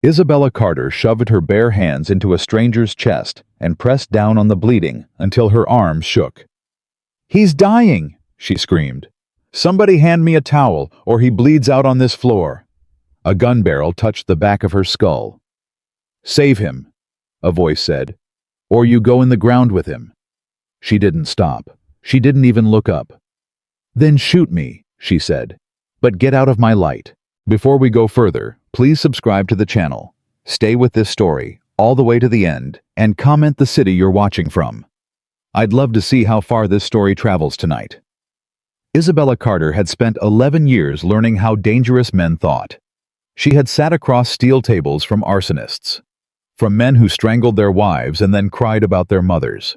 Isabella Carter shoved her bare hands into a stranger's chest and pressed down on the bleeding until her arms shook. "He's dying!" she screamed. "Somebody hand me a towel, or he bleeds out on this floor." A gun barrel touched the back of her skull. "Save him," a voice said, "or you go in the ground with him." She didn't stop. She didn't even look up. "Then shoot me," she said, "but get out of my light." Before we go further, please subscribe to the channel. Stay with this story all the way to the end and comment the city you're watching from. I'd love to see how far this story travels tonight. Isabella Carter had spent 11 years learning how dangerous men thought. She had sat across steel tables from arsonists, from men who strangled their wives and then cried about their mothers,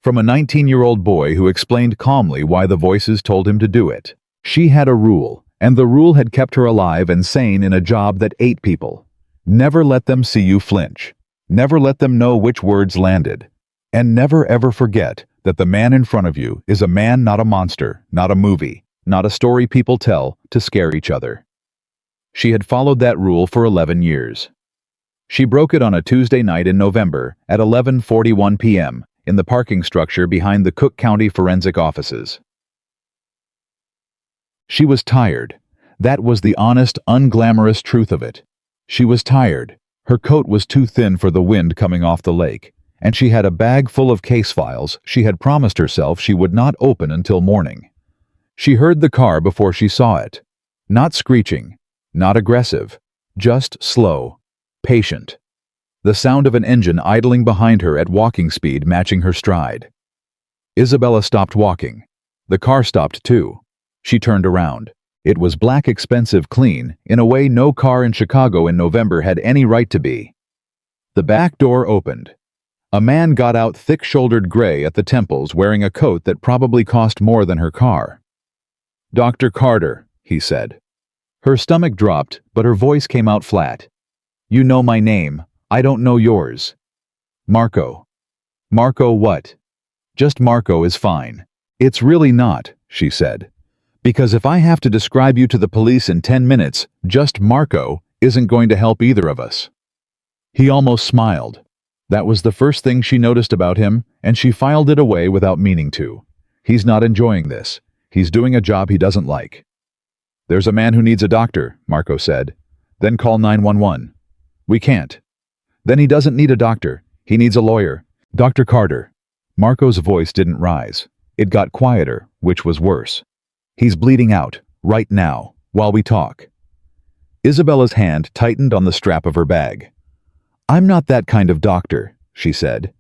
from a 19-year-old boy who explained calmly why the voices told him to do it. She had a rule, and the rule had kept her alive and sane in a job that ate people. Never let them see you flinch. Never let them know which words landed. And never ever forget that the man in front of you is a man, not a monster, not a movie, not a story people tell to scare each other. She had followed that rule for 11 years. She broke it on a Tuesday night in November at 11:41 p.m. in the parking structure behind the Cook County Forensic Offices. She was tired. That was the honest, unglamorous truth of it. She was tired. Her coat was too thin for the wind coming off the lake, and she had a bag full of case files she had promised herself she would not open until morning. She heard the car before she saw it. Not screeching, not aggressive, just slow, patient. The sound of an engine idling behind her at walking speed matching her stride. Isabella stopped walking. The car stopped too. She turned around. It was black, expensive, clean, in a way no car in Chicago in November had any right to be. The back door opened. A man got out, thick-shouldered gray at the temples, wearing a coat that probably cost more than her car. "Dr. Carter," he said. Her stomach dropped, but her voice came out flat. "You know my name. I don't know yours." "Marco." "Marco what?" "Just Marco is fine." "It's really not," she said. "Because if I have to describe you to the police in 10 minutes, just Marco isn't going to help either of us." He almost smiled. That was the first thing she noticed about him, and she filed it away without meaning to. He's not enjoying this. He's doing a job he doesn't like. "There's a man who needs a doctor," Marco said. "Then call 911. "We can't." "Then he doesn't need a doctor. He needs a lawyer." "Dr. Carter." Marco's voice didn't rise. It got quieter, which was worse. "He's bleeding out, right now, while we talk." Isabella's hand tightened on the strap of her bag. "I'm not that kind of doctor," she said.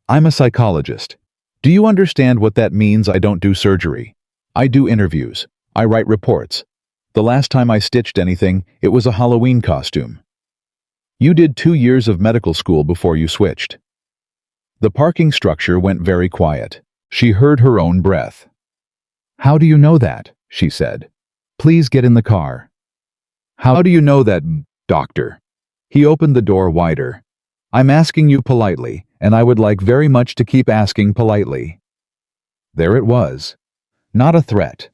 "I'm a psychologist. Do you understand what that means? I don't do surgery. I do interviews. I write reports. The last time I stitched anything, it was a Halloween costume. You did 2 years of medical school before you switched." The parking structure went very quiet. She heard her own breath. "How do you know that?" she said. "Please get in the car." "How do you know that, doctor?" He opened the door wider. "I'm asking you politely, and I would like very much to keep asking politely." There it was. Not a threat.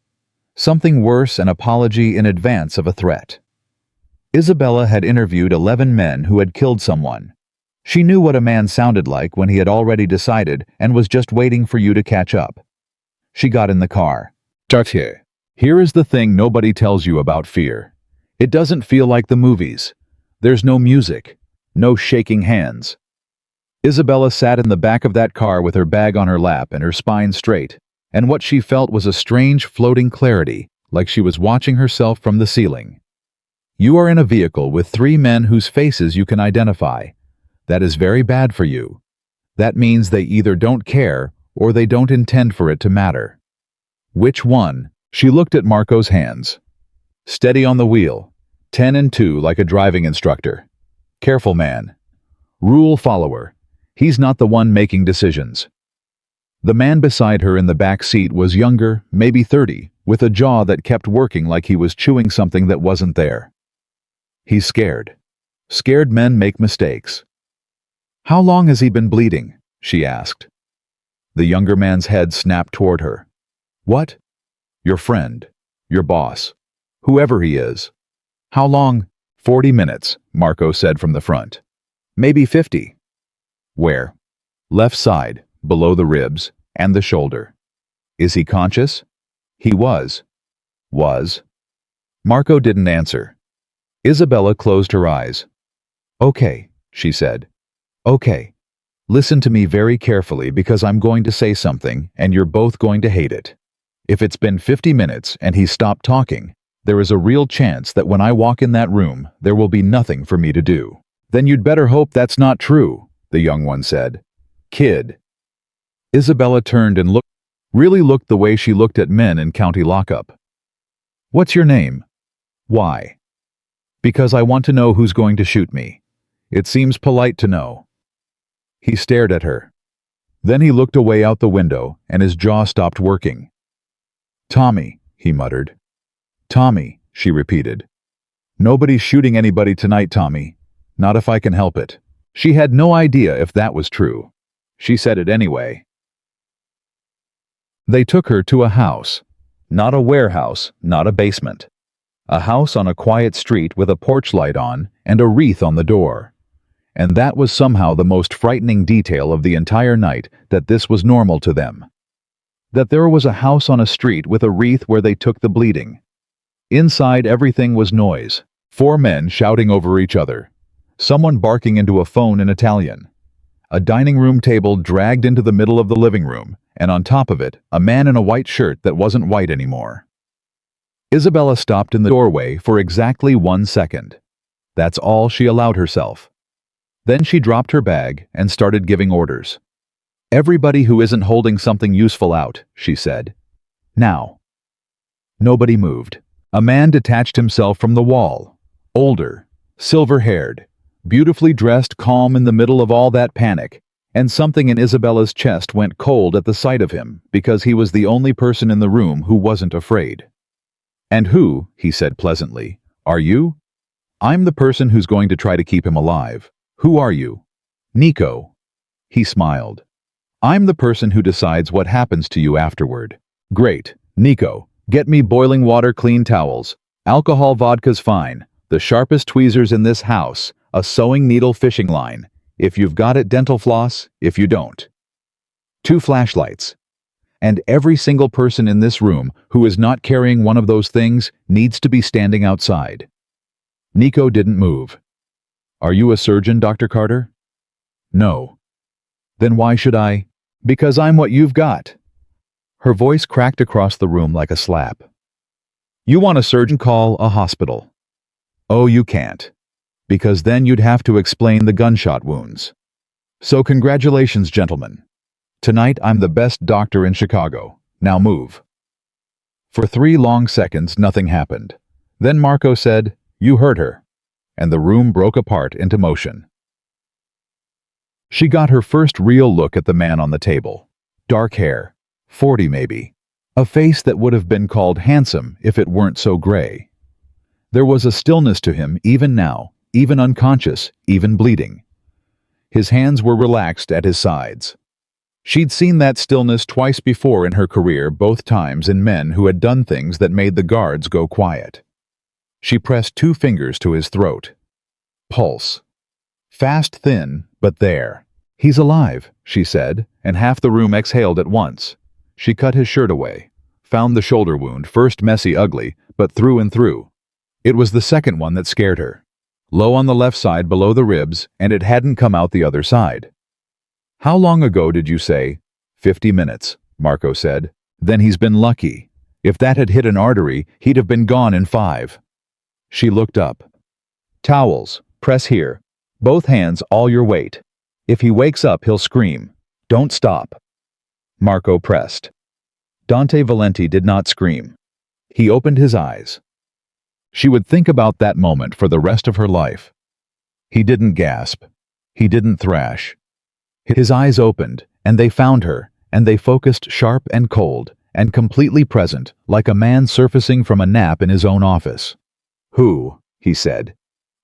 Something worse, an apology in advance of a threat. Isabella had interviewed 11 men who had killed someone. She knew what a man sounded like when he had already decided and was just waiting for you to catch up. She got in the car. "Start here. Here is the thing nobody tells you about fear. It doesn't feel like the movies. There's no music, no shaking hands." Isabella sat in the back of that car with her bag on her lap and her spine straight, and what she felt was a strange floating clarity, like she was watching herself from the ceiling. You are in a vehicle with 3 men whose faces you can identify. That is very bad for you. That means they either don't care or they don't intend for it to matter. Which one? She looked at Marco's hands. Steady on the wheel. 10 and 2 like a driving instructor. Careful man. Rule follower. He's not the one making decisions. The man beside her in the back seat was younger, maybe 30, with a jaw that kept working like he was chewing something that wasn't there. He's scared. Scared men make mistakes. "How long has he been bleeding?" she asked. The younger man's head snapped toward her. "What?" "Your friend. Your boss. Whoever he is." "How long?" "40 minutes," Marco said from the front. "Maybe 50. "Where?" "Left side, below the ribs, and the shoulder." "Is he conscious?" "He was." "Was?" Marco didn't answer. Isabella closed her eyes. "Okay," she said. "Okay. Listen to me very carefully because I'm going to say something and you're both going to hate it. If it's been 50 minutes and he's stopped talking, there is a real chance that when I walk in that room, there will be nothing for me to do." "Then you'd better hope that's not true," the young one said. "Kid." Isabella turned and looked the way she looked at men in county lockup. "What's your name?" "Why?" "Because I want to know who's going to shoot me. It seems polite to know." He stared at her. Then he looked away out the window and his jaw stopped working. "Tommy," he muttered. "Tommy," she repeated. "Nobody's shooting anybody tonight, Tommy. Not if I can help it." She had no idea if that was true. She said it anyway. They took her to a house. Not a warehouse, not a basement. A house on a quiet street with a porch light on and a wreath on the door. And that was somehow the most frightening detail of the entire night, that this was normal to them. That there was a house on a street with a wreath where they took the bleeding. Inside everything was noise. 4 men shouting over each other. Someone barking into a phone in Italian. A dining room table dragged into the middle of the living room, and on top of it, a man in a white shirt that wasn't white anymore. Isabella stopped in the doorway for exactly 1 second. That's all she allowed herself. Then she dropped her bag and started giving orders. "Everybody who isn't holding something useful out," she said. "Now." Nobody moved. A man detached himself from the wall. Older, silver-haired, beautifully dressed, calm in the middle of all that panic, and something in Isabella's chest went cold at the sight of him because he was the only person in the room who wasn't afraid. "And who," he said pleasantly, "are you?" "I'm the person who's going to try to keep him alive." "Who are you?" "Nico." He smiled. "I'm the person who decides what happens to you afterward." "Great. Nico, get me boiling water, clean towels. Alcohol, vodka's fine. The sharpest tweezers in this house. A sewing needle, fishing line. If you've got it, dental floss. If you don't, 2 flashlights. And every single person in this room who is not carrying one of those things needs to be standing outside." Nico didn't move. "Are you a surgeon, Dr. Carter?" "No." "Then why should I?" "Because I'm what you've got." Her voice cracked across the room like a slap. "You want a surgeon? Call a hospital." "Oh, you can't. Because then you'd have to explain the gunshot wounds. So congratulations, gentlemen. Tonight I'm the best doctor in Chicago. Now move." For 3 long seconds nothing happened. Then Marco said, "You heard her." And the room broke apart into motion. She got her first real look at the man on the table. Dark hair, 40 maybe. A face that would have been called handsome if it weren't so gray. There was a stillness to him even now, even unconscious, even bleeding. His hands were relaxed at his sides. She'd seen that stillness twice before in her career, both times in men who had done things that made the guards go quiet. She pressed 2 fingers to his throat. Pulse. Fast, thin, but there. "He's alive," she said, and half the room exhaled at once. She cut his shirt away, found the shoulder wound, first messy, ugly, but through and through. It was the second one that scared her. Low on the left side below the ribs, and it hadn't come out the other side. "How long ago did you say?" 50 minutes, Marco said. "Then he's been lucky. If that had hit an artery, he'd have been gone in 5. She looked up. "Towels, press here. Both hands, all your weight. If he wakes up, he'll scream. Don't stop." Marco pressed. Dante Valenti did not scream. He opened his eyes. She would think about that moment for the rest of her life. He didn't gasp. He didn't thrash. His eyes opened, and they found her, and they focused sharp and cold, and completely present, like a man surfacing from a nap in his own office. "Who?" he said.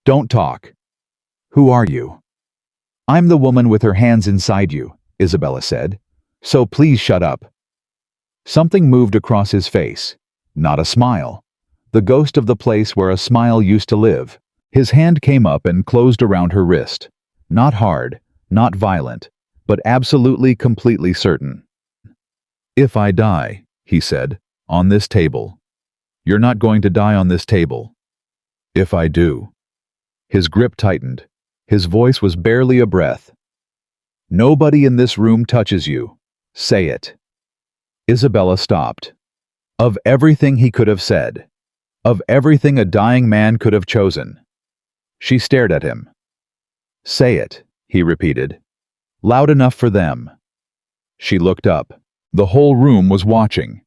"Don't talk." "Who are you?" "I'm the woman with her hands inside you," Isabella said. "So please shut up." Something moved across his face. Not a smile. The ghost of the place where a smile used to live. His hand came up and closed around her wrist. Not hard, not violent, but absolutely completely certain. "If I die," he said, "on this table. You're not going to die on this table. If I do." His grip tightened. His voice was barely a breath. "Nobody in this room touches you. Say it." Isabella stopped. Of everything he could have said, of everything a dying man could have chosen. She stared at him. "Say it," he repeated. "Loud enough for them." She looked up. The whole room was watching.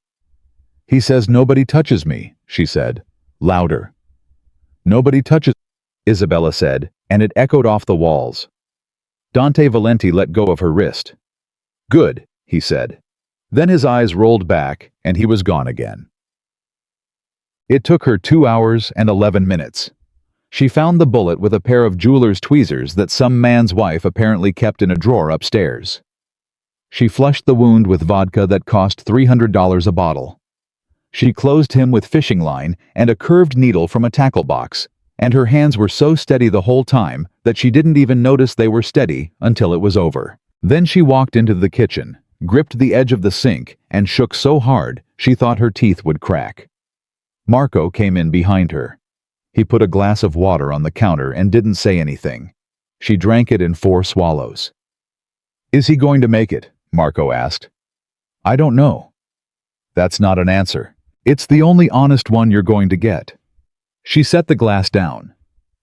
"He says nobody touches me," she said. Louder. "Nobody touches," Isabella said, and it echoed off the walls. Dante Valenti let go of her wrist. "Good," he said. Then his eyes rolled back, and he was gone again. It took her 2 hours and 11 minutes. She found the bullet with a pair of jeweler's tweezers that some man's wife apparently kept in a drawer upstairs. She flushed the wound with vodka that cost $300 a bottle. She closed him with fishing line and a curved needle from a tackle box, and her hands were so steady the whole time that she didn't even notice they were steady until it was over. Then she walked into the kitchen, gripped the edge of the sink, and shook so hard she thought her teeth would crack. Marco came in behind her. He put a glass of water on the counter and didn't say anything. She drank it in 4 swallows. "Is he going to make it?" Marco asked. "I don't know." "That's not an answer. It's the only honest one you're going to get." She set the glass down.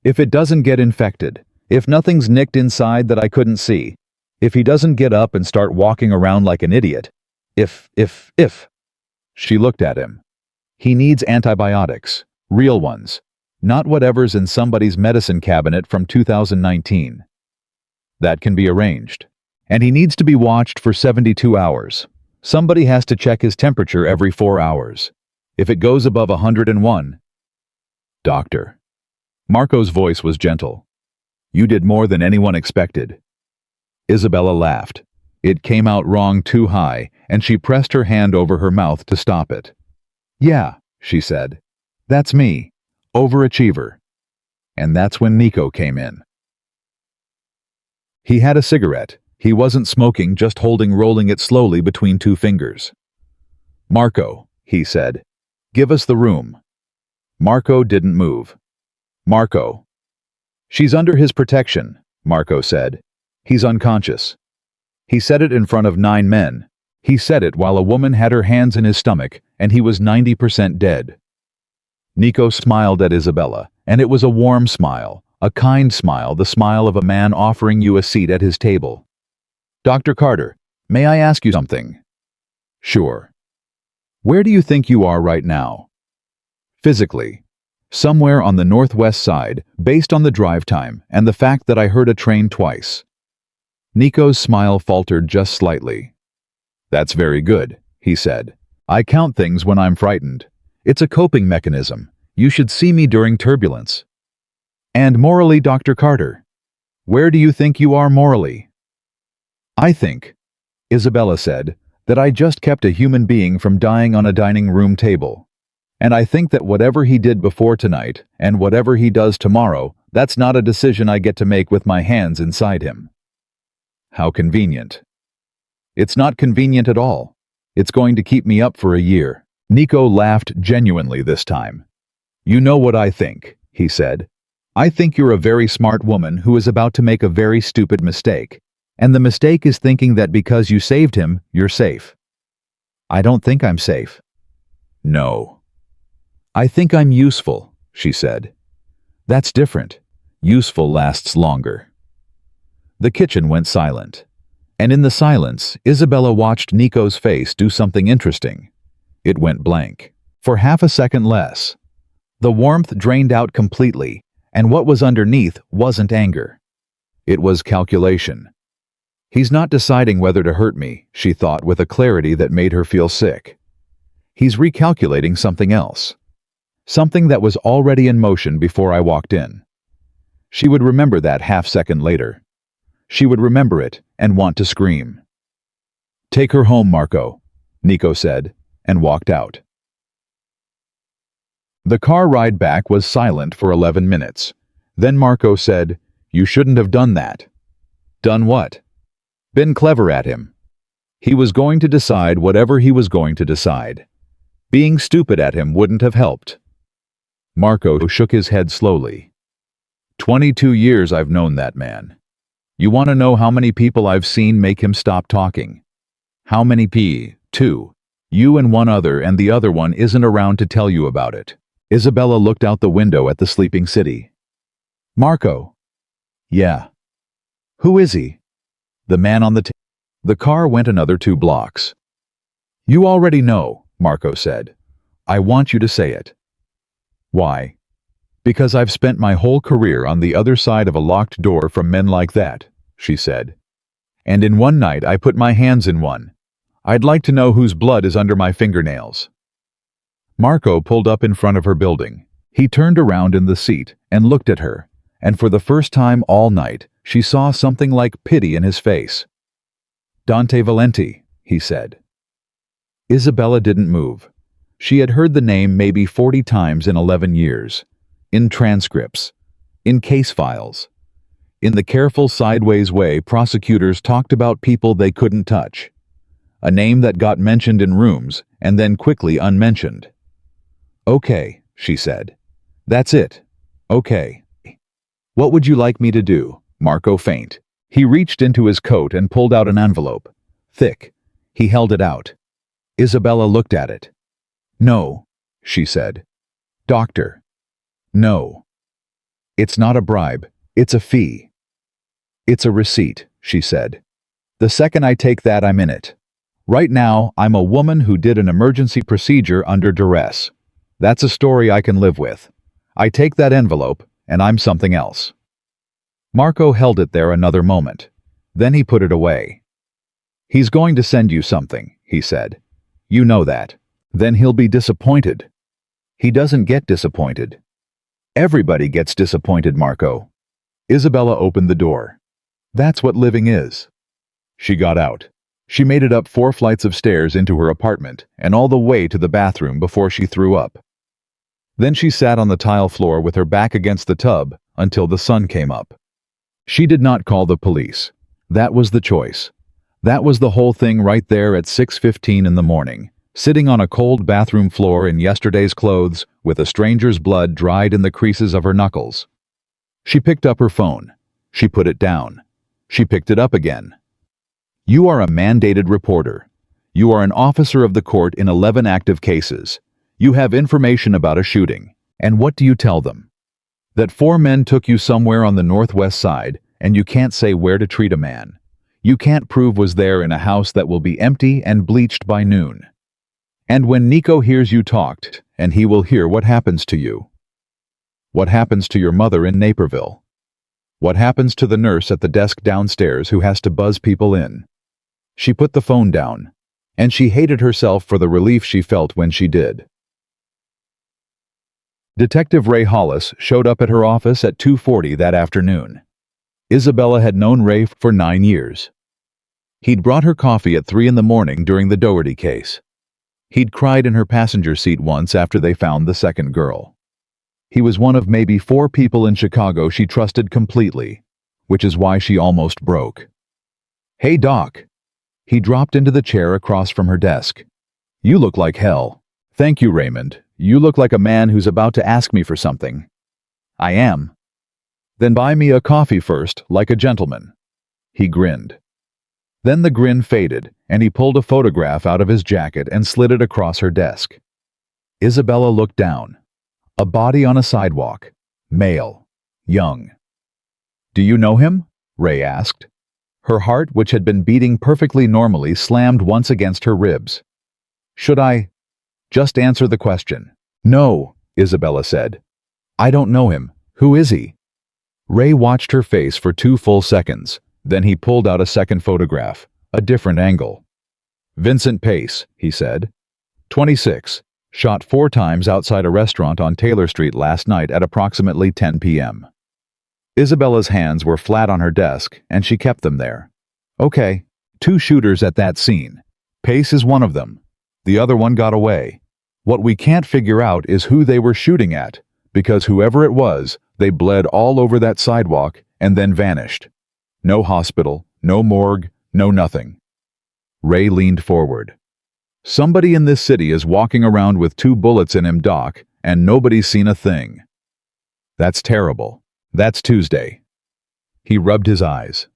"If it doesn't get infected, if nothing's nicked inside that I couldn't see, if he doesn't get up and start walking around like an idiot, if. She looked at him. "He needs antibiotics, real ones, not whatever's in somebody's medicine cabinet from 2019. That can be arranged. And he needs to be watched for 72 hours. Somebody has to check his temperature every 4 hours. If it goes above 101, Doctor." Marco's voice was gentle. "You did more than anyone expected." Isabella laughed. It came out wrong too high, and she pressed her hand over her mouth to stop it. "Yeah," she said. "That's me. Overachiever." And that's when Nico came in. He had a cigarette. He wasn't smoking, just rolling it slowly between 2 fingers. "Marco," he said, "give us the room." Marco didn't move. "Marco." "She's under his protection," Marco said. "He's unconscious." He said it in front of 9 men. He said it while a woman had her hands in his stomach, and he was 90% dead. Nico smiled at Isabella, and it was a warm smile, a kind smile, the smile of a man offering you a seat at his table. "Dr. Carter, may I ask you something?" "Sure." "Where do you think you are right now?" "Physically. Somewhere on the northwest side, based on the drive time and the fact that I heard a train twice." Nico's smile faltered just slightly. "That's very good," he said. "I count things when I'm frightened. It's a coping mechanism. You should see me during turbulence." "And morally, Dr. Carter? Where do you think you are morally?" "I think," Isabella said, "that I just kept a human being from dying on a dining room table. And I think that whatever he did before tonight, and whatever he does tomorrow, that's not a decision I get to make with my hands inside him." "How convenient." "It's not convenient at all. It's going to keep me up for a year." Nico laughed genuinely this time. "You know what I think," he said. "I think you're a very smart woman who is about to make a very stupid mistake. And the mistake is thinking that because you saved him, you're safe." "I don't think I'm safe." "No." "I think I'm useful," she said. "That's different. Useful lasts longer." The kitchen went silent. And in the silence, Isabella watched Nico's face do something interesting. It went blank. For half a second less. The warmth drained out completely, and what was underneath wasn't anger. It was calculation. "He's not deciding whether to hurt me," she thought with a clarity that made her feel sick. "He's recalculating something else. Something that was already in motion before I walked in." She would remember that half-second later. She would remember it and want to scream. "Take her home, Marco," Nico said, and walked out. The car ride back was silent for 11 minutes. Then Marco said, "You shouldn't have done that." Done what? Been clever at him. He was going to decide whatever he was going to decide. Being stupid at him wouldn't have helped. Marco shook his head slowly. 22 years I've known that man. You want to know how many people I've seen make him stop talking? How many? Two. You and one other, and the other one isn't around to tell you about it. Isabella looked out the window at the sleeping city. Marco. Yeah. Who is he? The man on the The car went another 2 blocks. You already know, Marco said. I want you to say it. Why? Because I've spent my whole career on the other side of a locked door from men like that, she said. And in one night I put my hands in one. I'd like to know whose blood is under my fingernails. Marco pulled up in front of her building. He turned around in the seat and looked at her, and for the first time all night, she saw something like pity in his face. Dante Valenti, he said. Isabella didn't move. She had heard the name maybe 40 times in 11 years. In transcripts. In case files. In the careful sideways way prosecutors talked about people they couldn't touch. A name that got mentioned in rooms and then quickly unmentioned. Okay, she said. That's it. Okay. What would you like me to do? Marco feigned. He reached into his coat and pulled out an envelope. Thick. He held it out. Isabella looked at it. No, she said. Doctor. No. It's not a bribe. It's a fee. It's a receipt, she said. The second I take that, I'm in it. Right now, I'm a woman who did an emergency procedure under duress. That's a story I can live with. I take that envelope, and I'm something else. Marco held it there another moment. Then he put it away. He's going to send you something, he said. You know that. Then he'll be disappointed. He doesn't get disappointed. Everybody gets disappointed, Marco. Isabella opened the door. That's what living is. She got out. She made it up 4 flights of stairs into her apartment and all the way to the bathroom before she threw up. Then she sat on the tile floor with her back against the tub until the sun came up. She did not call the police. That was the choice. That was the whole thing right there at 6:15 in the morning, sitting on a cold bathroom floor in yesterday's clothes with a stranger's blood dried in the creases of her knuckles. She picked up her phone. She put it down. She picked it up again. You are a mandated reporter. You are an officer of the court in 11 active cases. You have information about a shooting. And what do you tell them? That 4 men took you somewhere on the northwest side, and you can't say where to treat a man. You can't prove was there in a house that will be empty and bleached by noon. And when Nico hears you talked, and he will hear what happens to you. What happens to your mother in Naperville? What happens to the nurse at the desk downstairs who has to buzz people in? She put the phone down, and she hated herself for the relief she felt when she did. Detective Ray Hollis showed up at her office at 2:40 that afternoon. Isabella had known Ray for 9 years. He'd brought her coffee at 3 in the morning during the Doherty case. He'd cried in her passenger seat once after they found the second girl. He was one of maybe 4 people in Chicago she trusted completely, which is why she almost broke. Hey, Doc. He dropped into the chair across from her desk. You look like hell. Thank you, Raymond. You look like a man who's about to ask me for something. I am. Then buy me a coffee first, like a gentleman. He grinned. Then the grin faded, and he pulled a photograph out of his jacket and slid it across her desk. Isabella looked down. A body on a sidewalk. Male. Young. Do you know him? Ray asked. Her heart, which had been beating perfectly normally, slammed once against her ribs. Should I? Just answer the question. No, Isabella said. I don't know him. Who is he? Ray watched her face for 2 full seconds. Then he pulled out a second photograph, a different angle. Vincent Pace, he said. 26. Shot 4 times outside a restaurant on Taylor Street last night at approximately 10 p.m. Isabella's hands were flat on her desk, and she kept them there. Okay, 2 shooters at that scene. Pace is one of them. The other one got away. What we can't figure out is who they were shooting at, because whoever it was, They bled all over that sidewalk and then vanished. No hospital, no morgue, no nothing. Ray leaned forward. Somebody in this city is walking around with 2 bullets in him, Doc, and nobody's seen a thing. That's terrible. That's Tuesday. He rubbed his eyes.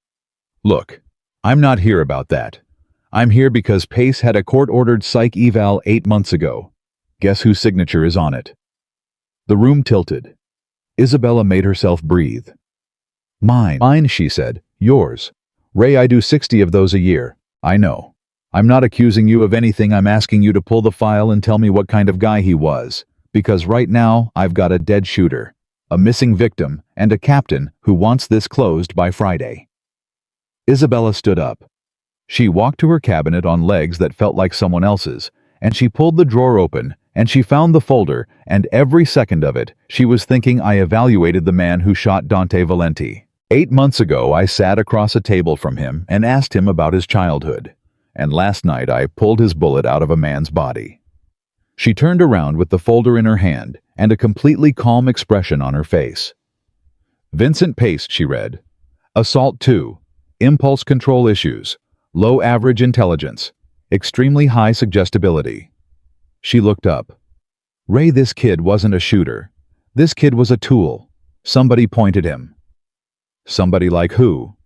Look, I'm not here about that. I'm here because Pace had a court-ordered psych eval 8 months ago. Guess whose signature is on it? The room tilted. Isabella made herself breathe. Mine, she said. Yours. Ray, I do 60 of those a year. I know. I'm not accusing you of anything. I'm asking you to pull the file and tell me what kind of guy he was. Because right now, I've got a dead shooter, a missing victim, and a captain who wants this closed by Friday. Isabella stood up. She walked to her cabinet on legs that felt like someone else's, and she pulled the drawer open, and she found the folder, and every second of it, she was thinking, I evaluated the man who shot Dante Valenti. 8 months ago, I sat across a table from him and asked him about his childhood. And last night, I pulled his bullet out of a man's body. She turned around with the folder in her hand and a completely calm expression on her face. Vincent Pace, she read. Assault 2. Impulse control issues. Low average intelligence. Extremely high suggestibility. She looked up. Ray, this kid wasn't a shooter. This kid was a tool. Somebody pointed him. Somebody like who?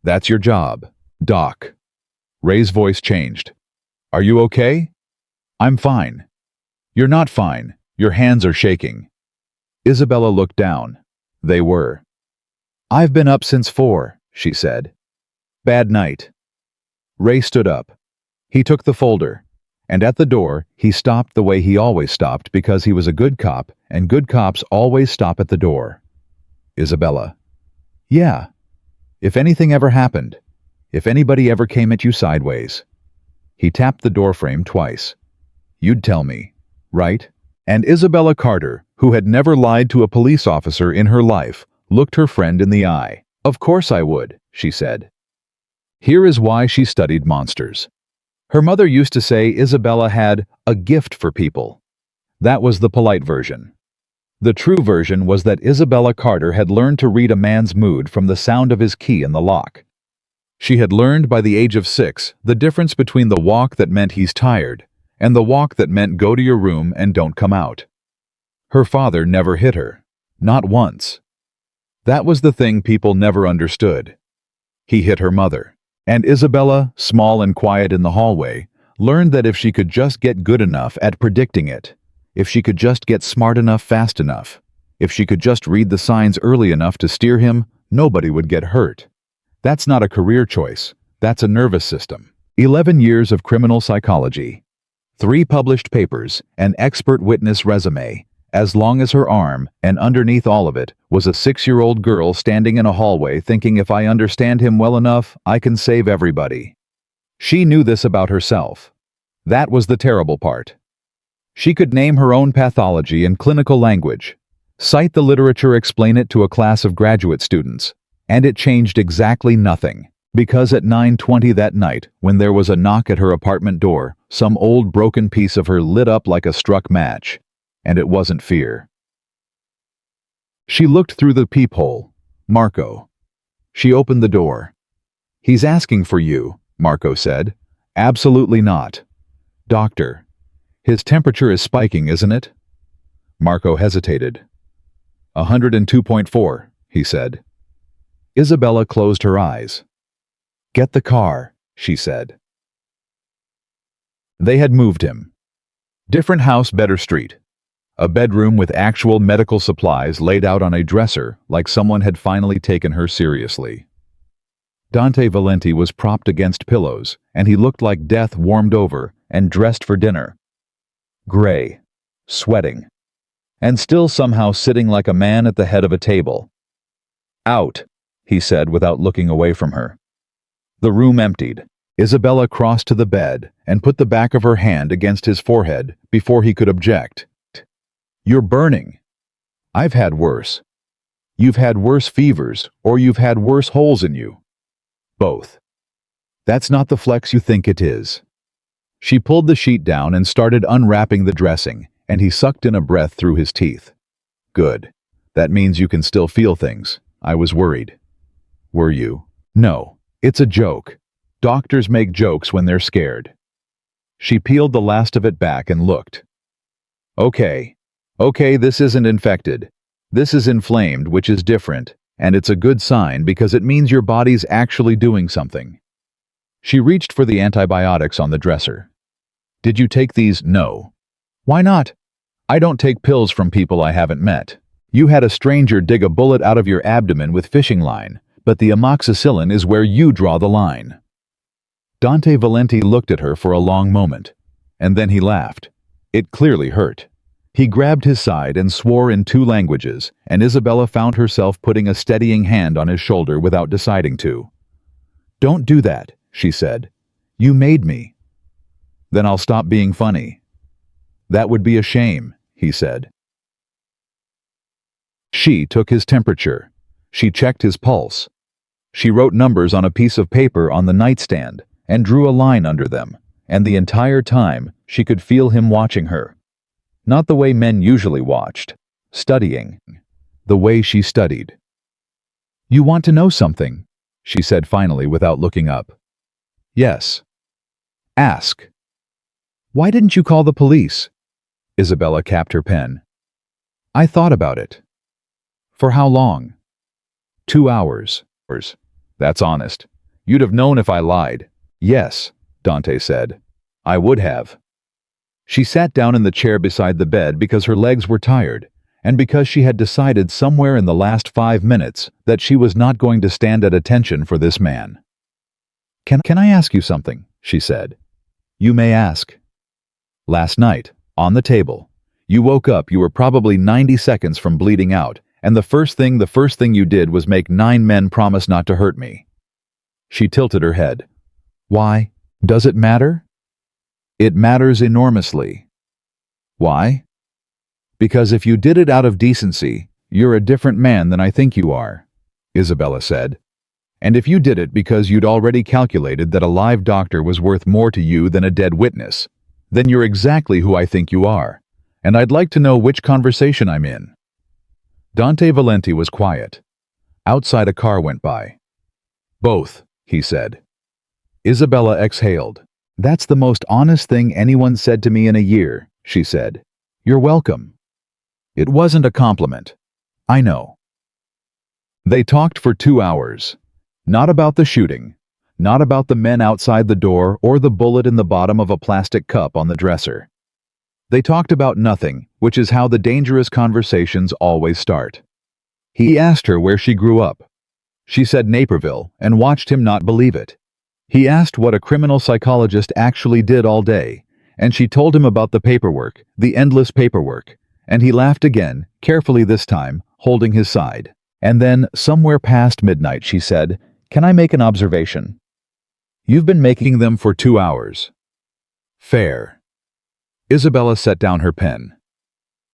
That's your job, Doc. Ray's voice changed. Are you okay? I'm fine. You're not fine. Your hands are shaking. Isabella looked down. They were. I've been up since 4, she said. Bad night. Ray stood up. He took the folder. And at the door, he stopped the way he always stopped because he was a good cop, and good cops always stop at the door. Isabella. Yeah. If anything ever happened. If anybody ever came at you sideways. He tapped the doorframe twice. You'd tell me, right? And Isabella Carter, who had never lied to a police officer in her life, looked her friend in the eye. Of course I would, she said. Here is why she studied monsters. Her mother used to say Isabella had a gift for people. That was the polite version. The true version was that Isabella Carter had learned to read a man's mood from the sound of his key in the lock. She had learned by the age of 6 the difference between the walk that meant he's tired and the walk that meant go to your room and don't come out. Her father never hit her. Not once. That was the thing people never understood. He hit her mother. And Isabella, small and quiet in the hallway, learned that if she could just get good enough at predicting it, if she could just get smart enough fast enough, if she could just read the signs early enough to steer him, nobody would get hurt. That's not a career choice. That's a nervous system. 11 years of criminal psychology. 3 published papers, an expert witness resume. As long as her arm, and underneath all of it, was a 6-year-old girl standing in a hallway thinking if I understand him well enough, I can save everybody. She knew this about herself. That was the terrible part. She could name her own pathology in clinical language, cite the literature, explain it to a class of graduate students, and it changed exactly nothing. Because at 9:20 that night, when there was a knock at her apartment door, some old broken piece of her lit up like a struck match. And it wasn't fear. She looked through the peephole. Marco. She opened the door. He's asking for you, Marco said. Absolutely not. Doctor. His temperature is spiking, isn't it? Marco hesitated. 102.4, he said. Isabella closed her eyes. Get the car, she said. They had moved him. Different house, better street. A bedroom with actual medical supplies laid out on a dresser like someone had finally taken her seriously. Dante Valenti was propped against pillows, and he looked like death warmed over and dressed for dinner. Gray, sweating, and still somehow sitting like a man at the head of a table. Out, he said without looking away from her. The room emptied. Isabella crossed to the bed and put the back of her hand against his forehead before he could object. You're burning. I've had worse. You've had worse fevers, or you've had worse holes in you. Both. That's not the flex you think it is. She pulled the sheet down and started unwrapping the dressing, and he sucked in a breath through his teeth. Good. That means you can still feel things. I was worried. Were you? No. It's a joke. Doctors make jokes when they're scared. She peeled the last of it back and looked. Okay. Okay, this isn't infected. This is inflamed, which is different, and it's a good sign because it means your body's actually doing something. She reached for the antibiotics on the dresser. Did you take these? No. Why not? I don't take pills from people I haven't met. You had a stranger dig a bullet out of your abdomen with fishing line, but the amoxicillin is where you draw the line. Dante Valenti looked at her for a long moment, and then he laughed. It clearly hurt. He grabbed his side and swore in 2 languages, and Isabella found herself putting a steadying hand on his shoulder without deciding to. Don't do that, she said. You made me. Then I'll stop being funny. That would be a shame, he said. She took his temperature. She checked his pulse. She wrote numbers on a piece of paper on the nightstand and drew a line under them, and the entire time she could feel him watching her. Not the way men usually watched, studying, the way she studied. You want to know something, she said finally without looking up. Yes. Ask. Why didn't you call the police? Isabella capped her pen. I thought about it. For how long? 2 hours. That's honest. You'd have known if I lied. Yes, Dante said. I would have. She sat down in the chair beside the bed because her legs were tired, and because she had decided somewhere in the last 5 minutes that she was not going to stand at attention for this man. Can I ask you something? She said. You may ask. Last night, on the table, you woke up, you were probably 90 seconds from bleeding out, and the first thing you did was make 9 men promise not to hurt me. She tilted her head. Why? Does it matter? It matters enormously. Why? Because if you did it out of decency, you're a different man than I think you are, Isabella said. And if you did it because you'd already calculated that a live doctor was worth more to you than a dead witness, then you're exactly who I think you are, and I'd like to know which conversation I'm in. Dante Valenti was quiet. Outside a car went by. Both, he said. Isabella exhaled. That's the most honest thing anyone said to me in a year, she said. You're welcome. It wasn't a compliment. I know. They talked for 2 hours. Not about the shooting, not about the men outside the door or the bullet in the bottom of a plastic cup on the dresser. They talked about nothing, which is how the dangerous conversations always start. He asked her where she grew up. She said Naperville and watched him not believe it. He asked what a criminal psychologist actually did all day, and she told him about the paperwork, the endless paperwork, and he laughed again, carefully this time, holding his side. And then, somewhere past midnight, she said, Can I make an observation? You've been making them for 2 hours. Fair. Isabella set down her pen.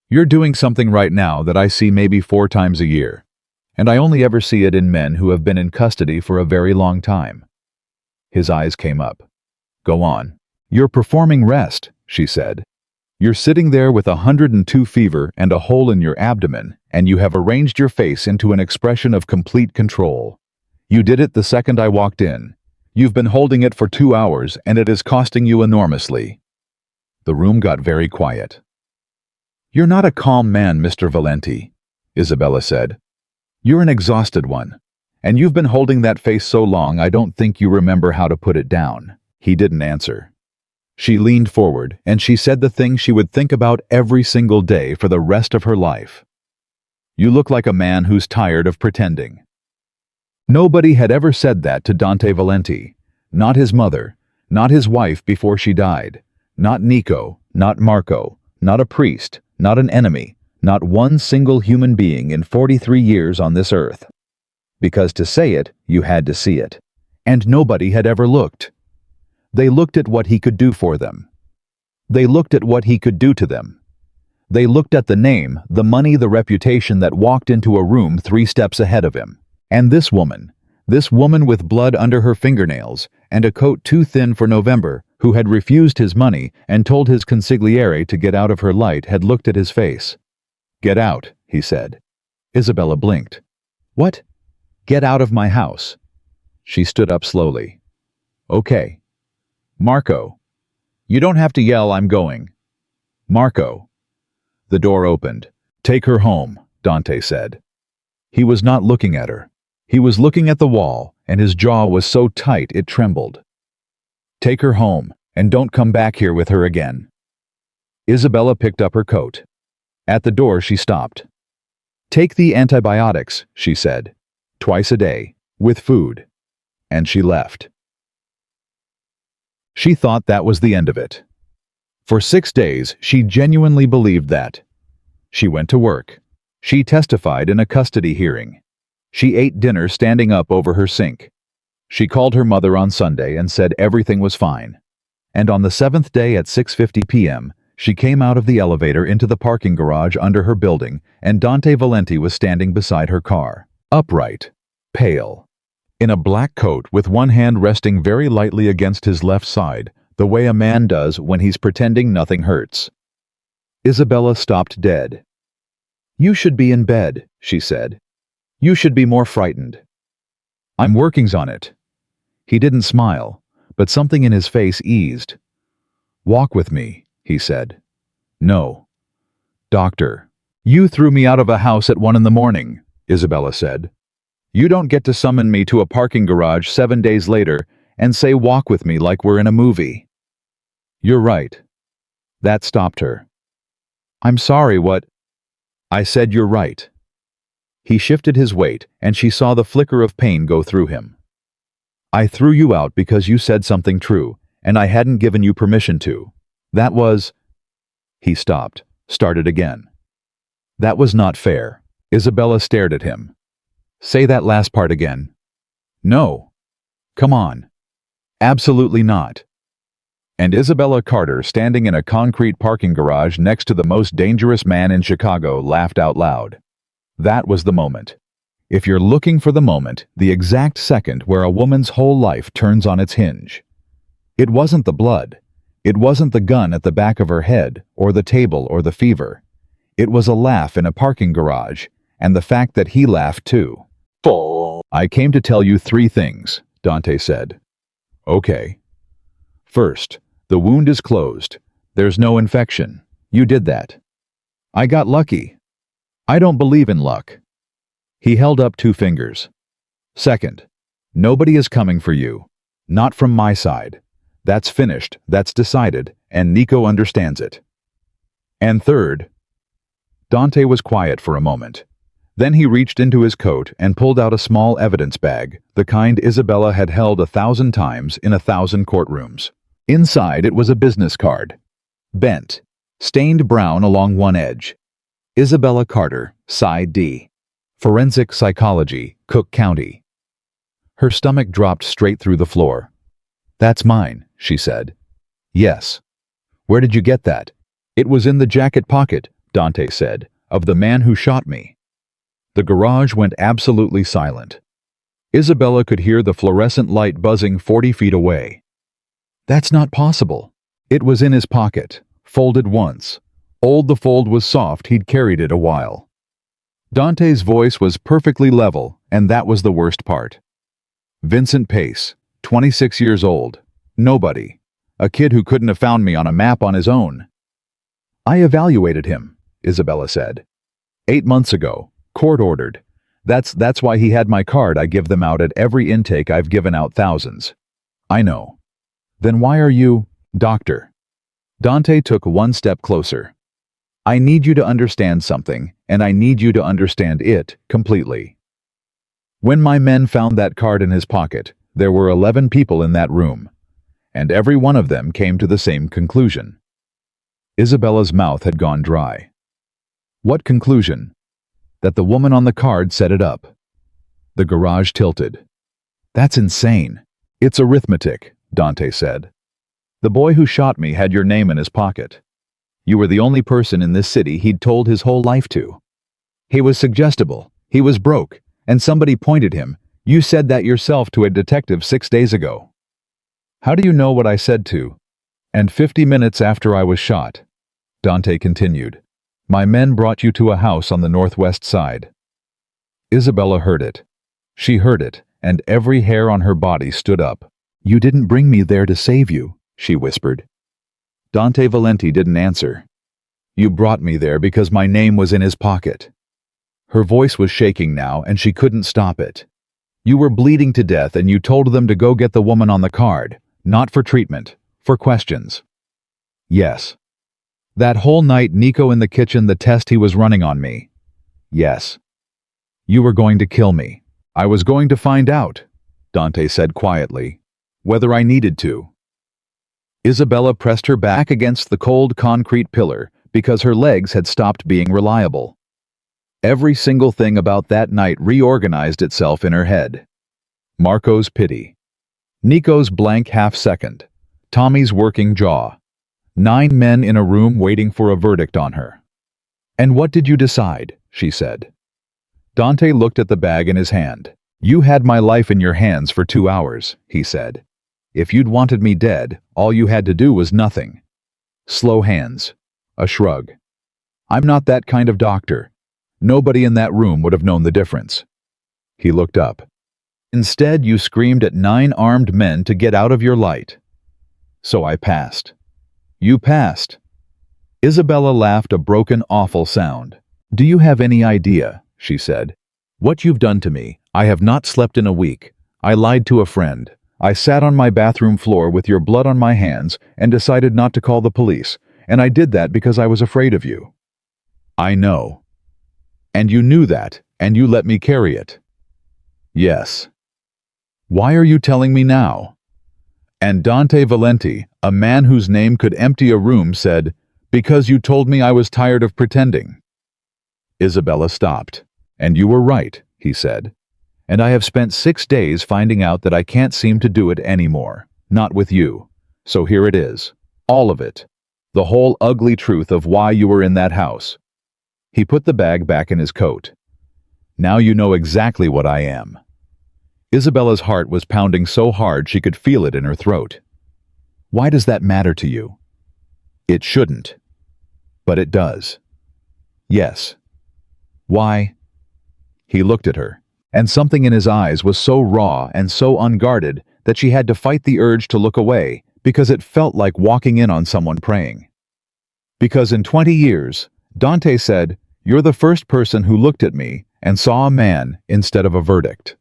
You're doing something right now that I see maybe 4 times a year, and I only ever see it in men who have been in custody for a very long time. His eyes came up. Go on. You're performing rest, she said. You're sitting there with 102 fever and a hole in your abdomen, and you have arranged your face into an expression of complete control. You did it the second I walked in. You've been holding it for 2 hours, and it is costing you enormously. The room got very quiet. You're not a calm man, Mr. Valenti, Isabella said. You're an exhausted one, and you've been holding that face so long I don't think you remember how to put it down. He didn't answer. She leaned forward, and she said the thing she would think about every single day for the rest of her life. You look like a man who's tired of pretending. Nobody had ever said that to Dante Valenti. Not his mother, not his wife before she died, not Nico, not Marco, not a priest, not an enemy, not one single human being in 43 years on this earth. Because to say it, you had to see it. And nobody had ever looked. They looked at what he could do for them. They looked at what he could do to them. They looked at the name, the money, the reputation that walked into a room 3 steps ahead of him. And this woman with blood under her fingernails and a coat too thin for November, who had refused his money and told his consigliere to get out of her light, had looked at his face. Get out, he said. Isabella blinked. What? Get out of my house. She stood up slowly. Okay. Marco. You don't have to yell, I'm going. Marco. The door opened. Take her home, Dante said. He was not looking at her. He was looking at the wall, and his jaw was so tight it trembled. Take her home, and don't come back here with her again. Isabella picked up her coat. At the door she stopped. Take the antibiotics, she said. Twice a day, with food. And she left. She thought that was the end of it. For 6 days, she genuinely believed that. She went to work. She testified in a custody hearing. She ate dinner standing up over her sink. She called her mother on Sunday and said everything was fine. And on the 7th day at 6:50 p.m., she came out of the elevator into the parking garage under her building, and Dante Valenti was standing beside her car, upright, pale, in a black coat with one hand resting very lightly against his left side, the way a man does when he's pretending nothing hurts. Isabella stopped dead. You should be in bed, she said. You should be more frightened. I'm workings on it. He didn't smile, but something in his face eased. Walk with me, he said. No. Doctor, you threw me out of a house at 1 a.m, Isabella said. You don't get to summon me to a parking garage 7 days later and say walk with me like we're in a movie. You're right. That stopped her. I'm sorry, what? I said you're right. He shifted his weight, and she saw the flicker of pain go through him. I threw you out because you said something true, and I hadn't given you permission to. That was... He stopped, started again. That was not fair. Isabella stared at him. Say that last part again. No. Come on. Absolutely not. And Isabella Carter, standing in a concrete parking garage next to the most dangerous man in Chicago, laughed out loud. That was the moment. If you're looking for the moment, the exact second where a woman's whole life turns on its hinge. It wasn't the blood. It wasn't the gun at the back of her head, or the table, or the fever. It was a laugh in a parking garage, and the fact that he laughed too. I came to tell you 3 things, Dante said. Okay. First, the wound is closed. There's no infection. You did that. I got lucky. I don't believe in luck. He held up 2 fingers. Second, nobody is coming for you. Not from my side. That's finished, that's decided, and Nico understands it. And third, Dante was quiet for a moment. Then he reached into his coat and pulled out a small evidence bag, the kind Isabella had held 1,000 times in 1,000 courtrooms. Inside it was a business card. Bent, stained brown along one edge. Isabella Carter, Side D. Forensic Psychology, Cook County. Her stomach dropped straight through the floor. That's mine, she said. Yes. Where did you get that? It was in the jacket pocket, Dante said, of the man who shot me. The garage went absolutely silent. Isabella could hear the fluorescent light buzzing 40 feet away. That's not possible. It was in his pocket, folded once. The fold was soft, he'd carried it a while. Dante's voice was perfectly level, and that was the worst part. Vincent Pace, 26 years old. Nobody. A kid who couldn't have found me on a map on his own. I evaluated him, Isabella said. 8 months ago. Court ordered. That's why he had my card. I give them out at every intake. I've given out thousands. I know. Then why are you, doctor? Dante took 1 step closer. I need you to understand something, and I need you to understand it completely. When my men found that card in his pocket, there were 11 people in that room, and every one of them came to the same conclusion. Isabella's mouth had gone dry. What conclusion? That the woman on the card set it up. The garage tilted. That's insane. It's arithmetic, Dante said. The boy who shot me had your name in his pocket. You were the only person in this city he'd told his whole life to. He was suggestible. He was broke, and somebody pointed him. You said that yourself to a detective 6 days ago. How do you know what I said to? And 50 minutes after I was shot, Dante continued, my men brought you to a house on the northwest side. Isabella heard it. She heard it, and every hair on her body stood up. "You didn't bring me there to save you," she whispered. Dante Valenti didn't answer. "You brought me there because my name was in his pocket." Her voice was shaking now, and she couldn't stop it. "You were bleeding to death, and you told them to go get the woman on the card, not for treatment, for questions." "Yes." "That whole night, Nico in the kitchen, the test he was running on me." "Yes." "You were going to kill me." "I was going to find out," Dante said quietly, "whether I needed to." Isabella pressed her back against the cold concrete pillar because her legs had stopped being reliable. Every single thing about that night reorganized itself in her head. Marco's pity. Nico's blank half-second. Tommy's working jaw. 9 men in a room waiting for a verdict on her. "And what did you decide?" she said. Dante looked at the bag in his hand. "You had my life in your hands for 2 hours," he said. "If you'd wanted me dead, all you had to do was nothing." Slow hands. A shrug. "I'm not that kind of doctor. Nobody in that room would have known the difference." He looked up. "Instead, you screamed at 9 armed men to get out of your light. So I passed." "You passed." Isabella laughed a broken, awful sound. "Do you have any idea," she said, "what you've done to me? I have not slept in a week. I lied to a friend. I sat on my bathroom floor with your blood on my hands and decided not to call the police, and I did that because I was afraid of you." "I know." "And you knew that, and you let me carry it." "Yes." "Why are you telling me now?" And Dante Valenti, a man whose name could empty a room, said, "Because you told me I was tired of pretending." Isabella stopped. "And you were right," he said. "And I have spent 6 days finding out that I can't seem to do it anymore. Not with you. So here it is. All of it. The whole ugly truth of why you were in that house." He put the bag back in his coat. "Now you know exactly what I am." Isabella's heart was pounding so hard she could feel it in her throat. "Why does that matter to you?" "It shouldn't. But it does." "Yes." "Why?" He looked at her, and something in his eyes was so raw and so unguarded that she had to fight the urge to look away because it felt like walking in on someone praying. "Because in 20 years, Dante said, you're the first person who looked at me and saw a man instead of a verdict.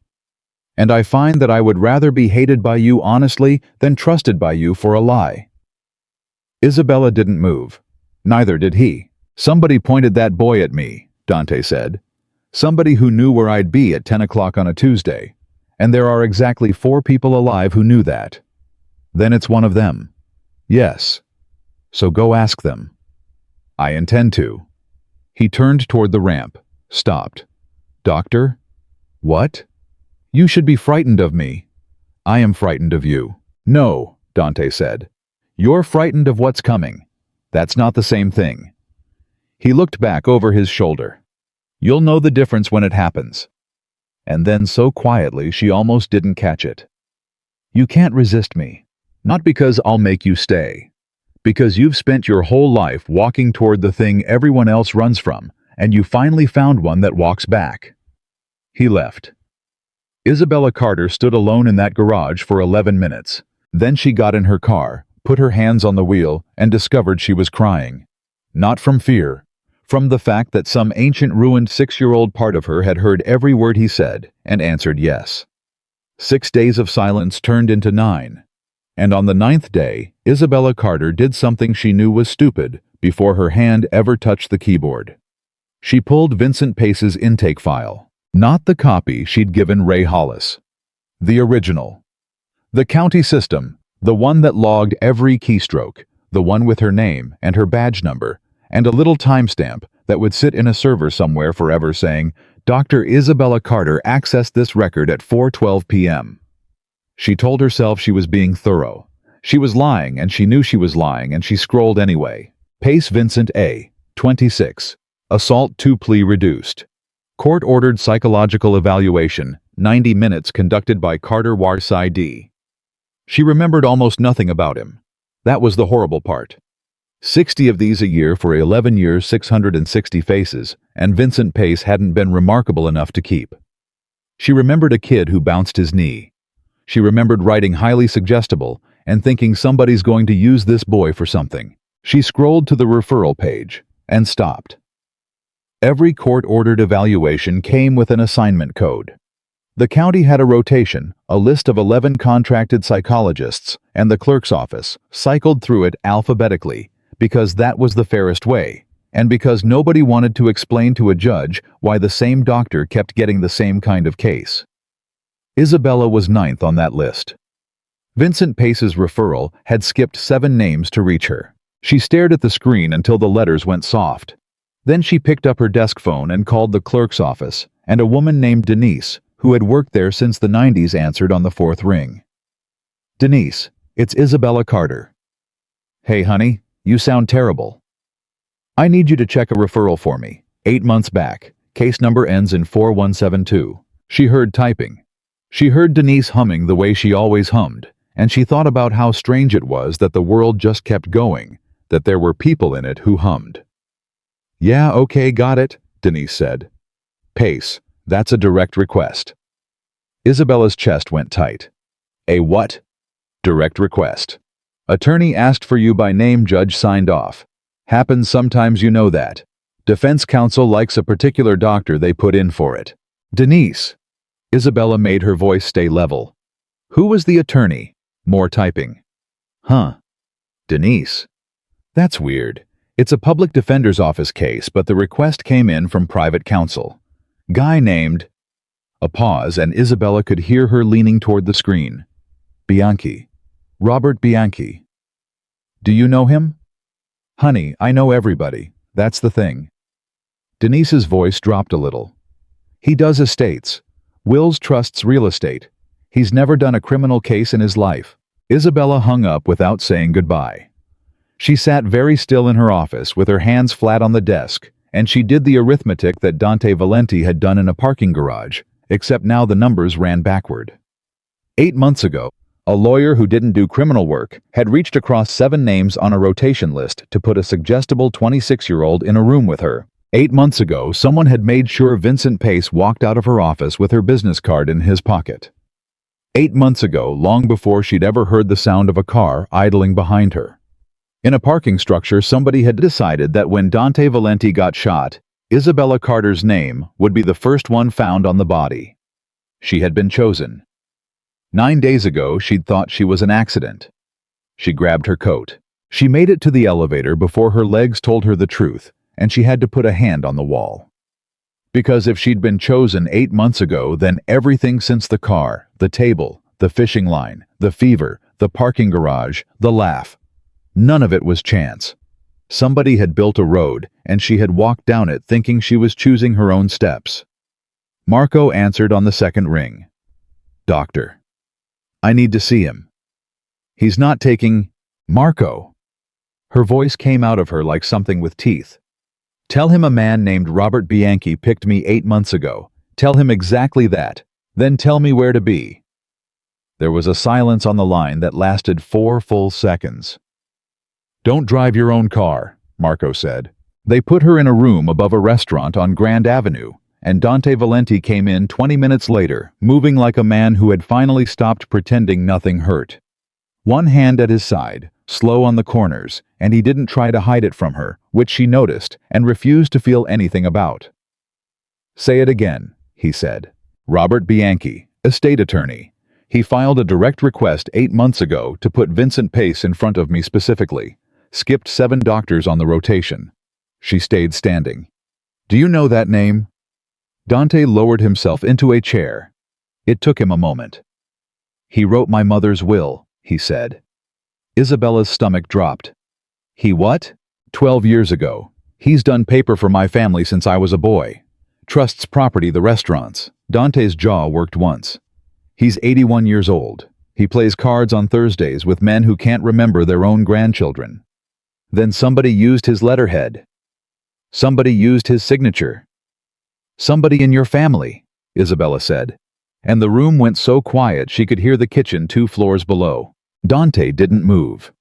And I find that I would rather be hated by you honestly than trusted by you for a lie." Isabella didn't move. Neither did he. "Somebody pointed that boy at me," Dante said. "Somebody who knew where I'd be at 10 o'clock on a Tuesday. And there are exactly 4 people alive who knew that. Then it's one of them." "Yes. So go ask them." "I intend to." He turned toward the ramp, stopped. "Doctor?" "What?" "You should be frightened of me." "I am frightened of you." "No," Dante said. "You're frightened of what's coming. That's not the same thing." He looked back over his shoulder. "You'll know the difference when it happens." And then so quietly she almost didn't catch it. "You can't resist me. Not because I'll make you stay. Because you've spent your whole life walking toward the thing everyone else runs from, and you finally found one that walks back." He left. Isabella Carter stood alone in that garage for 11 minutes. Then she got in her car, put her hands on the wheel, and discovered she was crying. Not from fear. From the fact that some ancient ruined 6-year-old part of her had heard every word he said and answered yes. 6 days of silence turned into 9. And on the 9th day, Isabella Carter did something she knew was stupid before her hand ever touched the keyboard. She pulled Vincent Pace's intake file. Not the copy she'd given Ray Hollis. The original. The county system, the one that logged every keystroke, the one with her name and her badge number, and a little timestamp that would sit in a server somewhere forever saying, "Dr. Isabella Carter accessed this record at 4:12 p.m. She told herself she was being thorough. She was lying, and she knew she was lying, and she scrolled anyway. Pace Vincent A., 26. Assault 2 plea reduced. Court-ordered psychological evaluation, 90 minutes conducted by Carter Warsai D. She remembered almost nothing about him. That was the horrible part. 60 of these a year for 11 years, 660 faces, and Vincent Pace hadn't been remarkable enough to keep. She remembered a kid who bounced his knee. She remembered writing highly suggestible and thinking somebody's going to use this boy for something. She scrolled to the referral page and stopped. Every court-ordered evaluation came with an assignment code. The county had a rotation, a list of 11 contracted psychologists, and the clerk's office cycled through it alphabetically because that was the fairest way, and because nobody wanted to explain to a judge why the same doctor kept getting the same kind of case. Isabella was 9th on that list. Vincent Pace's referral had skipped 7 names to reach her. She stared at the screen until the letters went soft. Then she picked up her desk phone and called the clerk's office, and a woman named Denise, who had worked there since the 90s, answered on the 4th ring. "Denise, it's Isabella Carter." "Hey, honey, you sound terrible. I need you to check a referral for me. 8 months back. Case number ends in 4172. She heard typing. She heard Denise humming the way she always hummed, and she thought about how strange it was that the world just kept going, that there were people in it who hummed. "Yeah, okay, got it," Denise said. "Pace, that's a direct request." Isabella's chest went tight. "A what?" "Direct request. Attorney asked for you by name, judge signed off. Happens sometimes, you know that. Defense counsel likes a particular doctor, they put in for it." "Denise." Isabella made her voice stay level. "Who was the attorney?" More typing. "Huh. Denise. That's weird. It's a public defender's office case, but the request came in from private counsel. Guy named..." A pause, and Isabella could hear her leaning toward the screen. "Bianchi. Robert Bianchi. Do you know him?" "Honey, I know everybody. That's the thing." Denise's voice dropped a little. "He does estates. Wills trusts real estate. He's never done a criminal case in his life." Isabella hung up without saying goodbye. She sat very still in her office with her hands flat on the desk, and she did the arithmetic that Dante Valenti had done in a parking garage, except now the numbers ran backward. 8 months ago, a lawyer who didn't do criminal work had reached across 7 names on a rotation list to put a suggestible 26-year-old in a room with her. 8 months ago, someone had made sure Vincent Pace walked out of her office with her business card in his pocket. 8 months ago, long before she'd ever heard the sound of a car idling behind her. In a parking structure, somebody had decided that when Dante Valenti got shot, Isabella Carter's name would be the first one found on the body. She had been chosen. 9 days ago, she'd thought she was an accident. She grabbed her coat. She made it to the elevator before her legs told her the truth, and she had to put a hand on the wall. Because if she'd been chosen 8 months ago, then everything since the car, the table, the fishing line, the fever, the parking garage, the laugh, none of it was chance. Somebody had built a road, and she had walked down it thinking she was choosing her own steps. Marco answered on the 2nd ring. "Doctor. I need to see him." "He's not taking..." "Marco." Her voice came out of her like something with teeth. "Tell him a man named Robert Bianchi picked me 8 months ago. Tell him exactly that. Then tell me where to be." There was a silence on the line that lasted 4 full seconds. "Don't drive your own car," Marco said. They put her in a room above a restaurant on Grand Avenue, and Dante Valenti came in 20 minutes later, moving like a man who had finally stopped pretending nothing hurt. One hand at his side, slow on the corners, and he didn't try to hide it from her, which she noticed and refused to feel anything about. "Say it again," he said. "Robert Bianchi, estate attorney. He filed a direct request 8 months ago to put Vincent Pace in front of me specifically. Skipped 7 doctors on the rotation." She stayed standing. "Do you know that name?" Dante lowered himself into a chair. It took him a moment. "He wrote my mother's will," he said. Isabella's stomach dropped. "He what?" 12 years ago. He's done paper for my family since I was a boy. Trusts property, the restaurants." Dante's jaw worked once. "He's 81 years old. He plays cards on Thursdays with men who can't remember their own grandchildren. Then somebody used his letterhead. Somebody used his signature." "Somebody in your family," Isabella said. And the room went so quiet she could hear the kitchen 2 floors below. Dante didn't move.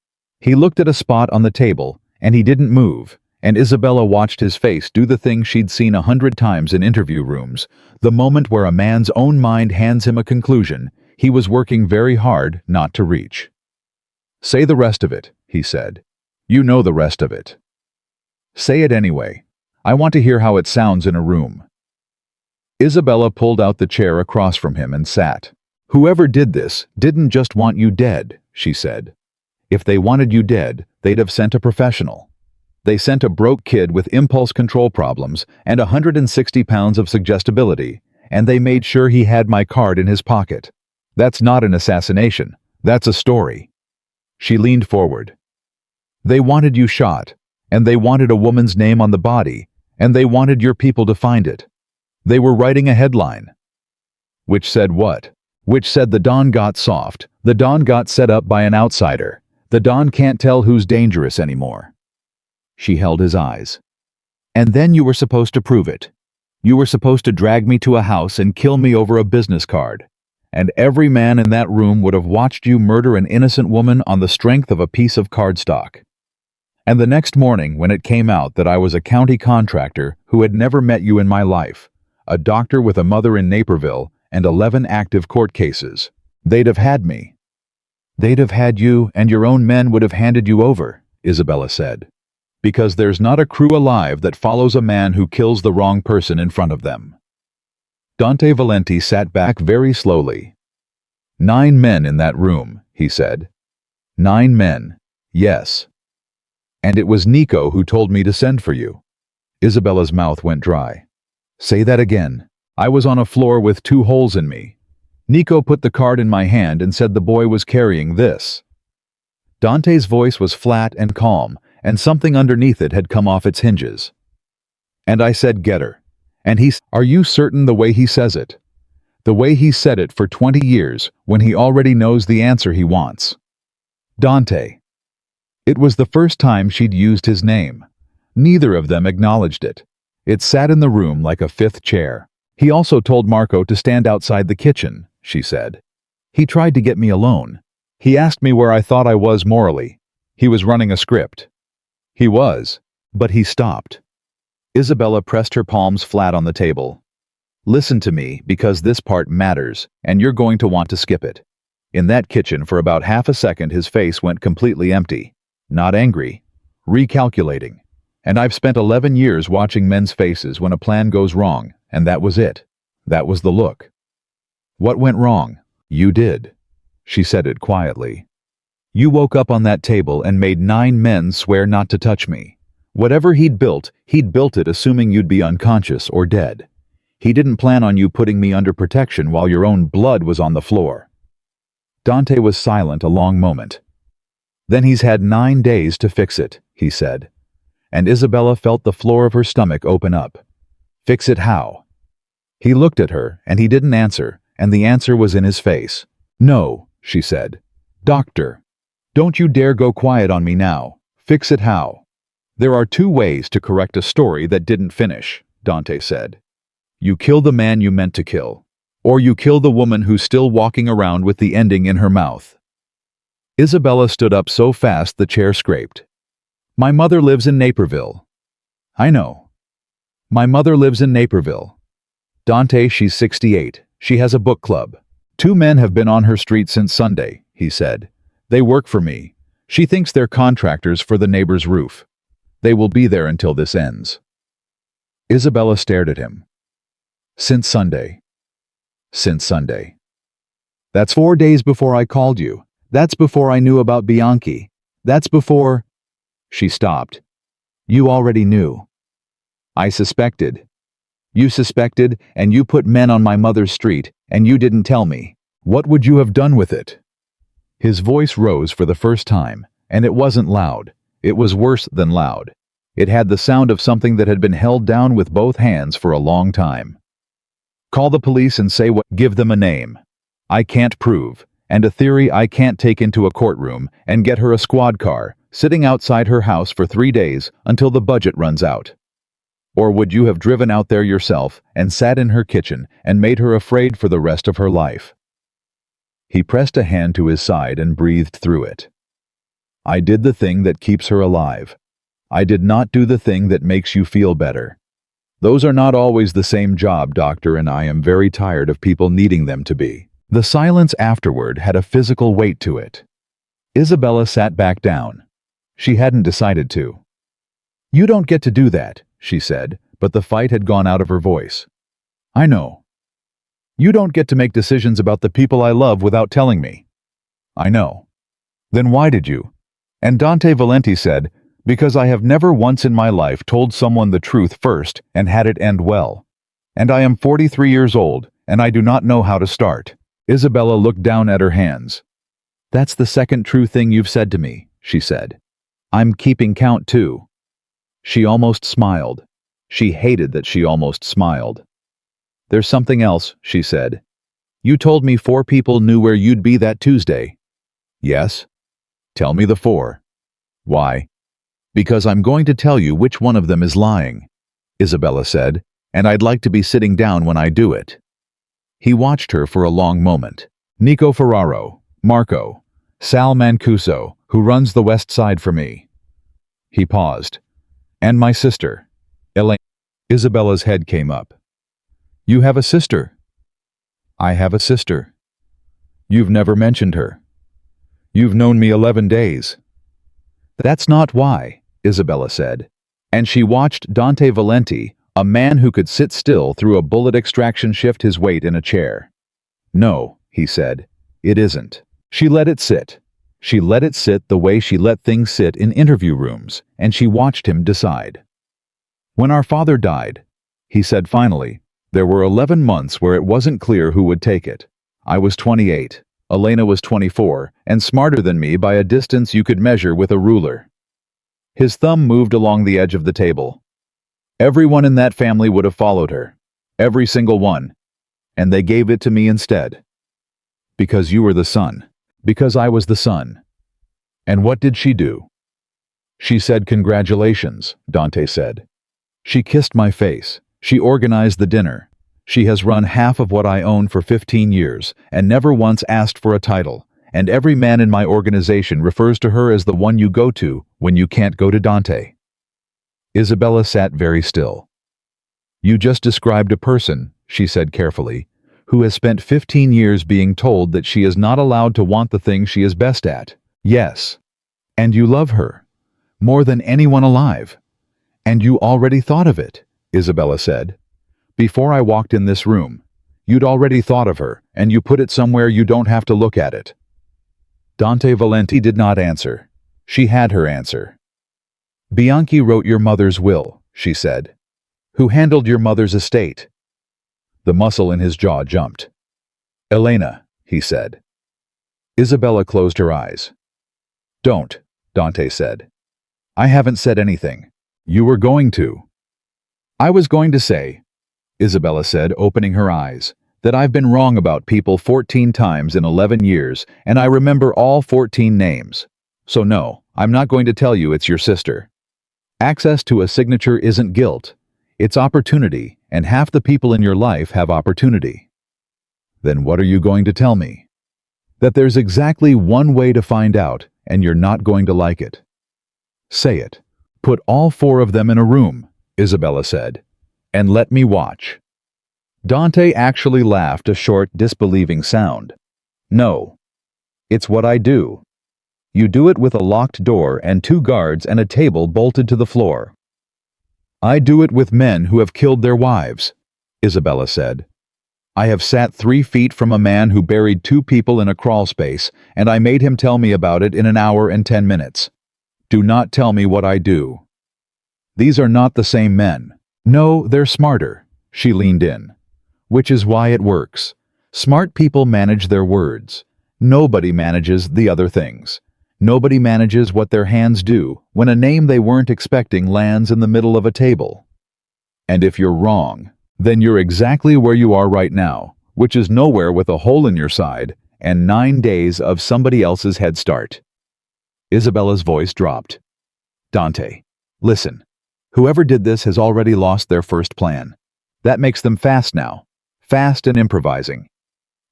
He looked at a spot on the table, And he didn't move, and Isabella watched his face do the thing she'd seen 100 times in interview rooms, the moment where a man's own mind hands him a conclusion he was working very hard not to reach. "Say the rest of it," he said. "You know the rest of it. Say it anyway. I want to hear how it sounds in a room." Isabella pulled out the chair across from him and sat. "Whoever did this didn't just want you dead," she said. "If they wanted you dead, they'd have sent a professional. They sent a broke kid with impulse control problems and 160 pounds of suggestibility, and they made sure he had my card in his pocket. That's not an assassination. That's a story." She leaned forward. "They wanted you shot, and they wanted a woman's name on the body, and they wanted your people to find it. They were writing a headline." "Which said what?" "Which said the Don got soft, the Don got set up by an outsider, the Don can't tell who's dangerous anymore." She held his eyes. "And then you were supposed to prove it. You were supposed to drag me to a house and kill me over a business card. And every man in that room would have watched you murder an innocent woman on the strength of a piece of cardstock. And the next morning, when it came out that I was a county contractor who had never met you in my life, a doctor with a mother in Naperville, and 11 active court cases, they'd have had me." "They'd have had you, and your own men would have handed you over," Isabella said. "Because there's not a crew alive that follows a man who kills the wrong person in front of them." Dante Valenti sat back very slowly. "9 men in that room," he said. 9 men, yes. And it was Nico who told me to send for you." Isabella's mouth went dry. "Say that again." "I was on a floor with 2 holes in me. Nico put the card in my hand and said the boy was carrying this." Dante's voice was flat and calm, and something underneath it had come off its hinges. "And I said, get her. And are you certain the way he says it? The way he said it for 20 years, when he already knows the answer he wants." "Dante." It was the first time she'd used his name. Neither of them acknowledged it. It sat in the room like a 5th chair. "He also told Marco to stand outside the kitchen," she said. "He tried to get me alone. He asked me where I thought I was morally. He was running a script." "He was, but he stopped." Isabella pressed her palms flat on the table. "Listen to me, because this part matters, and you're going to want to skip it." In that kitchen for about half a second his face went completely empty. Not angry. Recalculating. And I've spent 11 years watching men's faces when a plan goes wrong, and that was it. That was the look. "What went wrong?" "You did." She said it quietly. "You woke up on that table and made 9 men swear not to touch me. Whatever he'd built it assuming you'd be unconscious or dead. He didn't plan on you putting me under protection while your own blood was on the floor." Dante was silent a long moment. "Then he's had 9 days to fix it," he said. And Isabella felt the floor of her stomach open up. "Fix it how?" He looked at her, and he didn't answer, and the answer was in his face. "No," she said. "Doctor. Don't you dare go quiet on me now. Fix it how?" "There are 2 ways to correct a story that didn't finish," Dante said. "You kill the man you meant to kill, or you kill the woman who's still walking around with the ending in her mouth." Isabella stood up so fast the chair scraped. "My mother lives in Naperville." "I know. My mother lives in Naperville. Dante, she's 68. She has a book club. 2 men have been on her street since Sunday," he said. "They work for me. She thinks they're contractors for the neighbor's roof. They will be there until this ends." Isabella stared at him. "Since Sunday." "Since Sunday. That's 4 days before I called you. That's before I knew about Bianchi. That's before—" She stopped. "You already knew." "I suspected." "You suspected, and you put men on my mother's street, and you didn't tell me. What would you have done with it?" His voice rose for the first time, and it wasn't loud. It was worse than loud. It had the sound of something that had been held down with both hands for a long time. "Call the police and say what? Give them a name I can't prove, and a theory I can't take into a courtroom, and get her a squad car, sitting outside her house for 3 days until the budget runs out. Or would you have driven out there yourself and sat in her kitchen and made her afraid for the rest of her life?" He pressed a hand to his side and breathed through it. "I did the thing that keeps her alive. I did not do the thing that makes you feel better. Those are not always the same job, doctor, and I am very tired of people needing them to be. The silence afterward had a physical weight to it. Isabella sat back down. She hadn't decided to. You don't get to do that, she said, but the fight had gone out of her voice. I know. You don't get to make decisions about the people I love without telling me. I know. Then why did you? And Dante Valenti said, because I have never once in my life told someone the truth first and had it end well. And I am 43 years old, and I do not know how to start. Isabella looked down at her hands. That's the second true thing you've said to me, she said. I'm keeping count too. She almost smiled. She hated that she almost smiled. There's something else, she said. You told me 4 people knew where you'd be that Tuesday. Yes. Tell me the 4. Why? Because I'm going to tell you which one of them is lying, Isabella said, and I'd like to be sitting down when I do it. He watched her for a long moment. Nico Ferraro, Marco, Sal Mancuso, who runs the West Side for me. He paused. And my sister, Elaine. Isabella's head came up. You have a sister? I have a sister. You've never mentioned her. You've known me 11 days. That's not why, Isabella said. And she watched Dante Valenti, a man who could sit still through a bullet extraction, shift his weight in a chair. No, he said, it isn't. She let it sit. She let it sit the way she let things sit in interview rooms, and she watched him decide. When our father died, he said finally, there were 11 months where it wasn't clear who would take it. I was 28, Elena was 24, and smarter than me by a distance you could measure with a ruler. His thumb moved along the edge of the table. Everyone in that family would have followed her. Every single one. And they gave it to me instead. Because you were the son. Because I was the son. And what did she do? She said congratulations, Dante said. She kissed my face. She organized the dinner. She has run half of what I own for 15 years and never once asked for a title, and every man in my organization refers to her as the one you go to when you can't go to Dante. Isabella sat very still. You just described a person, she said carefully, who has spent 15 years being told that she is not allowed to want the thing she is best at. Yes. And you love her. More than anyone alive. And you already thought of it, Isabella said. Before I walked in this room, you'd already thought of her, and you put it somewhere you don't have to look at it. Dante Valenti did not answer. She had her answer. Bianchi wrote your mother's will, she said. Who handled your mother's estate? The muscle in his jaw jumped. Elena, he said. Isabella closed her eyes. Don't, Dante said. I haven't said anything. You were going to. I was going to say, Isabella said, opening her eyes, that I've been wrong about people 14 times in 11 years, and I remember all 14 names. So no, I'm not going to tell you it's your sister. Access to a signature isn't guilt. It's opportunity, and half the people in your life have opportunity. Then what are you going to tell me? That there's exactly one way to find out, and you're not going to like it. Say it. Put all 4 of them in a room, Isabella said, and let me watch. Dante actually laughed a short, disbelieving sound. No. It's what I do. You do it with a locked door and 2 guards and a table bolted to the floor. I do it with men who have killed their wives, Isabella said. I have sat 3 feet from a man who buried 2 people in a crawl space, and I made him tell me about it in an hour and 10 minutes. Do not tell me what I do. These are not the same men. No, they're smarter. She leaned in. Which is why it works. Smart people manage their words. Nobody manages the other things. Nobody manages what their hands do when a name they weren't expecting lands in the middle of a table. And if you're wrong, then you're exactly where you are right now, which is nowhere with a hole in your side and 9 days of somebody else's head start. Isabella's voice dropped. Dante, listen. Whoever did this has already lost their first plan. That makes them fast now. Fast and improvising.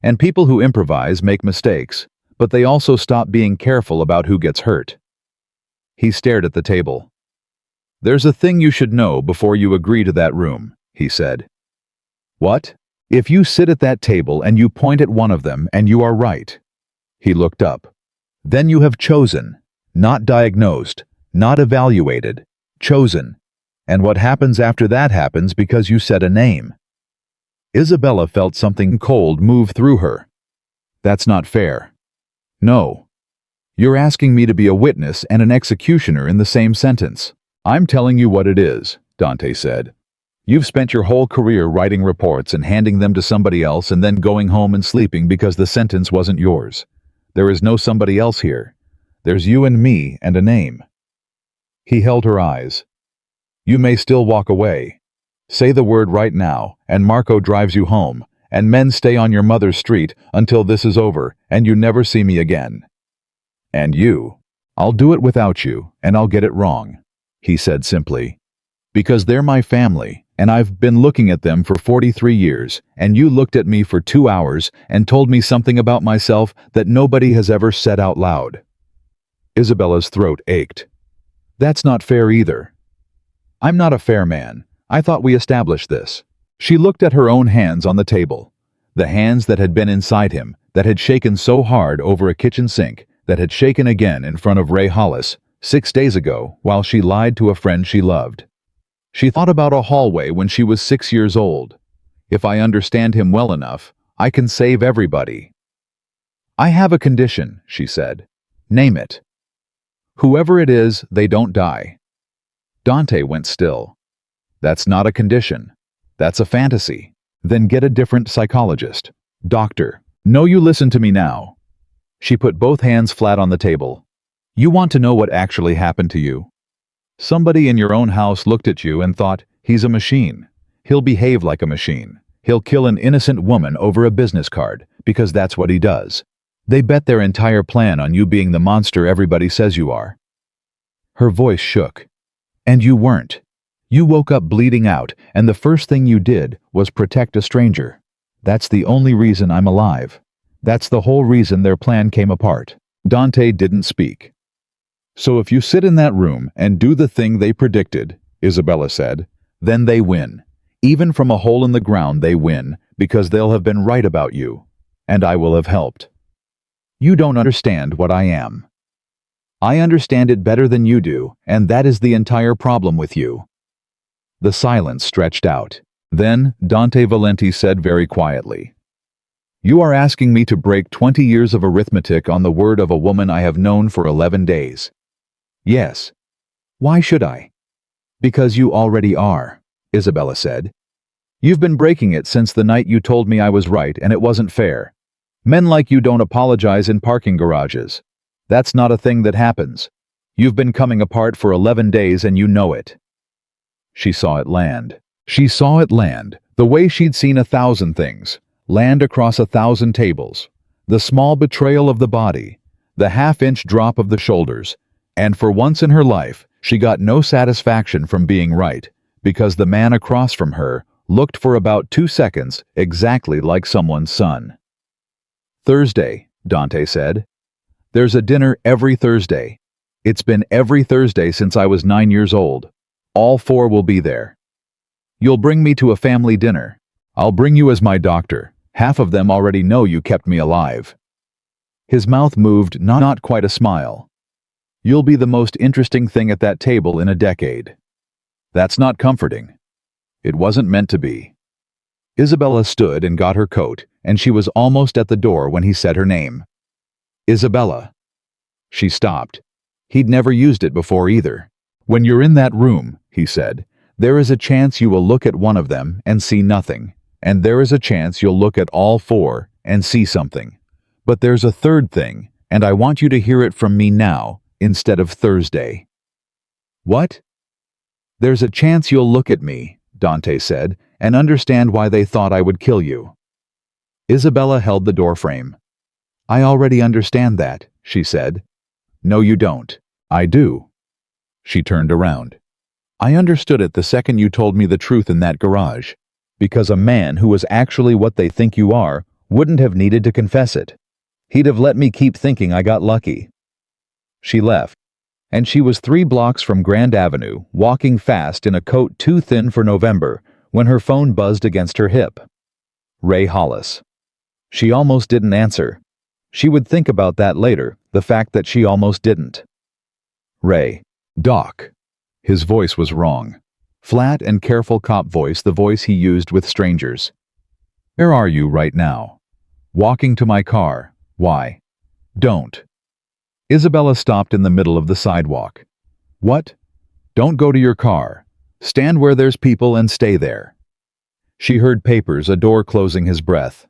And people who improvise make mistakes, but they also stop being careful about who gets hurt. He stared at the table. There's a thing you should know before you agree to that room, he said. What? If you sit at that table and you point at one of them and you are right. He looked up. Then you have chosen, not diagnosed, not evaluated, chosen. And what happens after that happens because you said a name. Isabella felt something cold move through her. That's not fair. No. You're asking me to be a witness and an executioner in the same sentence. I'm telling you what it is, Dante said. You've spent your whole career writing reports and handing them to somebody else and then going home and sleeping because the sentence wasn't yours. There is no somebody else here. There's you and me and a name. He held her eyes. You may still walk away. Say the word right now, and Marco drives you home, and men stay on your mother's street until this is over, and you never see me again. And you. I'll do it without you, and I'll get it wrong, he said simply. Because they're my family, and I've been looking at them for 43 years, and you looked at me for 2 hours and told me something about myself that nobody has ever said out loud. Isabella's throat ached. That's not fair either. I'm not a fair man. I thought we established this. She looked at her own hands on the table. The hands that had been inside him, that had shaken so hard over a kitchen sink, that had shaken again in front of Ray Hollis 6 days ago while she lied to a friend she loved. She thought about a hallway when she was 6 years old. If I understand him well enough, I can save everybody. I have a condition, she said. Name it. Whoever it is, they don't die. Dante went still. That's not a condition. That's a fantasy. Then get a different psychologist. Doctor. No, you listen to me now. She put both hands flat on the table. You want to know what actually happened to you? Somebody in your own house looked at you and thought, he's a machine. He'll behave like a machine. He'll kill an innocent woman over a business card, because that's what he does. They bet their entire plan on you being the monster everybody says you are. Her voice shook. And you weren't. You woke up bleeding out, and the first thing you did was protect a stranger. That's the only reason I'm alive. That's the whole reason their plan came apart. Dante didn't speak. So if you sit in that room and do the thing they predicted, Isabella said, then they win. Even from a hole in the ground they win, because they'll have been right about you. And I will have helped. You don't understand what I am. I understand it better than you do, and that is the entire problem with you. The silence stretched out. Then Dante Valenti said very quietly, You are asking me to break 20 years of arithmetic on the word of a woman I have known for 11 days. Yes. Why should I? Because you already are, Isabella said. You've been breaking it since the night you told me I was right and it wasn't fair. Men like you don't apologize in parking garages. That's not a thing that happens. You've been coming apart for 11 days and you know it. She saw it land. She saw it land, the way she'd seen 1,000 things, land across 1,000 tables, the small betrayal of the body, the half-inch drop of the shoulders, and for once in her life, she got no satisfaction from being right, because the man across from her looked for about 2 seconds exactly like someone's son. Thursday, Dante said. There's a dinner every Thursday. It's been every Thursday since I was 9 years old. All 4 will be there. You'll bring me to a family dinner. I'll bring you as my doctor. Half of them already know you kept me alive. His mouth moved, not quite a smile. You'll be the most interesting thing at that table in a decade. That's not comforting. It wasn't meant to be. Isabella stood and got her coat, and she was almost at the door when he said her name. Isabella. She stopped. He'd never used it before either. When you're in that room, he said, there is a chance you will look at one of them and see nothing, and there is a chance you'll look at all 4 and see something. But there's a third thing, and I want you to hear it from me now, instead of Thursday. What? There's a chance you'll look at me, Dante said, and understand why they thought I would kill you. Isabella held the doorframe. I already understand that, she said. No, you don't. I do. She turned around. I understood it the second you told me the truth in that garage, because a man who was actually what they think you are wouldn't have needed to confess it. He'd have let me keep thinking I got lucky. She left. and she was 3 blocks from Grand Avenue, walking fast in a coat too thin for November, when her phone buzzed against her hip. Ray Hollis. She almost didn't answer. She would think about that later, the fact that she almost didn't. Ray. Doc. His voice was wrong. Flat and careful cop voice, the voice he used with strangers. Where are you right now? Walking to my car. Why? Don't. Isabella stopped in the middle of the sidewalk. What? Don't go to your car. Stand where there's people and stay there. She heard papers, a door closing his breath.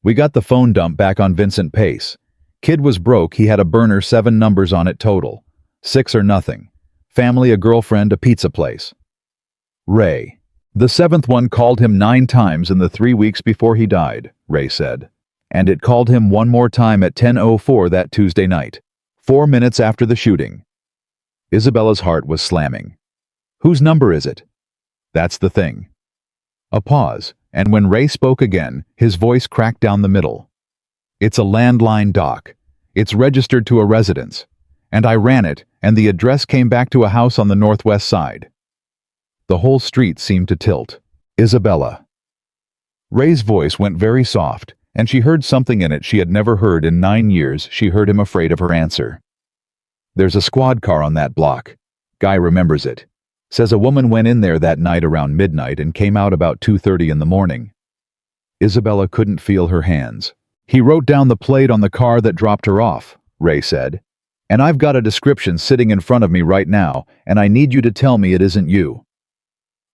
We got the phone dump back on Vincent Pace. Kid was broke, he had a burner, 7 numbers on it total. 6 or nothing. Family, a girlfriend, a pizza place. Ray. The 7th one called him 9 times in the 3 weeks before he died, Ray said. And it called him one more time at 10:04 that Tuesday night, 4 minutes after the shooting. Isabella's heart was slamming. Whose number is it? That's the thing. A pause, and when Ray spoke again, his voice cracked down the middle. It's a landline, Doc. It's registered to a residence. And I ran it, and the address came back to a house on the northwest side. The whole street seemed to tilt. Isabella. Ray's voice went very soft, and she heard something in it she had never heard in 9 years. She heard him afraid of her answer. There's a squad car on that block. Guy remembers it. Says a woman went in there that night around midnight and came out about 2:30 in the morning. Isabella couldn't feel her hands. He wrote down the plate on the car that dropped her off, Ray said. And I've got a description sitting in front of me right now, and I need you to tell me it isn't you.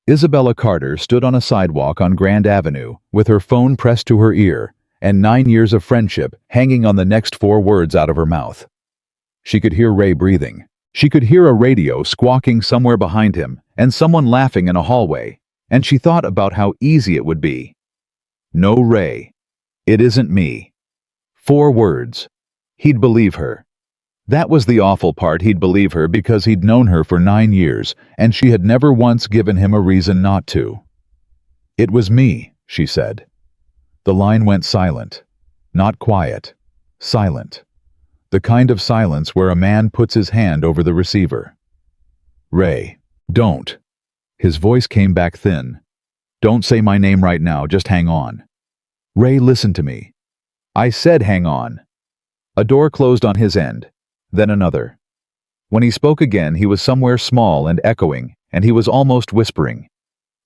Isabella Carter stood on a sidewalk on Grand Avenue, with her phone pressed to her ear, and 9 years of friendship hanging on the next 4 words out of her mouth. She could hear Ray breathing. She could hear a radio squawking somewhere behind him, and someone laughing in a hallway, and she thought about how easy it would be. No, Ray. It isn't me. 4 words. He'd believe her. That was the awful part, he'd believe her because he'd known her for 9 years, and she had never once given him a reason not to. It was me, she said. The line went silent. Not quiet. Silent. The kind of silence where a man puts his hand over the receiver. Ray, don't. His voice came back thin. Don't say my name right now, just hang on. Ray, listen to me. I said hang on. A door closed on his end. Then another. When he spoke again, he was somewhere small and echoing, and he was almost whispering.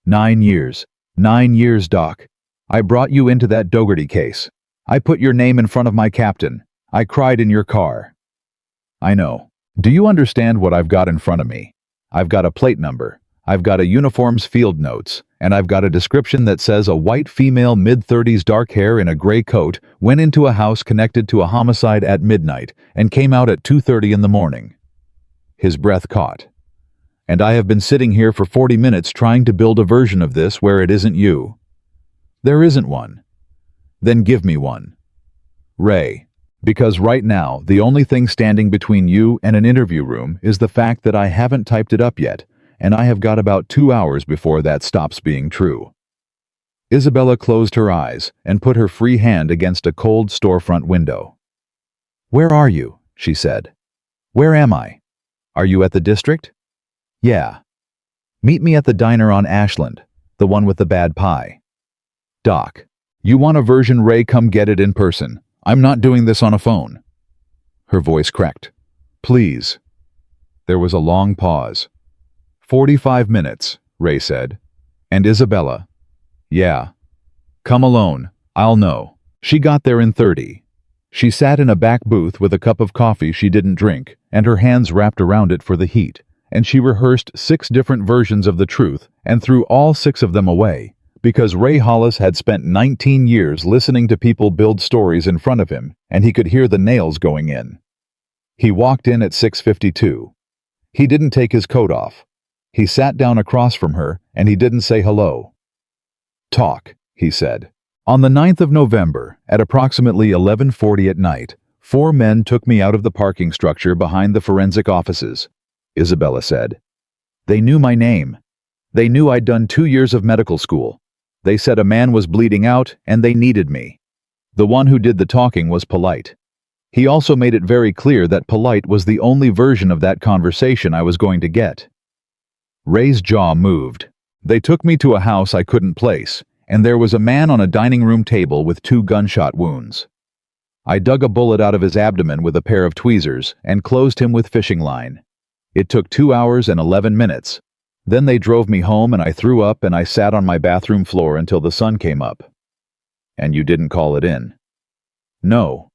9 years. 9 years, Doc. I brought you into that Dougherty case. I put your name in front of my captain. I cried in your car. I know. Do you understand what I've got in front of me? I've got a plate number. I've got a uniform's field notes, and I've got a description that says a white female mid-30s, dark hair in a gray coat went into a house connected to a homicide at midnight and came out at 2:30 in the morning. His breath caught. And I have been sitting here for 40 minutes trying to build a version of this where it isn't you. There isn't one. Then give me one. Ray, because right now the only thing standing between you and an interview room is the fact that I haven't typed it up yet, and I have got about 2 hours before that stops being true. Isabella closed her eyes and put her free hand against a cold storefront window. Where are you? She said. Where am I? Are you at the district? Yeah. Meet me at the diner on Ashland, the one with the bad pie. Doc, you want a version, Ray? Come get it in person. I'm not doing this on a phone. Her voice cracked. Please. There was a long pause. 45 minutes, Ray said. And Isabella? Yeah. Come alone, I'll know. She got there in 30. She sat in a back booth with a cup of coffee she didn't drink, and her hands wrapped around it for the heat, and she rehearsed 6 different versions of the truth and threw all 6 of them away, because Ray Hollis had spent 19 years listening to people build stories in front of him, and he could hear the nails going in. He walked in at 6:52. He didn't take his coat off. He sat down across from her, and he didn't say hello. Talk, he said. On the 9th of November, at approximately 11:40 at night, 4 men took me out of the parking structure behind the forensic offices, Isabella said. They knew my name. They knew I'd done 2 years of medical school. They said a man was bleeding out, and they needed me. The one who did the talking was polite. He also made it very clear that polite was the only version of that conversation I was going to get. Ray's jaw moved. They took me to a house I couldn't place, and there was a man on a dining room table with 2 gunshot wounds. I dug a bullet out of his abdomen with a pair of tweezers and closed him with fishing line. It took 2 hours and 11 minutes. Then they drove me home and I threw up and I sat on my bathroom floor until the sun came up. And you didn't call it in? No.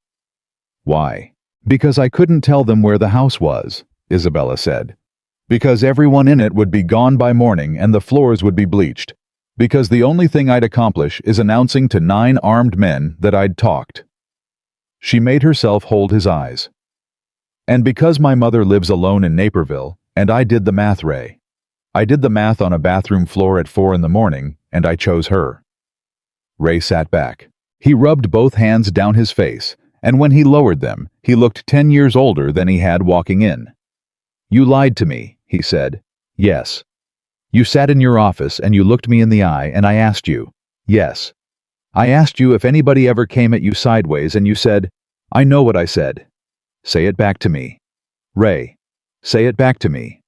Why? Because I couldn't tell them where the house was, Isabella said. Because everyone in it would be gone by morning and the floors would be bleached. Because the only thing I'd accomplish is announcing to 9 armed men that I'd talked. She made herself hold his eyes. And because my mother lives alone in Naperville, and I did the math, Ray. I did the math on a bathroom floor at 4 in the morning, and I chose her. Ray sat back. He rubbed both hands down his face, and when he lowered them, he looked 10 years older than he had walking in. You lied to me, he said. Yes. You sat in your office and you looked me in the eye and I asked you. Yes. I asked you if anybody ever came at you sideways and you said, I know what I said. Say it back to me. Ray, say it back to me.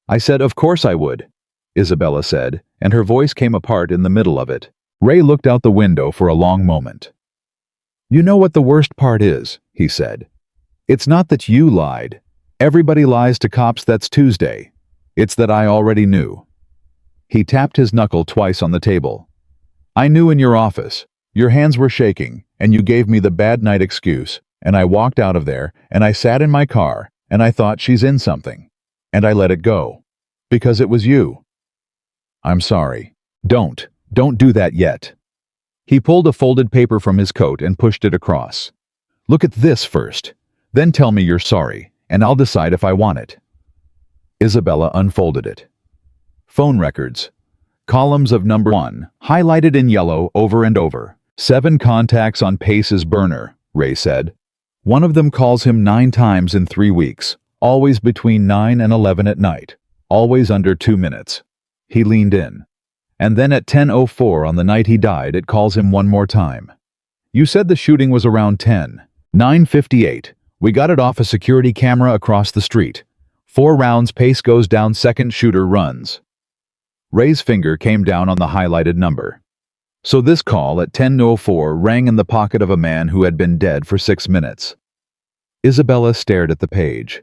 I said, of course I would, Isabella said, and her voice came apart in the middle of it. Ray looked out the window for a long moment. You know what the worst part is, he said. It's not that you lied. Everybody lies to cops, that's Tuesday. It's that I already knew. He tapped his knuckle twice on the table. I knew in your office. Your hands were shaking, and you gave me the bad night excuse, and I walked out of there, and I sat in my car, and I thought she's in something. And I let it go. Because it was you. I'm sorry. Don't do that yet. He pulled a folded paper from his coat and pushed it across. Look at this first. Then tell me you're sorry, and I'll decide if I want it. Isabella unfolded it. Phone records. Columns of number 1, highlighted in yellow over and over. 7 contacts on Pace's burner, Ray said. One of them calls him 9 times in 3 weeks, always between 9 and 11 at night, always under 2 minutes. He leaned in. And then at 10:04 on the night he died, it calls him one more time. You said the shooting was around 10. 9:58. We got it off a security camera across the street. 4 rounds, Pace goes down, second shooter runs. Ray's finger came down on the highlighted number. So this call at 10:04 rang in the pocket of a man who had been dead for 6 minutes. Isabella stared at the page.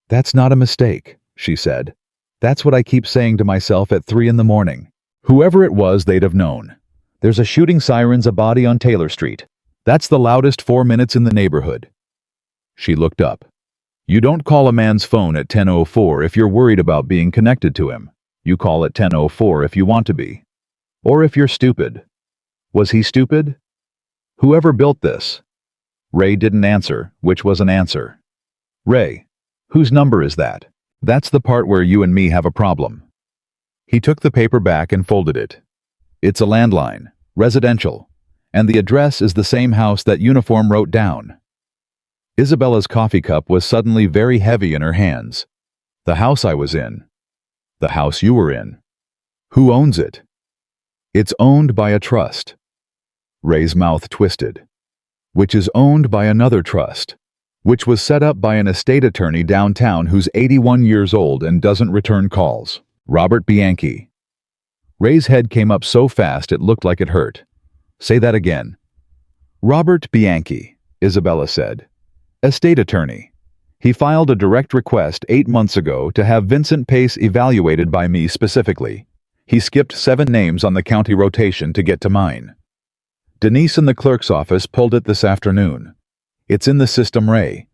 That's not a mistake, she said. That's what I keep saying to myself at 3 in the morning. Whoever it was, they'd have known. There's a shooting, sirens, a body on Taylor Street. That's the loudest 4 minutes in the neighborhood. She looked up. You don't call a man's phone at 10:04 if you're worried about being connected to him. You call at 10:04 if you want to be. Or if you're stupid. Was he stupid? Whoever built this? Ray didn't answer, which was an answer. Ray, whose number is that? That's the part where you and me have a problem. He took the paper back and folded it. It's a landline, residential, and the address is the same house that Uniform wrote down. Isabella's coffee cup was suddenly very heavy in her hands. The house I was in. The house you were in. Who owns it? It's owned by a trust. Ray's mouth twisted. Which is owned by another trust. Which was set up by an estate attorney downtown who's 81 years old and doesn't return calls. Robert Bianchi. Ray's head came up so fast it looked like it hurt. Say that again. Robert Bianchi, Isabella said. Estate attorney. He filed a direct request 8 months ago to have Vincent Pace evaluated by me specifically. He skipped 7 names on the county rotation to get to mine. Denise in the clerk's office pulled it this afternoon. It's in the system, Ray.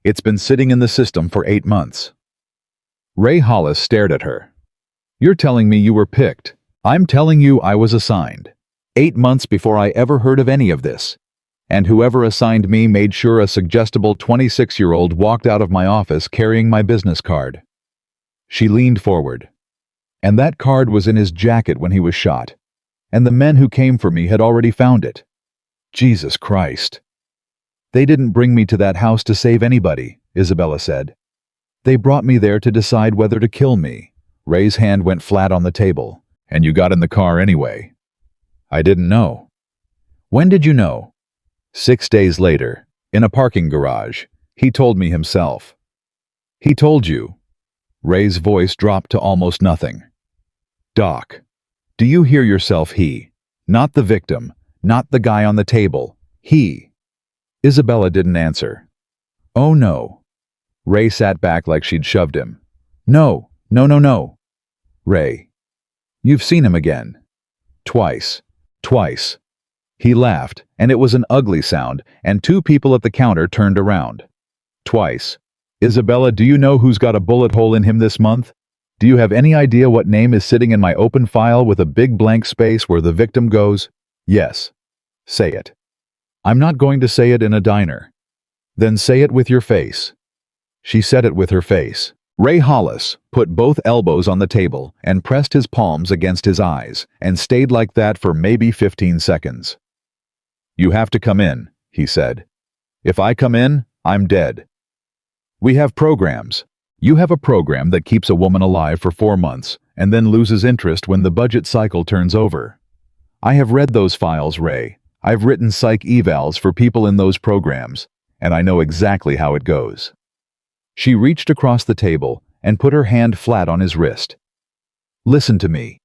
It's been sitting in the system for 8 months. Ray Hollis stared at her. You're telling me you were picked. I'm telling you I was assigned. 8 months before I ever heard of any of this. And whoever assigned me made sure a suggestible 26-year-old walked out of my office carrying my business card. She leaned forward. And that card was in his jacket when he was shot. And the men who came for me had already found it. Jesus Christ. They didn't bring me to that house to save anybody, Isabella said. They brought me there to decide whether to kill me. Ray's hand went flat on the table. And you got in the car anyway. I didn't know. When did you know? 6 days later. In a parking garage. He told me himself. He told you. Ray's voice dropped to almost nothing. Doc. Do you hear yourself? He. Not the victim. Not the guy on the table. He. Isabella didn't answer. Oh no. Ray sat back like she'd shoved him. No, no, no, no. Ray. You've seen him again. Twice. Twice. He laughed, and it was an ugly sound, and two people at the counter turned around. Twice. Isabella, do you know who's got a bullet hole in him this month? Do you have any idea what name is sitting in my open file with a big blank space where the victim goes? Yes. Say it. I'm not going to say it in a diner. Then say it with your face. She said it with her face. Ray Hollis put both elbows on the table and pressed his palms against his eyes and stayed like that for maybe 15 seconds. You have to come in, he said. If I come in, I'm dead. We have programs. You have a program that keeps a woman alive for 4 months and then loses interest when the budget cycle turns over. I have read those files, Ray. I've written psych evals for people in those programs, and I know exactly how it goes. She reached across the table and put her hand flat on his wrist. Listen to me.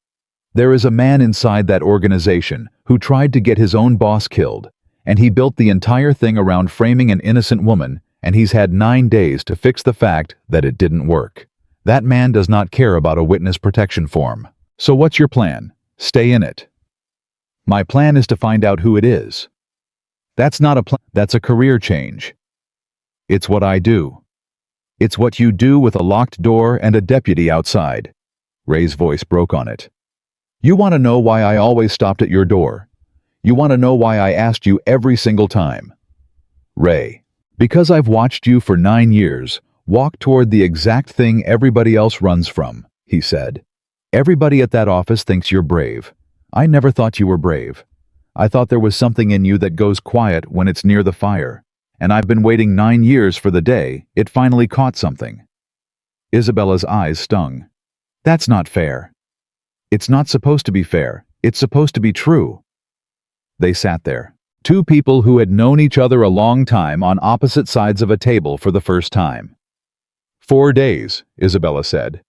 There is a man inside that organization who tried to get his own boss killed, and he built the entire thing around framing an innocent woman, and he's had 9 days to fix the fact that it didn't work. That man does not care about a witness protection form. So what's your plan? Stay in it. My plan is to find out who it is. That's not a plan. That's a career change. It's what I do. It's what you do with a locked door and a deputy outside. Ray's voice broke on it. You want to know why I always stopped at your door? You want to know why I asked you every single time? Ray. Because I've watched you for 9 years walk toward the exact thing everybody else runs from, he said. Everybody at that office thinks you're brave. I never thought you were brave. I thought there was something in you that goes quiet when it's near the fire. And I've been waiting 9 years for the day it finally caught something. Isabella's eyes stung. That's not fair. It's not supposed to be fair. It's supposed to be true. They sat there. Two people who had known each other a long time on opposite sides of a table for the first time. 4 days, Isabella said.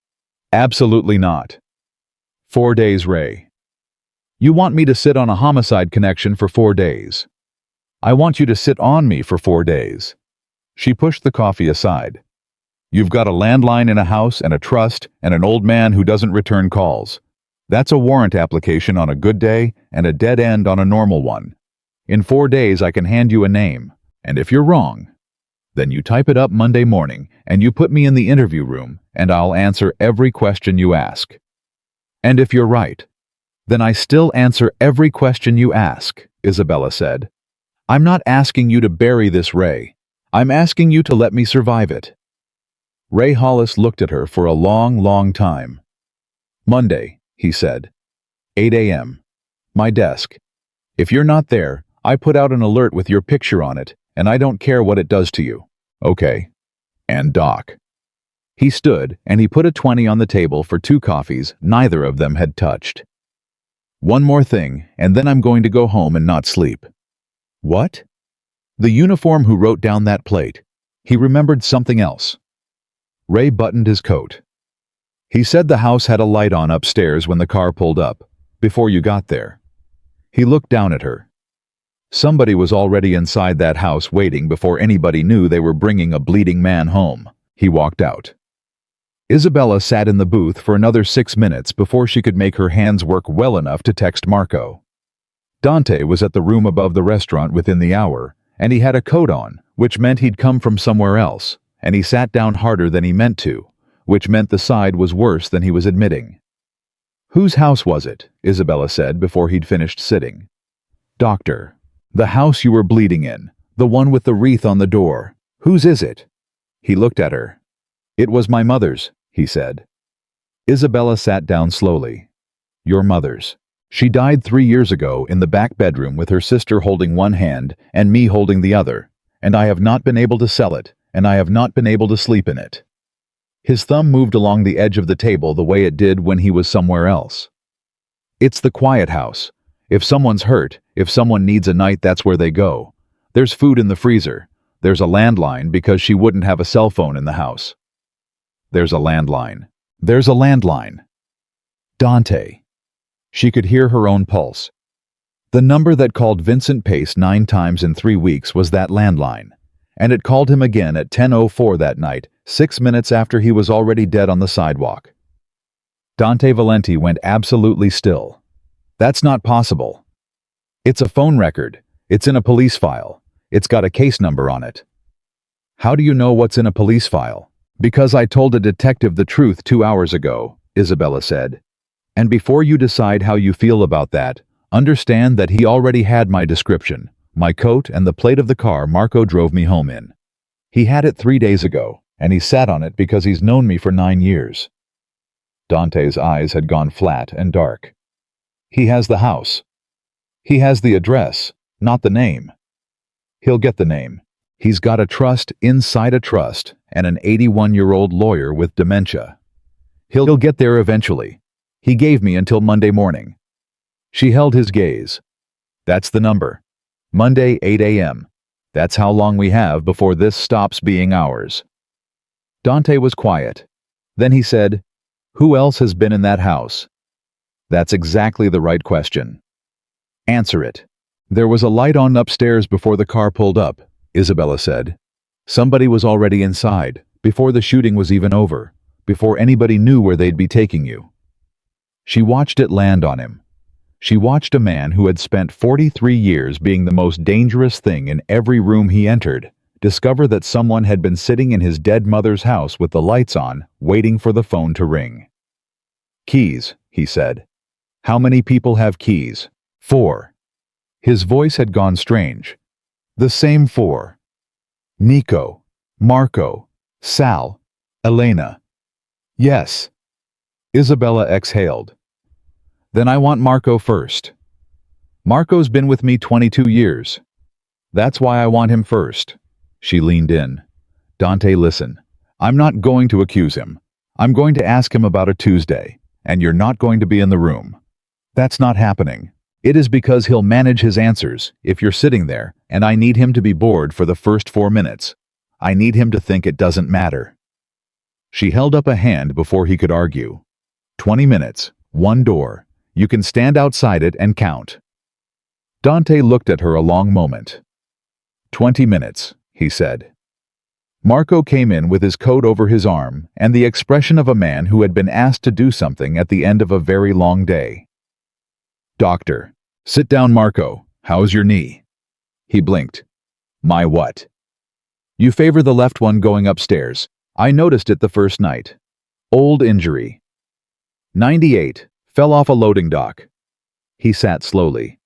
Absolutely not. 4 days, Ray. You want me to sit on a homicide connection for 4 days. I want you to sit on me for 4 days. She pushed the coffee aside. You've got a landline in a house and a trust and an old man who doesn't return calls. That's a warrant application on a good day and a dead end on a normal one. In 4 days I can hand you a name, and if you're wrong, then you type it up Monday morning and you put me in the interview room and I'll answer every question you ask. And if you're right, then I still answer every question you ask, Isabella said. I'm not asking you to bury this, Ray. I'm asking you to let me survive it. Ray Hollis looked at her for a long, long time. Monday, he said. 8 a.m. My desk. If you're not there, I put out an alert with your picture on it, and I don't care what it does to you. Okay. And Doc. He stood, and he put a 20 on the table for 2 coffees neither of them had touched. One more thing, and then I'm going to go home and not sleep. What? The uniform who wrote down that plate. He remembered something else. Ray buttoned his coat. He said the house had a light on upstairs when the car pulled up, before you got there. He looked down at her. Somebody was already inside that house waiting before anybody knew they were bringing a bleeding man home. He walked out. Isabella sat in the booth for another 6 minutes before she could make her hands work well enough to text Marco. Dante was at the room above the restaurant within the hour, and he had a coat on, which meant he'd come from somewhere else, and he sat down harder than he meant to, which meant the side was worse than he was admitting. Whose house was it? Isabella said before he'd finished sitting. Doctor. The house you were bleeding in, the one with the wreath on the door. Whose is it? He looked at her. It was my mother's, he said. Isabella sat down slowly. Your mother's. She died 3 years ago in the back bedroom with her sister holding one hand and me holding the other, and I have not been able to sell it, and I have not been able to sleep in it. His thumb moved along the edge of the table the way it did when he was somewhere else. It's the quiet house. If someone's hurt, if someone needs a night, that's where they go. There's food in the freezer. There's a landline because she wouldn't have a cell phone in the house. There's a landline. There's a landline. Dante. She could hear her own pulse. The number that called Vincent Pace 9 times in 3 weeks was that landline, and it called him again at 10:04 that night, 6 minutes after he was already dead on the sidewalk. Dante Valenti went absolutely still. That's not possible. It's a phone record. It's in a police file. It's got a case number on it. How do you know what's in a police file? Because I told a detective the truth 2 hours ago, Isabella said. And before you decide how you feel about that, understand that he already had my description, my coat, and the plate of the car Marco drove me home in. He had it 3 days ago, and he sat on it because he's known me for 9 years. Dante's eyes had gone flat and dark. He has the house. He has the address, not the name. He'll get the name. He's got a trust inside a trust and an 81-year-old lawyer with dementia. He'll get there eventually. He gave me until Monday morning. She held his gaze. That's the number. Monday, 8 a.m. That's how long we have before this stops being ours. Dante was quiet. Then he said, "Who else has been in that house?" That's exactly the right question. Answer it. There was a light on upstairs before the car pulled up, Isabella said. Somebody was already inside, before the shooting was even over, before anybody knew where they'd be taking you. She watched it land on him. She watched a man who had spent 43 years being the most dangerous thing in every room he entered, discover that someone had been sitting in his dead mother's house with the lights on, waiting for the phone to ring. Keys, he said. How many people have keys? 4. His voice had gone strange. The same 4. Nico, Marco, Sal, Elena. Yes. Isabella exhaled. Then I want Marco first. Marco's been with me 22 years. That's why I want him first. She leaned in. Dante, listen. I'm not going to accuse him. I'm going to ask him about a Tuesday, and you're not going to be in the room. That's not happening. It is because he'll manage his answers if you're sitting there, and I need him to be bored for the first 4 minutes. I need him to think it doesn't matter. She held up a hand before he could argue. 20 minutes, 1 door. You can stand outside it and count. Dante looked at her a long moment. 20 minutes, he said. Marco came in with his coat over his arm and the expression of a man who had been asked to do something at the end of a very long day. Doctor. Sit down, Marco. How's your knee? He blinked. My what? You favor the left one going upstairs. I noticed it the first night. Old injury. 98. Fell off a loading dock. He sat slowly.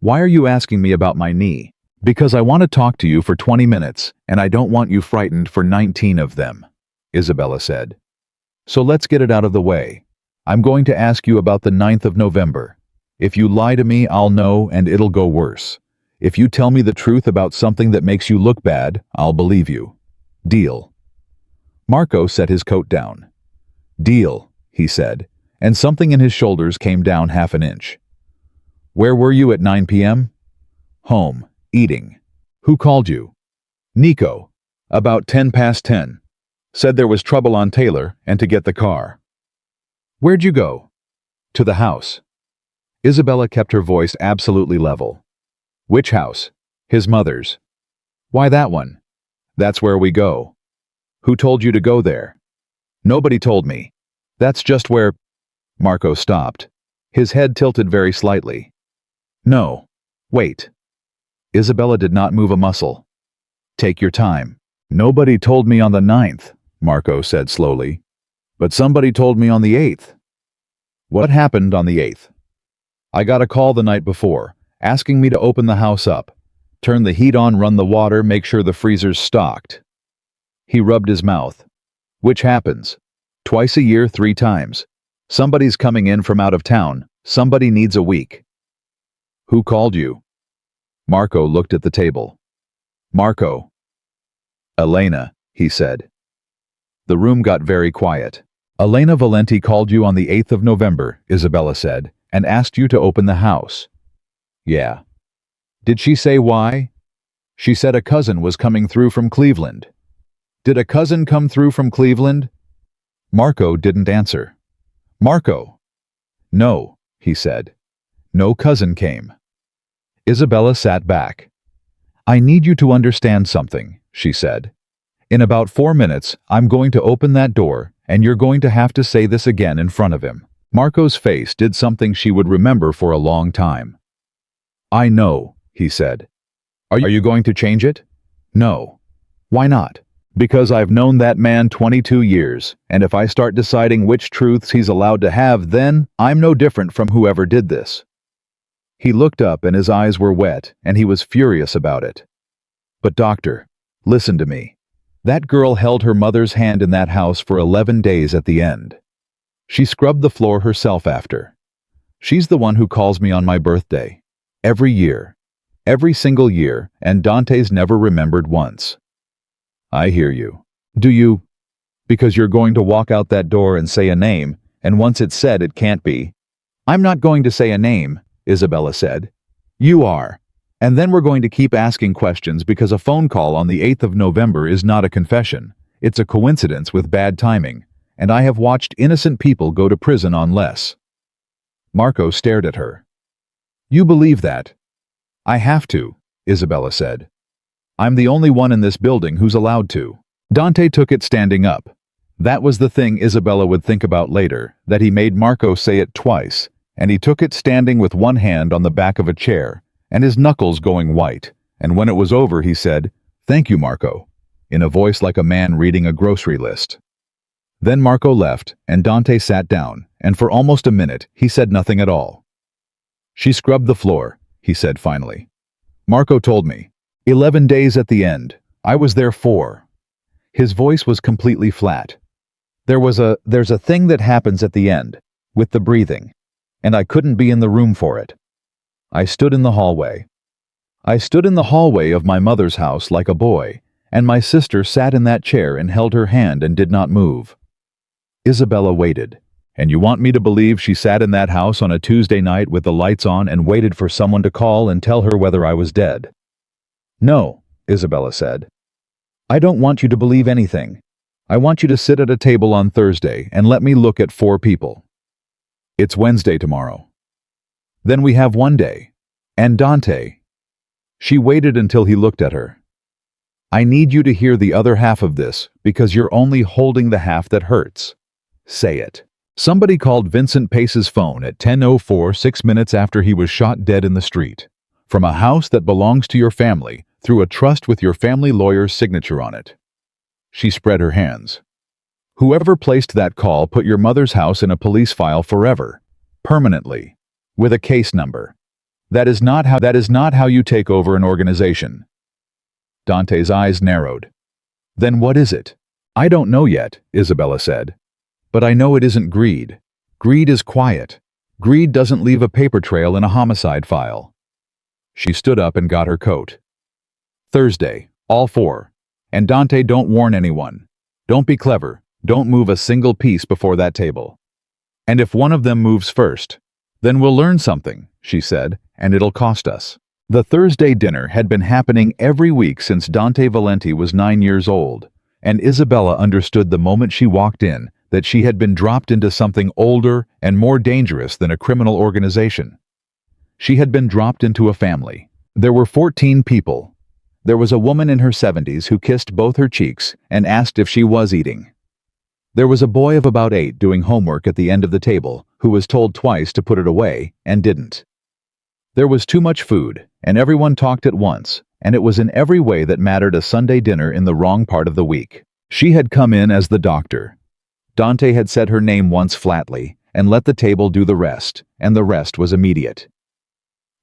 Why are you asking me about my knee? Because I want to talk to you for 20 minutes, and I don't want you frightened for 19 of them, Isabella said. So let's get it out of the way. I'm going to ask you about the 9th of November. If you lie to me, I'll know, and it'll go worse. If you tell me the truth about something that makes you look bad, I'll believe you. Deal. Marco set his coat down. Deal, he said, and something in his shoulders came down half an inch. Where were you at 9 p.m.? Home, eating. Who called you? Nico. About 10 past 10. Said there was trouble on Taylor and to get the car. Where'd you go? To the house. Isabella kept her voice absolutely level. Which house? His mother's. Why that one? That's where we go. Who told you to go there? Nobody told me. That's just where... Marco stopped. His head tilted very slightly. No. Wait. Isabella did not move a muscle. Take your time. Nobody told me on the 9th, Marco said slowly. But somebody told me on the 8th. What happened on the 8th? I got a call the night before, asking me to open the house up, turn the heat on, run the water, make sure the freezer's stocked. He rubbed his mouth. Which happens. Twice a year, 3 times. Somebody's coming in from out of town. Somebody needs a week. Who called you? Marco looked at the table. Marco. Elena, he said. The room got very quiet. Elena Valenti called you on the 8th of November, Isabella said, and asked you to open the house. Yeah. Did she say why? She said a cousin was coming through from Cleveland. Did a cousin come through from Cleveland? Marco didn't answer. Marco. No, he said. No cousin came. Isabella sat back. I need you to understand something, she said. In about 4 minutes, I'm going to open that door, and you're going to have to say this again in front of him. Marco's face did something she would remember for a long time. I know, he said. Are you going to change it? No. Why not? Because I've known that man 22 years, and if I start deciding which truths he's allowed to have, then I'm no different from whoever did this. He looked up and his eyes were wet, and he was furious about it. But doctor, listen to me. That girl held her mother's hand in that house for 11 days at the end. She scrubbed the floor herself after. She's the one who calls me on my birthday. Every year. Every single year, and Dante's never remembered once. I hear you. Do you? Because you're going to walk out that door and say a name, and once it's said, it can't be. I'm not going to say a name, Isabella said. You are. And then we're going to keep asking questions because a phone call on the 8th of November is not a confession. It's a coincidence with bad timing, and I have watched innocent people go to prison on less. Marco stared at her. You believe that? I have to, Isabella said. I'm the only one in this building who's allowed to. Dante took it standing up. That was the thing Isabella would think about later, that he made Marco say it twice, and he took it standing with one hand on the back of a chair, and his knuckles going white, and when it was over he said, Thank you, Marco, in a voice like a man reading a grocery list. Then Marco left, and Dante sat down, and for almost a minute he said nothing at all. She scrubbed the floor, he said finally. Marco told me. 11 days at the end. I was there 4. His voice was completely flat. There's a thing that happens at the end, with the breathing, and I couldn't be in the room for it. I stood in the hallway. I stood in the hallway of my mother's house like a boy, and my sister sat in that chair and held her hand and did not move. Isabella waited. And you want me to believe she sat in that house on a Tuesday night with the lights on and waited for someone to call and tell her whether I was dead? No, Isabella said. I don't want you to believe anything. I want you to sit at a table on Thursday and let me look at 4 people. It's Wednesday tomorrow. Then we have 1 day. And Dante. She waited until he looked at her. I need you to hear the other half of this because you're only holding the half that hurts. Say it. Somebody called Vincent Pace's phone at 10:04, 6 minutes after he was shot dead in the street. From a house that belongs to your family, through a trust with your family lawyer's signature on it. She spread her hands. Whoever placed that call put your mother's house in a police file forever, permanently, with a case number. That is not how you take over an organization. Dante's eyes narrowed. Then what is it? I don't know yet, Isabella said. But I know it isn't greed. Greed is quiet. Greed doesn't leave a paper trail in a homicide file. She stood up and got her coat. Thursday, all 4. And Dante, don't warn anyone. Don't be clever. Don't move a single piece before that table. And if one of them moves first, then we'll learn something, she said, and it'll cost us. The Thursday dinner had been happening every week since Dante Valenti was 9 years old, and Isabella understood the moment she walked in that she had been dropped into something older and more dangerous than a criminal organization. She had been dropped into a family. There were 14 people. There was a woman in her 70s who kissed both her cheeks and asked if she was eating. There was a boy of about 8 doing homework at the end of the table who was told twice to put it away and didn't. There was too much food, and everyone talked at once, and it was in every way that mattered a Sunday dinner in the wrong part of the week. She had come in as the doctor. Dante had said her name once flatly and let the table do the rest, and the rest was immediate.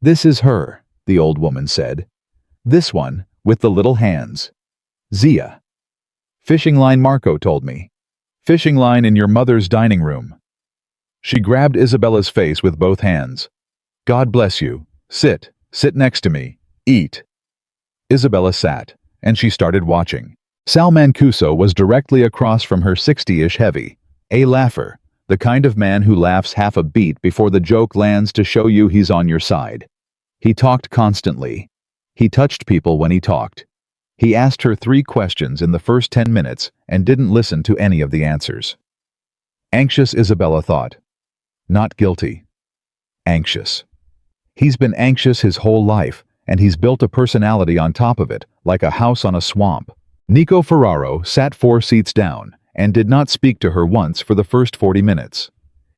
This is her, the old woman said. This one, with the little hands. Zia. Fishing line, Marco told me. Fishing line in your mother's dining room. She grabbed Isabella's face with both hands. God bless you. Sit next to me. Eat. Isabella sat, and she started watching. Sal Mancuso was directly across from her 60-ish heavy, a laugher, the kind of man who laughs half a beat before the joke lands to show you he's on your side. He talked constantly. He touched people when he talked. He asked her 3 questions in the first 10 minutes and didn't listen to any of the answers. Anxious, Isabella thought. Not guilty. Anxious. He's been anxious his whole life, and he's built a personality on top of it, like a house on a swamp. Nico Ferraro sat 4 seats down and did not speak to her once for the first 40 minutes.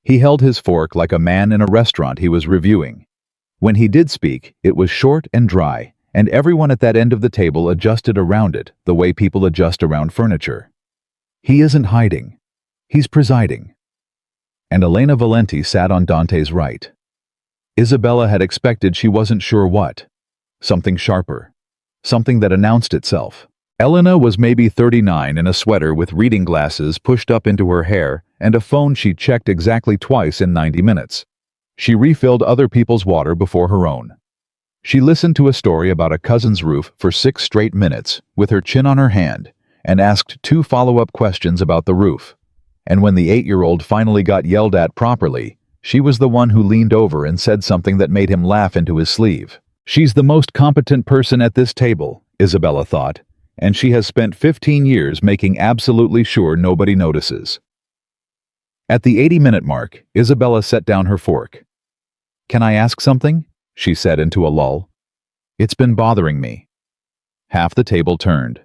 He held his fork like a man in a restaurant he was reviewing. When he did speak, it was short and dry, and everyone at that end of the table adjusted around it the way people adjust around furniture. He isn't hiding. He's presiding. And Elena Valenti sat on Dante's right. Isabella had expected she wasn't sure what. Something sharper. Something that announced itself. Elena was maybe 39 in a sweater with reading glasses pushed up into her hair and a phone she checked exactly twice in 90 minutes. She refilled other people's water before her own. She listened to a story about a cousin's roof for 6 straight minutes with her chin on her hand and asked 2 follow-up questions about the roof. And when the 8-year-old finally got yelled at properly, she was the one who leaned over and said something that made him laugh into his sleeve. She's the most competent person at this table, Isabella thought, and she has spent 15 years making absolutely sure nobody notices. At the 80-minute mark, Isabella set down her fork. "Can I ask something?" she said into a lull. "It's been bothering me." Half the table turned.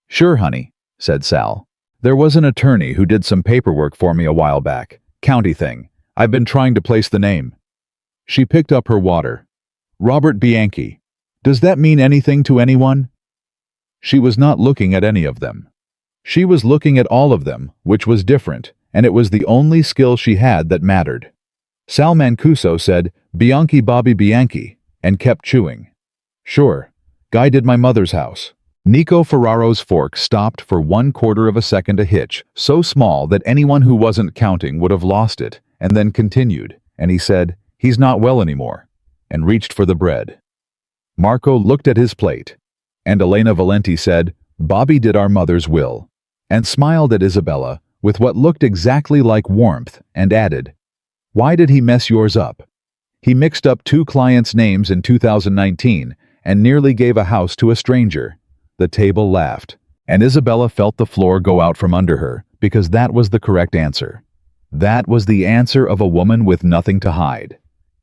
"Sure, honey," said Sal. "There was an attorney who did some paperwork for me a while back. County thing. I've been trying to place the name." She picked up her water. "Robert Bianchi. Does that mean anything to anyone?" She was not looking at any of them. She was looking at all of them, which was different, and it was the only skill she had that mattered. Sal Mancuso said, "Bianchi Bobby Bianchi," and kept chewing. "Sure. Guy did my mother's house." Nico Ferraro's fork stopped for 1/4 of a second a hitch, so small that anyone who wasn't counting would have lost it, and then continued, and he said, "He's not well anymore," and reached for the bread. Marco looked at his plate, and Elena Valenti said, "Bobby did our mother's will," and smiled at Isabella with what looked exactly like warmth, and added, "Why did he mess yours up? He mixed up 2 clients' names in 2019 and nearly gave a house to a stranger." The table laughed, and Isabella felt the floor go out from under her, because that was the correct answer. That was the answer of a woman with nothing to hide.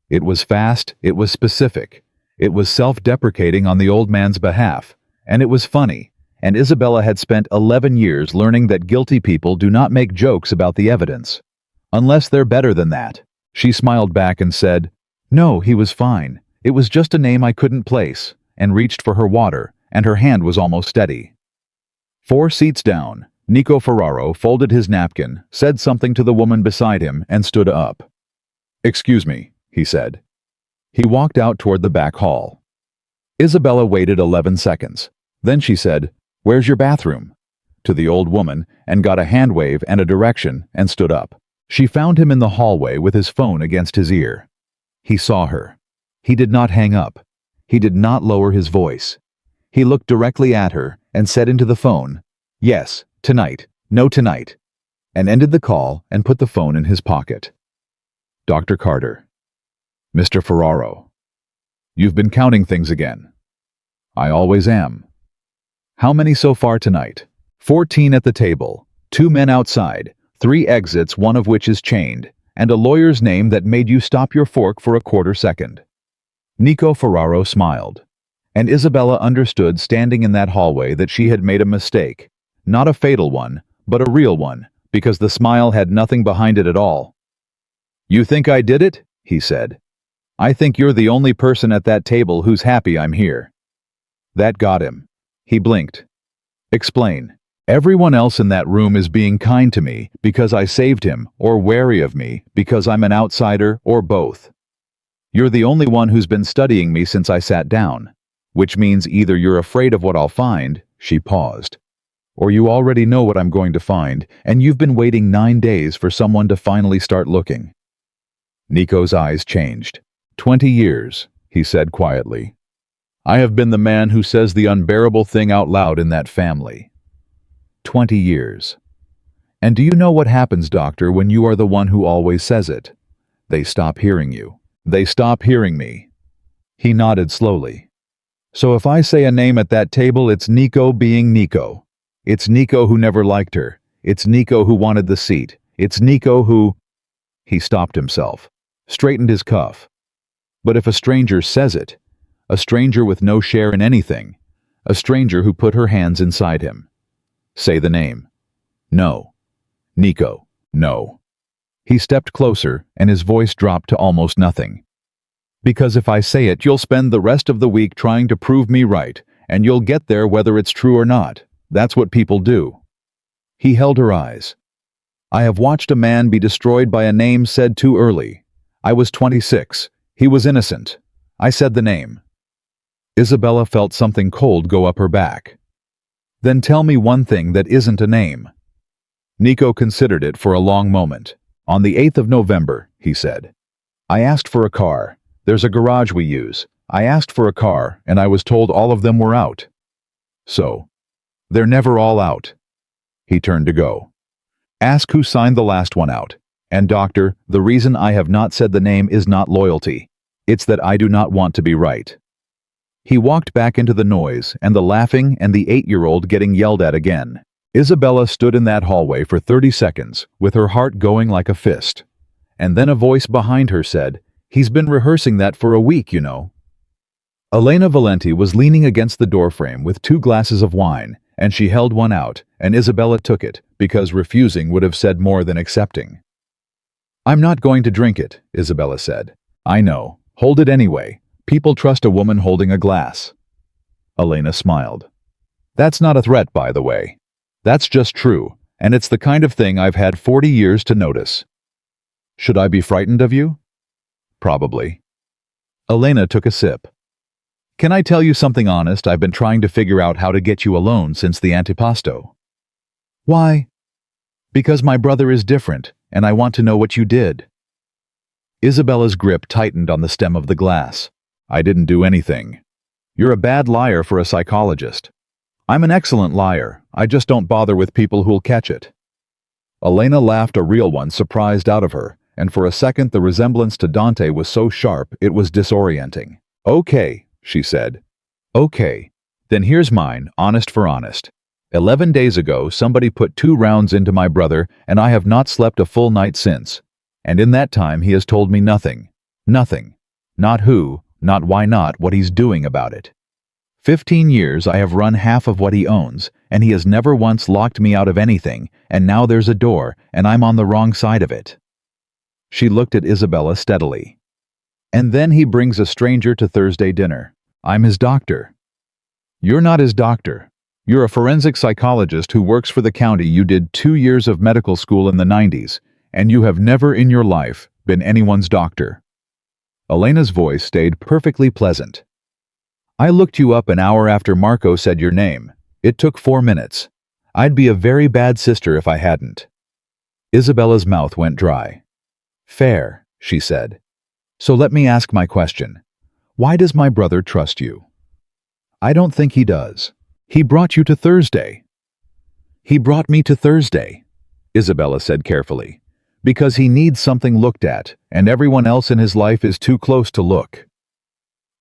It was fast, it was specific, it was self-deprecating on the old man's behalf, and it was funny, and Isabella had spent 11 years learning that guilty people do not make jokes about the evidence. Unless they're better than that. She smiled back and said, "No, he was fine. It was just a name I couldn't place," and reached for her water, and her hand was almost steady. 4 seats down, Nico Ferraro folded his napkin, said something to the woman beside him, and stood up. "Excuse me," he said. He walked out toward the back hall. Isabella waited 11 seconds. Then she said, "Where's your bathroom?" to the old woman, and got a hand wave and a direction, and stood up. She found him in the hallway with his phone against his ear. He saw her. He did not hang up. He did not lower his voice. He looked directly at her and said into the phone, "Yes, tonight, no tonight," and ended the call and put the phone in his pocket. Dr. Carter. "Mr. Ferraro. You've been counting things again." "I always am." "How many so far tonight?" 14 at the table, 2 men outside, 3 exits, one of which is chained, and a lawyer's name that made you stop your fork for a 1/4 second. Nico Ferraro smiled, and Isabella understood standing in that hallway that she had made a mistake, not a fatal one, but a real one, because the smile had nothing behind it at all. "You think I did it?" he said. "I think you're the only person at that table who's happy I'm here." That got him. He blinked. "Explain. Everyone else in that room is being kind to me because I saved him, or wary of me because I'm an outsider, or both. You're the only one who's been studying me since I sat down, which means either you're afraid of what I'll find," she paused, "or you already know what I'm going to find, and you've been waiting 9 days for someone to finally start looking." Nico's eyes changed. 20 years, he said quietly. "I have been the man who says the unbearable thing out loud in that family. 20 years. And do you know what happens, doctor, when you are the one who always says it? They stop hearing you. They stop hearing me." He nodded slowly. So if I say a name at that table, it's Nico being Nico. It's Nico who never liked her. It's Nico who wanted the seat. It's Nico who... He stopped himself, straightened his cuff. But if a stranger says it, a stranger with no share in anything, a stranger who put her hands inside him. Say the name. No. Nico. No. He stepped closer, and his voice dropped to almost nothing. Because if I say it, you'll spend the rest of the week trying to prove me right, and you'll get there whether it's true or not. That's what people do. He held her eyes. I have watched a man be destroyed by a name said too early. I was 26. He was innocent. I said the name. Isabella felt something cold go up her back. Then tell me one thing that isn't a name. Nico considered it for a long moment. On the 8th of November, he said. I asked for a car. There's a garage we use. I asked for a car, and I was told all of them were out. So, they're never all out. He turned to go. Ask who signed the last one out. And doctor, the reason I have not said the name is not loyalty. It's that I do not want to be right. He walked back into the noise and the laughing and the 8-year-old getting yelled at again. Isabella stood in that hallway for 30 seconds, with her heart going like a fist. And then a voice behind her said, He's been rehearsing that for a week, you know. Elena Valenti was leaning against the doorframe with 2 glasses of wine, and she held one out, and Isabella took it, because refusing would have said more than accepting. I'm not going to drink it, Isabella said. I know. Hold it anyway. People trust a woman holding a glass. Elena smiled. That's not a threat, by the way. That's just true, and it's the kind of thing I've had 40 years to notice. Should I be frightened of you? Probably. Elena took a sip. Can I tell you something honest? I've been trying to figure out how to get you alone since the antipasto. Why? Because my brother is different, and I want to know what you did. Isabella's grip tightened on the stem of the glass. I didn't do anything. You're a bad liar for a psychologist. I'm an excellent liar. I just don't bother with people who'll catch it. Elena laughed, a real one, surprised out of her, and for a second the resemblance to Dante was so sharp it was disorienting. Okay, she said. Okay, then here's mine, honest for honest. 11 days ago, somebody put 2 rounds into my brother, and I have not slept a full night since. And in that time he has told me nothing. Nothing. Not who, not why, not what he's doing about it. 15 years I have run half of what he owns, and he has never once locked me out of anything, and now there's a door, and I'm on the wrong side of it. She looked at Isabella steadily. And then he brings a stranger to Thursday dinner. I'm his doctor. You're not his doctor. You're a forensic psychologist who works for the county. You did 2 years of medical school in the 90s, and you have never in your life been anyone's doctor. Elena's voice stayed perfectly pleasant. I looked you up an hour after Marco said your name. It took 4 minutes. I'd be a very bad sister if I hadn't. Isabella's mouth went dry. Fair, she said. So let me ask my question. Why does my brother trust you? I don't think he does. He brought you to Thursday. He brought me to Thursday, Isabella said carefully, because he needs something looked at, and everyone else in his life is too close to look.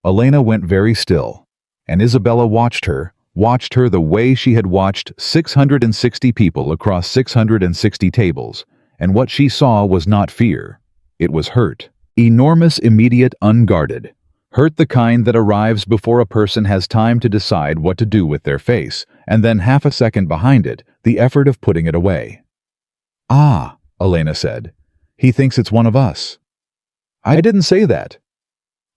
Elena went very still, and Isabella watched her the way she had watched 660 people across 660 tables, and what she saw was not fear. It was hurt. Enormous, immediate, unguarded. Hurt, the kind that arrives before a person has time to decide what to do with their face, and then half a second behind it, the effort of putting it away. Ah, Elena said. He thinks it's one of us. I didn't say that.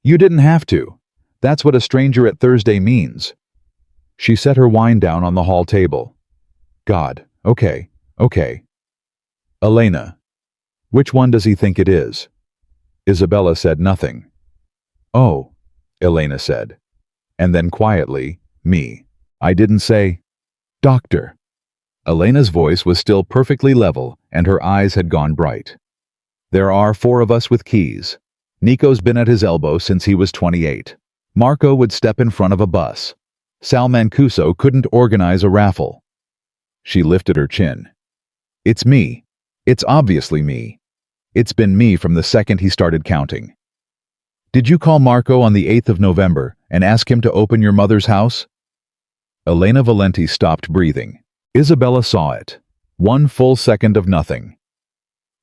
You didn't have to. That's what a stranger at Thursday means. She set her wine down on the hall table. God, okay. Elena, which one does he think it is? Isabella said nothing. Oh, Elena said. And then quietly, me. I didn't say, Doctor. Elena's voice was still perfectly level, and her eyes had gone bright. There are 4 of us with keys. Nico's been at his elbow since he was 28. Marco would step in front of a bus. Sal Mancuso couldn't organize a raffle. She lifted her chin. It's me. It's obviously me. It's been me from the second he started counting. Did you call Marco on the 8th of November and ask him to open your mother's house? Elena Valenti stopped breathing. Isabella saw it. 1 full second of nothing.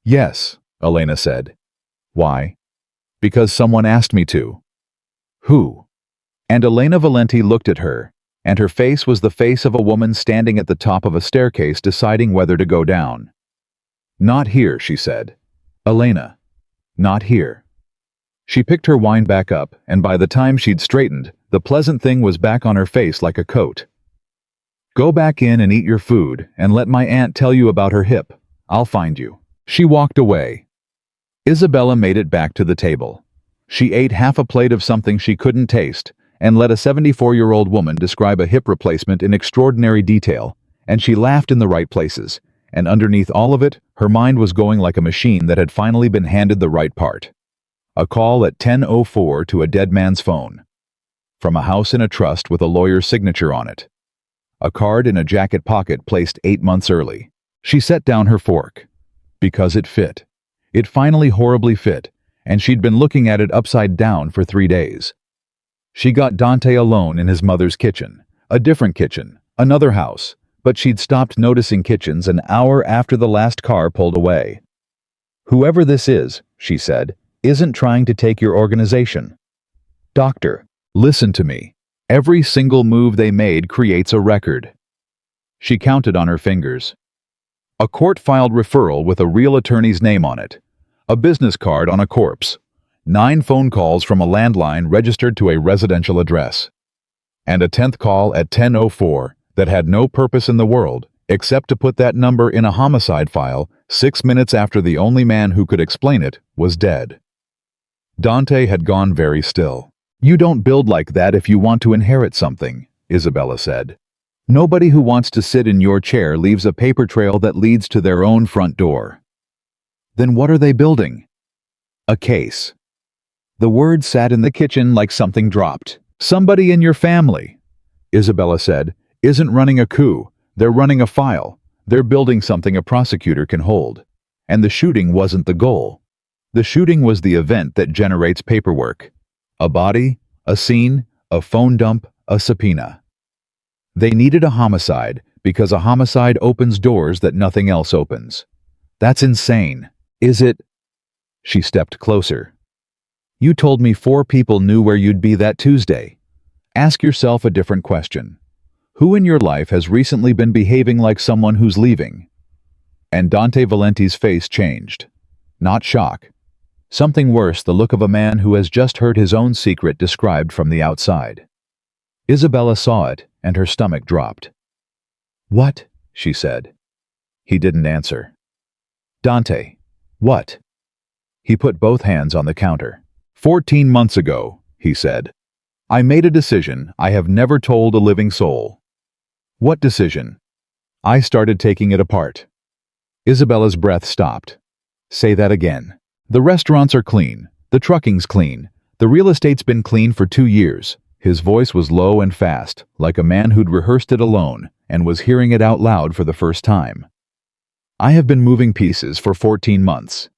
Yes, Elena said. Why? Because someone asked me to. Who? And Elena Valenti looked at her, and her face was the face of a woman standing at the top of a staircase deciding whether to go down. Not here, she said. Elena. Not here. She picked her wine back up, and by the time she'd straightened, the pleasant thing was back on her face like a coat. Go back in and eat your food, and let my aunt tell you about her hip. I'll find you. She walked away. Isabella made it back to the table. She ate half a plate of something she couldn't taste, and let a 74-year-old woman describe a hip replacement in extraordinary detail, and she laughed in the right places, and underneath all of it, her mind was going like a machine that had finally been handed the right part. A call at 10:04 to a dead man's phone. From a house in a trust with a lawyer's signature on it. A card in a jacket pocket placed 8 months early. She set down her fork. Because it fit. It finally horribly fit, and she'd been looking at it upside down for 3 days. She got Dante alone in his mother's kitchen, a different kitchen, another house, but she'd stopped noticing kitchens an hour after the last car pulled away. Whoever this is, she said, isn't trying to take your organization. Doctor, listen to me. Every single move they made creates a record. She counted on her fingers. A court-filed referral with a real attorney's name on it. A business card on a corpse. 9 phone calls from a landline registered to a residential address. And a 10th call at 10:04 that had no purpose in the world except to put that number in a homicide file 6 minutes after the only man who could explain it was dead. Dante had gone very still. You don't build like that if you want to inherit something, Isabella said. Nobody who wants to sit in your chair leaves a paper trail that leads to their own front door. Then what are they building? A case. The word sat in the kitchen like something dropped. Somebody in your family, Isabella said, isn't running a coup. They're running a file. They're building something a prosecutor can hold. And the shooting wasn't the goal. The shooting was the event that generates paperwork. A body, a scene, a phone dump, a subpoena. They needed a homicide because a homicide opens doors that nothing else opens. That's insane. Is it? She stepped closer. You told me 4 people knew where you'd be that Tuesday. Ask yourself a different question. Who in your life has recently been behaving like someone who's leaving? And Dante Valenti's face changed. Not shock. Something worse, the look of a man who has just heard his own secret described from the outside. Isabella saw it, and her stomach dropped. What? She said. He didn't answer. Dante. What? He put both hands on the counter. 14 months ago, he said. I made a decision I have never told a living soul. What decision? I started taking it apart. Isabella's breath stopped. Say that again. The restaurants are clean. The trucking's clean. The real estate's been clean for 2 years. His voice was low and fast, like a man who'd rehearsed it alone and was hearing it out loud for the first time. I have been moving pieces for 14 months.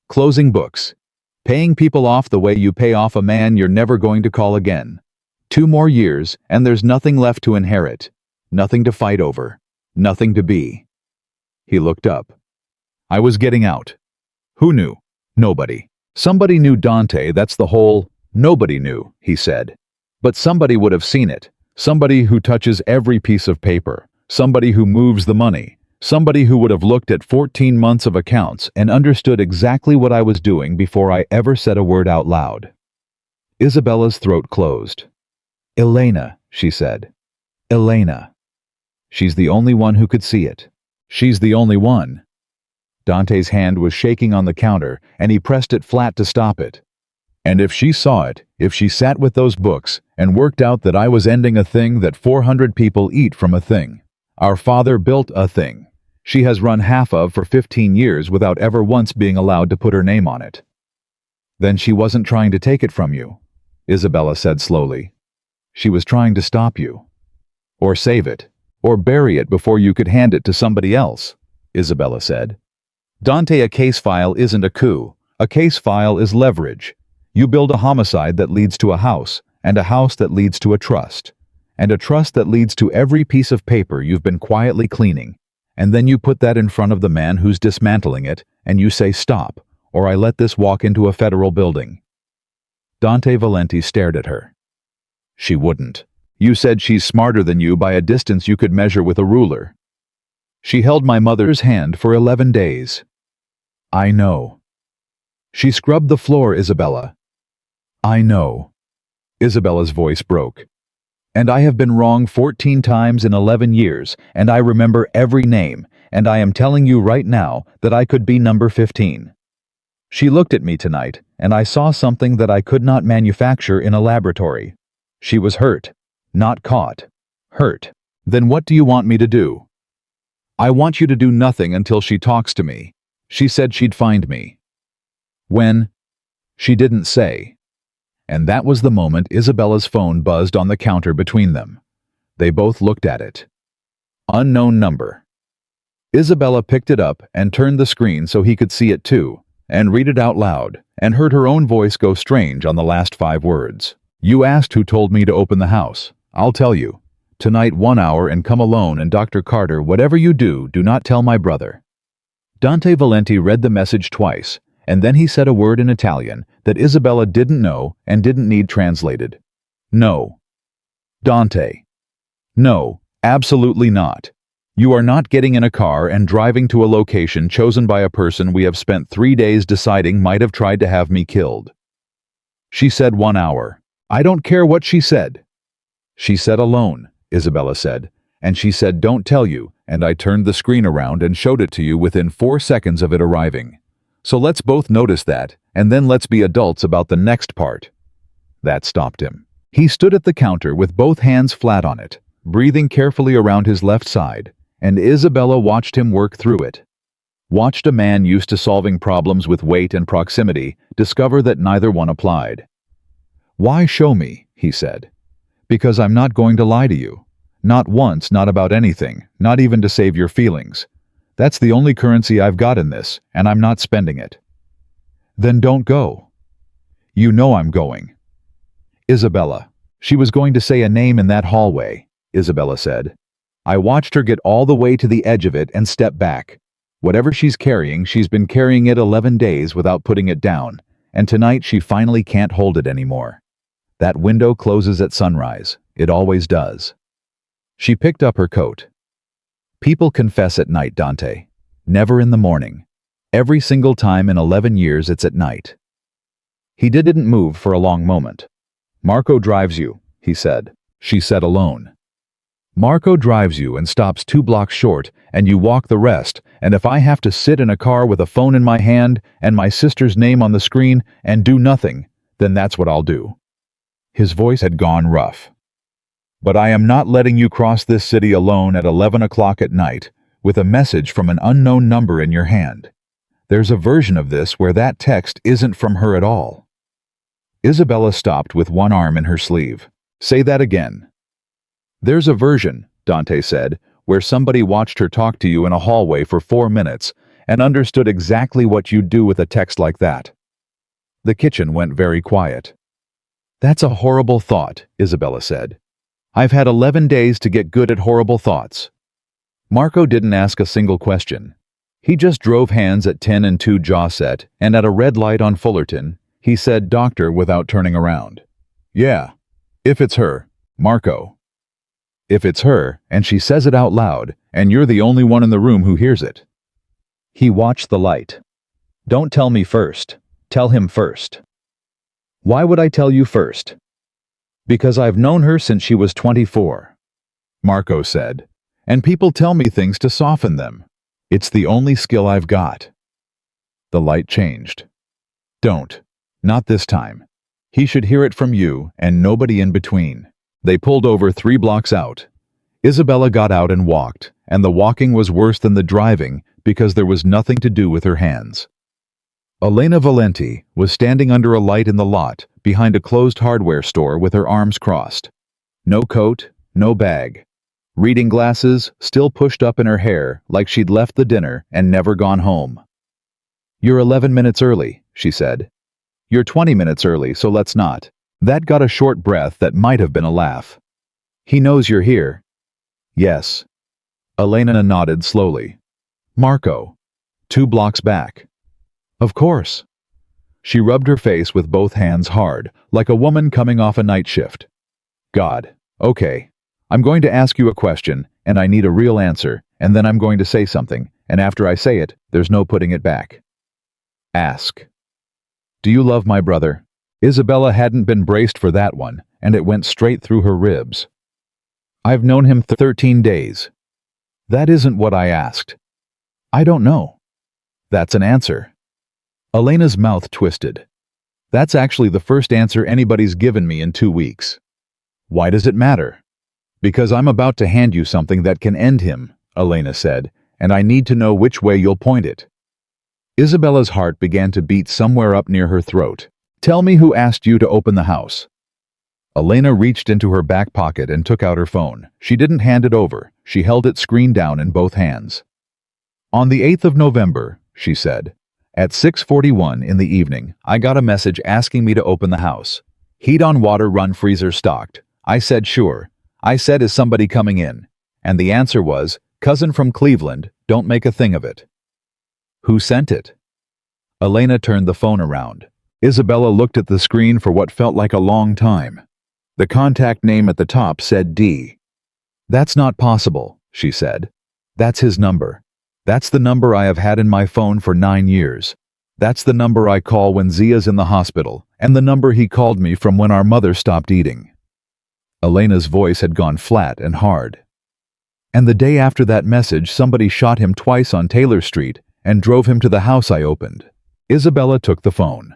Closing books. Paying people off the way you pay off a man you're never going to call again. 2 more years, and there's nothing left to inherit. Nothing to fight over. Nothing to be. He looked up. I was getting out. Who knew? Nobody. Somebody knew Dante, that's the whole. Nobody knew, he said. But somebody would have seen it. Somebody who touches every piece of paper. Somebody who moves the money. Somebody who would have looked at 14 months of accounts and understood exactly what I was doing before I ever said a word out loud. Isabella's throat closed. Elena, she said. Elena. She's the only one who could see it. She's the only one. Dante's hand was shaking on the counter, and he pressed it flat to stop it. And if she saw it, if she sat with those books and worked out that I was ending a thing that 400 people eat from a thing. Our father built a thing. She has run half of for 15 years without ever once being allowed to put her name on it. Then she wasn't trying to take it from you, Isabella said slowly. She was trying to stop you. Or save it. Or bury it before you could hand it to somebody else, Isabella said. Dante, a case file isn't a coup. A case file is leverage. You build a homicide that leads to a house, and a house that leads to a trust, and a trust that leads to every piece of paper you've been quietly cleaning, and then you put that in front of the man who's dismantling it, and you say stop, or I let this walk into a federal building. Dante Valenti stared at her. She wouldn't. You said she's smarter than you by a distance you could measure with a ruler. She held my mother's hand for 11 days. I know. She scrubbed the floor, Isabella. I know. Isabella's voice broke. And I have been wrong 14 times in 11 years, and I remember every name, and I am telling you right now that I could be number 15. She looked at me tonight, and I saw something that I could not manufacture in a laboratory. She was hurt, not caught. Hurt. Then what do you want me to do? I want you to do nothing until she talks to me. She said she'd find me. When? She didn't say. And that was the moment Isabella's phone buzzed on the counter between them. They both looked at it. Unknown number. Isabella picked it up and turned the screen so he could see it too, and read it out loud, and heard her own voice go strange on the last 5 words. You asked who told me to open the house. I'll tell you. Tonight 1 hour and come alone, and Dr. Carter, whatever you do not tell my brother. Dante Valenti read the message twice, and then he said a word in Italian that Isabella didn't know and didn't need translated. No. Dante. No, absolutely not. You are not getting in a car and driving to a location chosen by a person we have spent 3 days deciding might have tried to have me killed. She said 1 hour. I don't care what she said. She said alone, Isabella said, and she said don't tell you, and I turned the screen around and showed it to you within 4 seconds of it arriving. So let's both notice that, and then let's be adults about the next part. That stopped him. He stood at the counter with both hands flat on it, breathing carefully around his left side, and Isabella watched him work through it. Watched a man used to solving problems with weight and proximity discover that neither one applied. Why show me, he said. Because I'm not going to lie to you. Not once, not about anything, not even to save your feelings. That's the only currency I've got in this, and I'm not spending it. Then don't go. You know I'm going. Isabella. She was going to say a name in that hallway, Isabella said. I watched her get all the way to the edge of it and step back. Whatever she's carrying, she's been carrying it 11 days without putting it down, and tonight she finally can't hold it anymore. That window closes at sunrise. It always does. She picked up her coat. People confess at night, Dante. Never in the morning. Every single time in 11 years it's at night. He didn't move for a long moment. Marco drives you, he said. She said alone. Marco drives you and stops 2 blocks short, and you walk the rest, and if I have to sit in a car with a phone in my hand and my sister's name on the screen and do nothing, then that's what I'll do. His voice had gone rough. But I am not letting you cross this city alone at 11 o'clock at night with a message from an unknown number in your hand. There's a version of this where that text isn't from her at all. Isabella stopped with one arm in her sleeve. Say that again. There's a version, Dante said, where somebody watched her talk to you in a hallway for 4 minutes and understood exactly what you'd do with a text like that. The kitchen went very quiet. That's a horrible thought, Isabella said. I've had 11 days to get good at horrible thoughts. Marco didn't ask a single question. He just drove hands at 10 and 2 jaw set, and at a red light on Fullerton, he said doctor without turning around. Yeah, if it's her, Marco. If it's her, and she says it out loud, and you're the only one in the room who hears it. He watched the light. Don't tell me first. Tell him first. Why would I tell you first? Because I've known her since she was 24, Marco said, and people tell me things to soften them. It's the only skill I've got. The light changed. Don't. Not this time. He should hear it from you and nobody in between. They pulled over 3 blocks out. Isabella got out and walked, and the walking was worse than the driving because there was nothing to do with her hands. Elena Valenti was standing under a light in the lot behind a closed hardware store with her arms crossed. No coat, no bag. Reading glasses still pushed up in her hair like she'd left the dinner and never gone home. You're 11 minutes early, she said. You're 20 minutes early, so let's not. That got a short breath that might have been a laugh. He knows you're here. Yes. Elena nodded slowly. Marco. 2 blocks back. Of course. She rubbed her face with both hands hard, like a woman coming off a night shift. God. Okay. I'm going to ask you a question, and I need a real answer, and then I'm going to say something, and after I say it, there's no putting it back. Ask. Do you love my brother? Isabella hadn't been braced for that one, and it went straight through her ribs. I've known him 13 days. That isn't what I asked. I don't know. That's an answer. Elena's mouth twisted. That's actually the first answer anybody's given me in 2 weeks. Why does it matter? Because I'm about to hand you something that can end him, Elena said, and I need to know which way you'll point it. Isabella's heart began to beat somewhere up near her throat. Tell me who asked you to open the house. Elena reached into her back pocket and took out her phone. She didn't hand it over. She held it screen down in both hands. On the 8th of November, she said, at 6:41 in the evening, I got a message asking me to open the house. Heat on water run freezer stocked. I said sure. I said, is somebody coming in? And the answer was, cousin from Cleveland, don't make a thing of it. Who sent it? Elena turned the phone around. Isabella looked at the screen for what felt like a long time. The contact name at the top said D. That's not possible, she said. That's his number. That's the number I have had in my phone for 9 years. That's the number I call when Zia's in the hospital, and the number he called me from when our mother stopped eating. Elena's voice had gone flat and hard. And the day after that message, somebody shot him twice on Taylor Street and drove him to the house I opened. Isabella took the phone.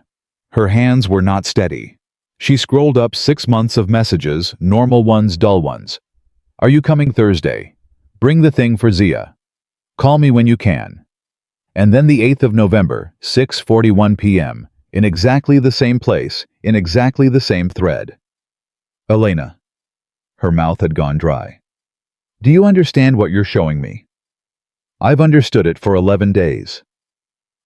Her hands were not steady. She scrolled up 6 months of messages, normal ones, dull ones. Are you coming Thursday? Bring the thing for Zia. Call me when you can. And then the 8th of November, 6:41 p.m., in exactly the same place, in exactly the same thread. Elena. Her mouth had gone dry. Do you understand what you're showing me? I've understood it for 11 days.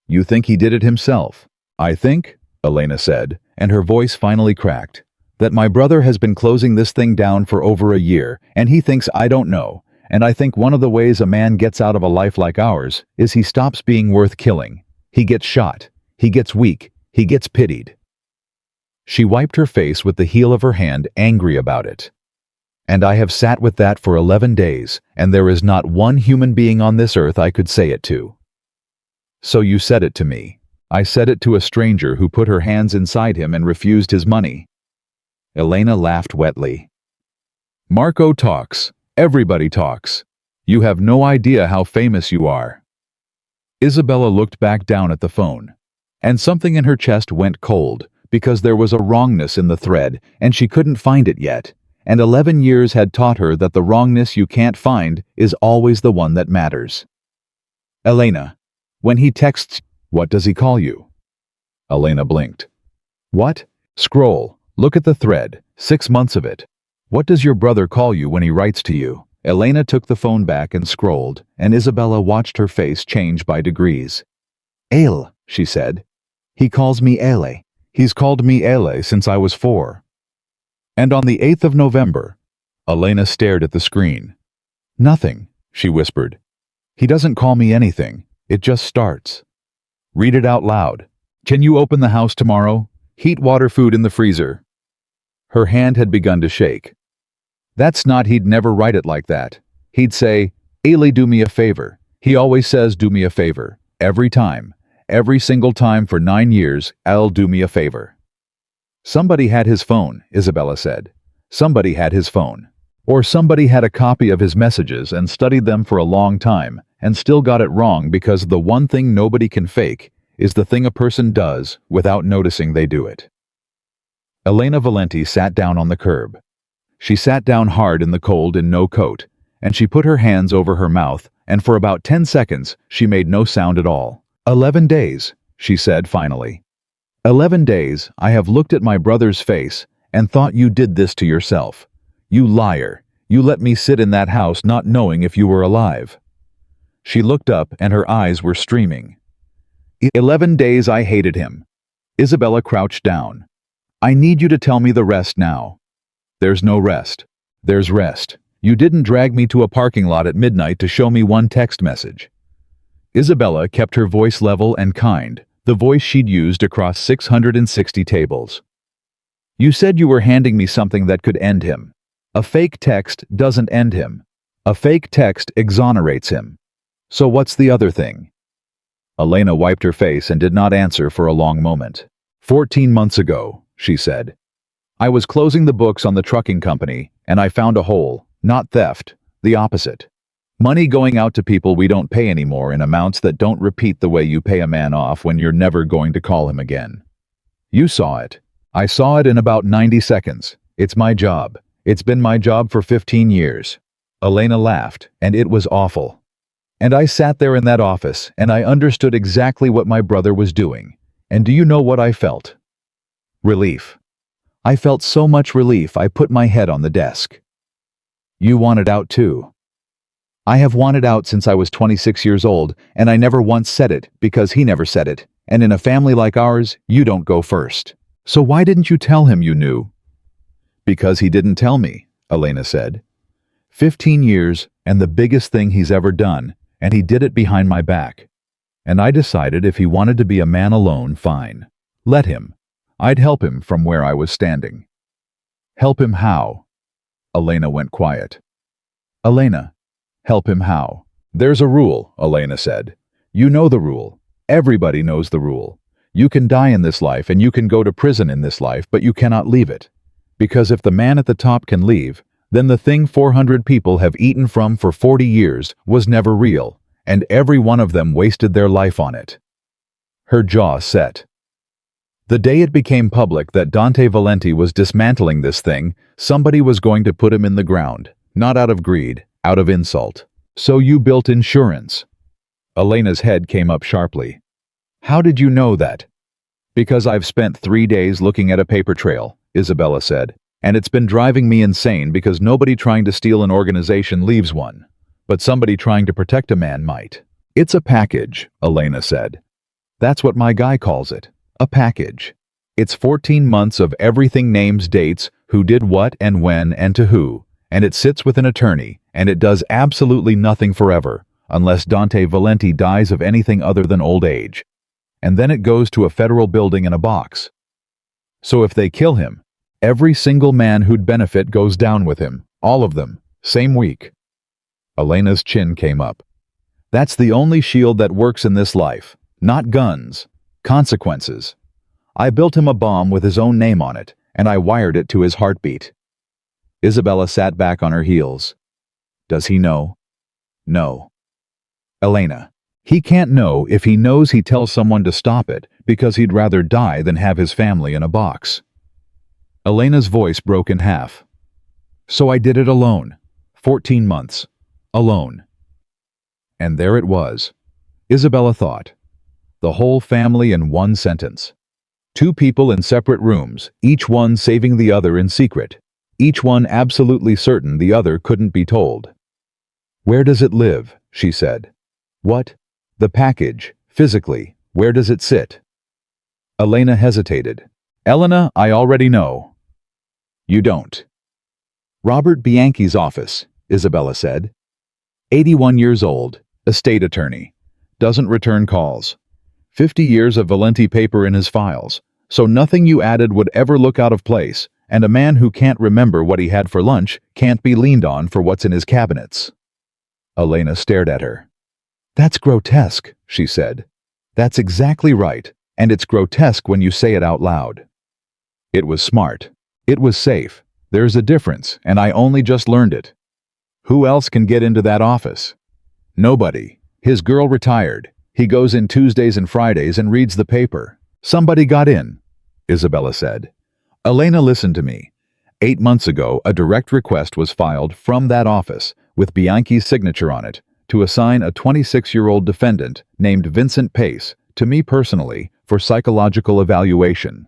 You think he did it himself? I think, Elena said, and her voice finally cracked, that my brother has been closing this thing down for over a year, and he thinks I don't know, and I think one of the ways a man gets out of a life like ours is he stops being worth killing. He gets shot. He gets weak. He gets pitied. She wiped her face with the heel of her hand, angry about it. And I have sat with that for 11 days, and there is not one human being on this earth I could say it to. So you said it to me. I said it to a stranger who put her hands inside him and refused his money. Elena laughed wetly. Marco talks. Everybody talks. You have no idea how famous you are. Isabella looked back down at the phone, and something in her chest went cold, because there was a wrongness in the thread, and she couldn't find it yet, and 11 years had taught her that the wrongness you can't find is always the one that matters. Elena, when he texts, what does he call you? Elena blinked. What? Scroll. Look at the thread. 6 months of it. What does your brother call you when he writes to you? Elena took the phone back and scrolled, and Isabella watched her face change by degrees. Ale, she said. He calls me Ale. He's called me Ale since I was 4. And on the 8th of November, Elena stared at the screen. Nothing, she whispered. He doesn't call me anything. It just starts. Read it out loud. Can you open the house tomorrow? Heat water food in the freezer. Her hand had begun to shake. That's not, he'd never write it like that. He'd say, Ale, do me a favor. He always says, do me a favor. Every time. Every single time for 9 years, I'll do me a favor. Somebody had his phone, Isabella said. Somebody had his phone. Or somebody had a copy of his messages and studied them for a long time and still got it wrong, because the one thing nobody can fake is the thing a person does without noticing they do it. Elena Valenti sat down on the curb. She sat down hard in the cold in no coat, and she put her hands over her mouth, and for about 10 seconds she made no sound at all. 11 days, she said finally. 11 days I have looked at my brother's face and thought you did this to yourself. You liar. You let me sit in that house not knowing if you were alive. She looked up and her eyes were streaming. 11 days I hated him. Isabella crouched down. I need you to tell me the rest now. There's no rest. There's rest. You didn't drag me to a parking lot at midnight to show me one text message. Isabella kept her voice level and kind, the voice she'd used across 660 tables. You said you were handing me something that could end him. A fake text doesn't end him. A fake text exonerates him. So what's the other thing? Elena wiped her face and did not answer for a long moment. 14 months ago, she said. I was closing the books on the trucking company, and I found a hole, not theft, the opposite. Money going out to people we don't pay anymore in amounts that don't repeat the way you pay a man off when you're never going to call him again. You saw it. I saw it in about 90 seconds. It's my job. It's been my job for 15 years. Elena laughed, and it was awful. And I sat there in that office, and I understood exactly what my brother was doing. And do you know what I felt? Relief. I felt so much relief I put my head on the desk. You wanted out too. I have wanted out since I was 26 years old, and I never once said it because he never said it, and in a family like ours, you don't go first. So why didn't you tell him you knew? Because he didn't tell me, Elena said. 15 years, and the biggest thing he's ever done, and he did it behind my back. And I decided if he wanted to be a man alone, fine. Let him. I'd help him from where I was standing. Help him how? Elena went quiet. Elena, help him how? There's a rule, Elena said. You know the rule. Everybody knows the rule. You can die in this life and you can go to prison in this life, but you cannot leave it. Because if the man at the top can leave, then the thing 400 people have eaten from for 40 years was never real, and every one of them wasted their life on it. Her jaw set. The day it became public that Dante Valenti was dismantling this thing, somebody was going to put him in the ground, not out of greed, out of insult. So you built insurance. Elena's head came up sharply. How did you know that? Because I've spent 3 days looking at a paper trail, Isabella said, and it's been driving me insane because nobody trying to steal an organization leaves one. But somebody trying to protect a man might. It's a package, Elena said. That's what my guy calls it. A package. It's 14 months of everything, names, dates, who did what and when and to who, and it sits with an attorney, and it does absolutely nothing forever, unless Dante Valenti dies of anything other than old age. And then it goes to a federal building in a box. So if they kill him, every single man who'd benefit goes down with him, all of them, same week. Elena's chin came up. That's the only shield that works in this life, not guns. Consequences. I built him a bomb with his own name on it, and I wired it to his heartbeat. Isabella sat back on her heels. Does he know? No. Elena, he can't know if he knows he tells someone to stop it because he'd rather die than have his family in a box. Elena's voice broke in half. So I did it alone. 14 months. Alone. And there it was. Isabella thought. The whole family in one sentence. 2 people in separate rooms, each one saving the other in secret. Each one absolutely certain the other couldn't be told. Where does it live? She said. What? The package, physically, where does it sit? Elena hesitated. Elena, I already know. You don't. Robert Bianchi's office, Isabella said. 81 years old, estate attorney. Doesn't return calls. 50 years of Valenti paper in his files, so nothing you added would ever look out of place, and a man who can't remember what he had for lunch can't be leaned on for what's in his cabinets. Elena stared at her. That's grotesque, she said. That's exactly right, and it's grotesque when you say it out loud. It was smart. It was safe. There's a difference, and I only just learned it. Who else can get into that office? Nobody. His girl retired. He goes in Tuesdays and Fridays and reads the paper. Somebody got in, Isabella said. Elena, listened to me. 8 months ago, a direct request was filed from that office, with Bianchi's signature on it, to assign a 26-year-old defendant named Vincent Pace to me personally for psychological evaluation.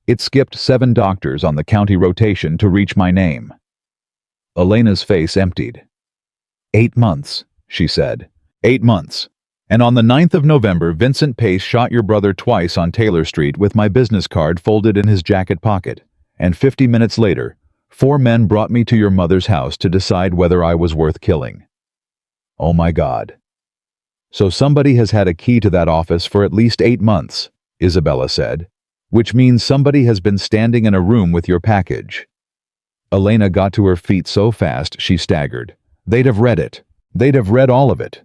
It skipped 7 doctors on the county rotation to reach my name. Elena's face emptied. 8 months, she said. 8 months. And on the 9th of November, Vincent Pace shot your brother twice on Taylor Street with my business card folded in his jacket pocket. And 50 minutes later, 4 men brought me to your mother's house to decide whether I was worth killing. Oh my God. So somebody has had a key to that office for at least 8 months, Isabella said, which means somebody has been standing in a room with your package. Elena got to her feet so fast she staggered. They'd have read it. They'd have read all of it.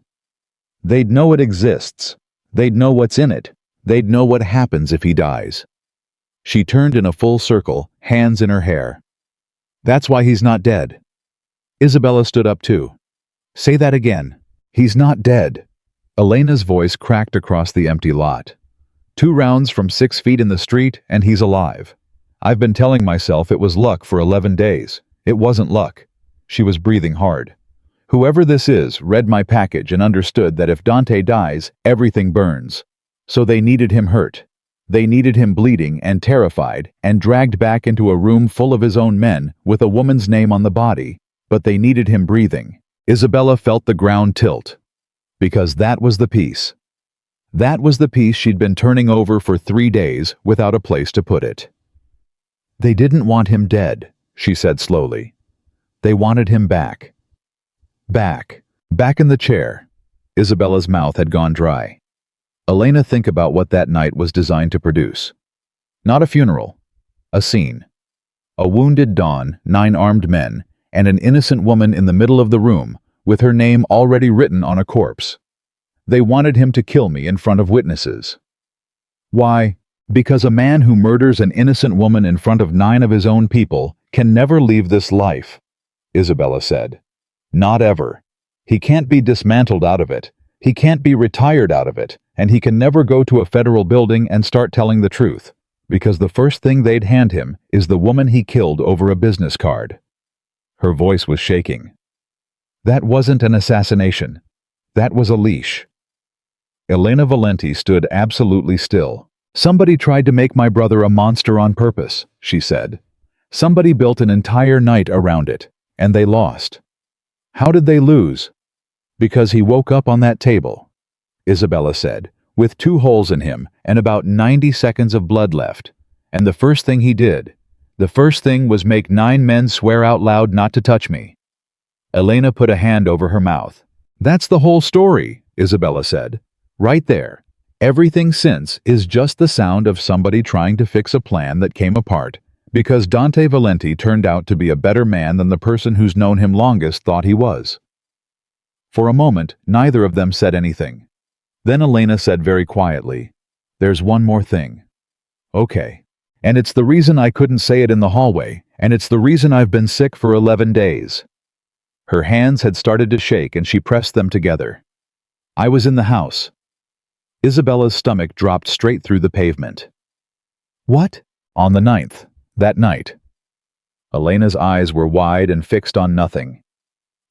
They'd know it exists. They'd know what's in it. They'd know what happens if he dies. She turned in a full circle, hands in her hair. That's why he's not dead. Isabella stood up too. Say that again. He's not dead. Elena's voice cracked across the empty lot. 2 rounds from 6 feet in the street, and he's alive. I've been telling myself it was luck for 11 days. It wasn't luck. She was breathing hard. Whoever this is read my package and understood that if Dante dies, everything burns. So they needed him hurt. They needed him bleeding and terrified and dragged back into a room full of his own men with a woman's name on the body, but they needed him breathing. Isabella felt the ground tilt. Because that was the piece. That was the piece she'd been turning over for 3 days without a place to put it. They didn't want him dead, she said slowly. They wanted him back. Back in the chair. Isabella's mouth had gone dry. Elena, think about what that night was designed to produce. Not a funeral. A scene. A wounded Don, 9 armed men, and an innocent woman in the middle of the room, with her name already written on a corpse. They wanted him to kill me in front of witnesses. Why? Because a man who murders an innocent woman in front of 9 of his own people can never leave this life, Isabella said. Not ever. He can't be dismantled out of it. He can't be retired out of it, and he can never go to a federal building and start telling the truth, because the first thing they'd hand him is the woman he killed over a business card. Her voice was shaking. That wasn't an assassination. That was a leash. Elena Valenti stood absolutely still. Somebody tried to make my brother a monster on purpose, she said. Somebody built an entire night around it, and they lost. How did they lose? Because he woke up on that table, Isabella said, with 2 holes in him and about 90 seconds of blood left. And the first thing he did, the first thing was make 9 men swear out loud not to touch me. Elena put a hand over her mouth. That's the whole story, Isabella said. Right there. Everything since is just the sound of somebody trying to fix a plan that came apart, because Dante Valenti turned out to be a better man than the person who's known him longest thought he was. For a moment, neither of them said anything. Then Elena said very quietly, "There's one more thing." "Okay. And it's the reason I couldn't say it in the hallway, and it's the reason I've been sick for 11 days. Her hands had started to shake and she pressed them together. I was in the house. Isabella's stomach dropped straight through the pavement. What? On the 9th, that night. Elena's eyes were wide and fixed on nothing.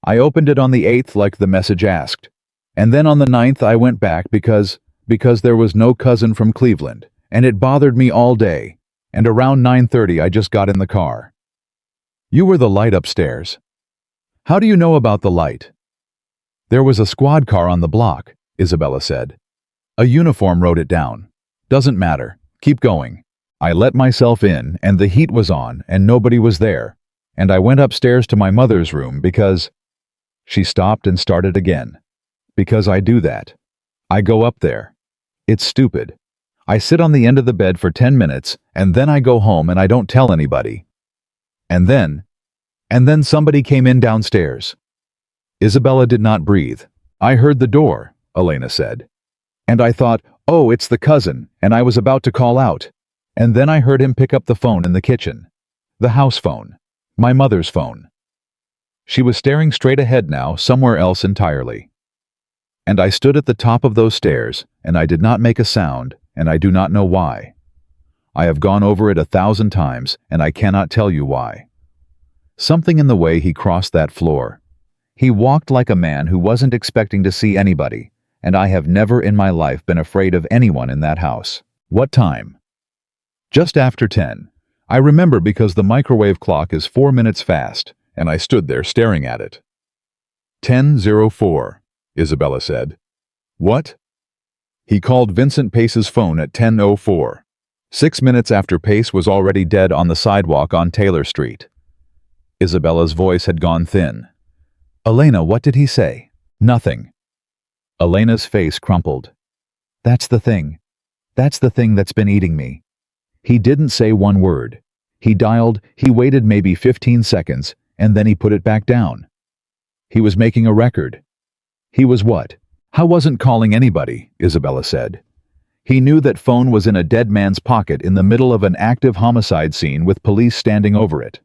I opened it on the 8th like the message asked. And then on the 9th I went back because there was no cousin from Cleveland, and it bothered me all day, and around 9:30 I just got in the car. You were the light upstairs. How do you know about the light? There was a squad car on the block, Isabella said. A uniform wrote it down. Doesn't matter. Keep going. I let myself in, and the heat was on, and nobody was there, and I went upstairs to my mother's room because... She stopped and started again. Because I do that. I go up there. It's stupid. I sit on the end of the bed for 10 minutes, and then I go home and I don't tell anybody. And then somebody came in downstairs. Isabella did not breathe. I heard the door, Elena said. And I thought, oh, it's the cousin, and I was about to call out. And then I heard him pick up the phone in the kitchen. The house phone. My mother's phone. She was staring straight ahead now, somewhere else entirely. And I stood at the top of those stairs, and I did not make a sound, and I do not know why. I have gone over it 1,000 times, and I cannot tell you why. Something in the way he crossed that floor. He walked like a man who wasn't expecting to see anybody, and I have never in my life been afraid of anyone in that house. What time? Just after 10. I remember because the microwave clock is 4 minutes fast, and I stood there staring at it. 10:04, Isabella said. What? He called Vincent Pace's phone at 10:04. 6 minutes after Pace was already dead on the sidewalk on Taylor Street. Isabella's voice had gone thin. Elena, what did he say? Nothing. Elena's face crumpled. That's the thing. That's the thing that's been eating me. He didn't say one word. He dialed, he waited maybe 15 seconds, and then he put it back down. He was making a record. He was what? I wasn't calling anybody, Isabella said. He knew that phone was in a dead man's pocket in the middle of an active homicide scene with police standing over it.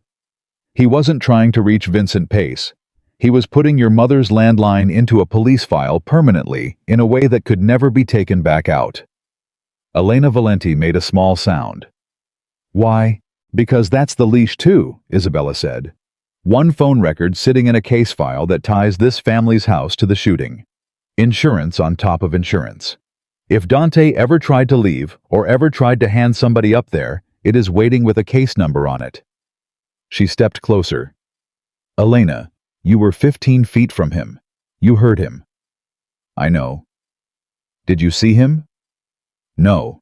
He wasn't trying to reach Vincent Pace. He was putting your mother's landline into a police file permanently in a way that could never be taken back out. Elena Valenti made a small sound. Why? Because that's the leash too, Isabella said. One phone record sitting in a case file that ties this family's house to the shooting. Insurance on top of insurance. If Dante ever tried to leave or ever tried to hand somebody up there, it is waiting with a case number on it. She stepped closer. Elena, you were 15 feet from him. You heard him. I know. Did you see him? No.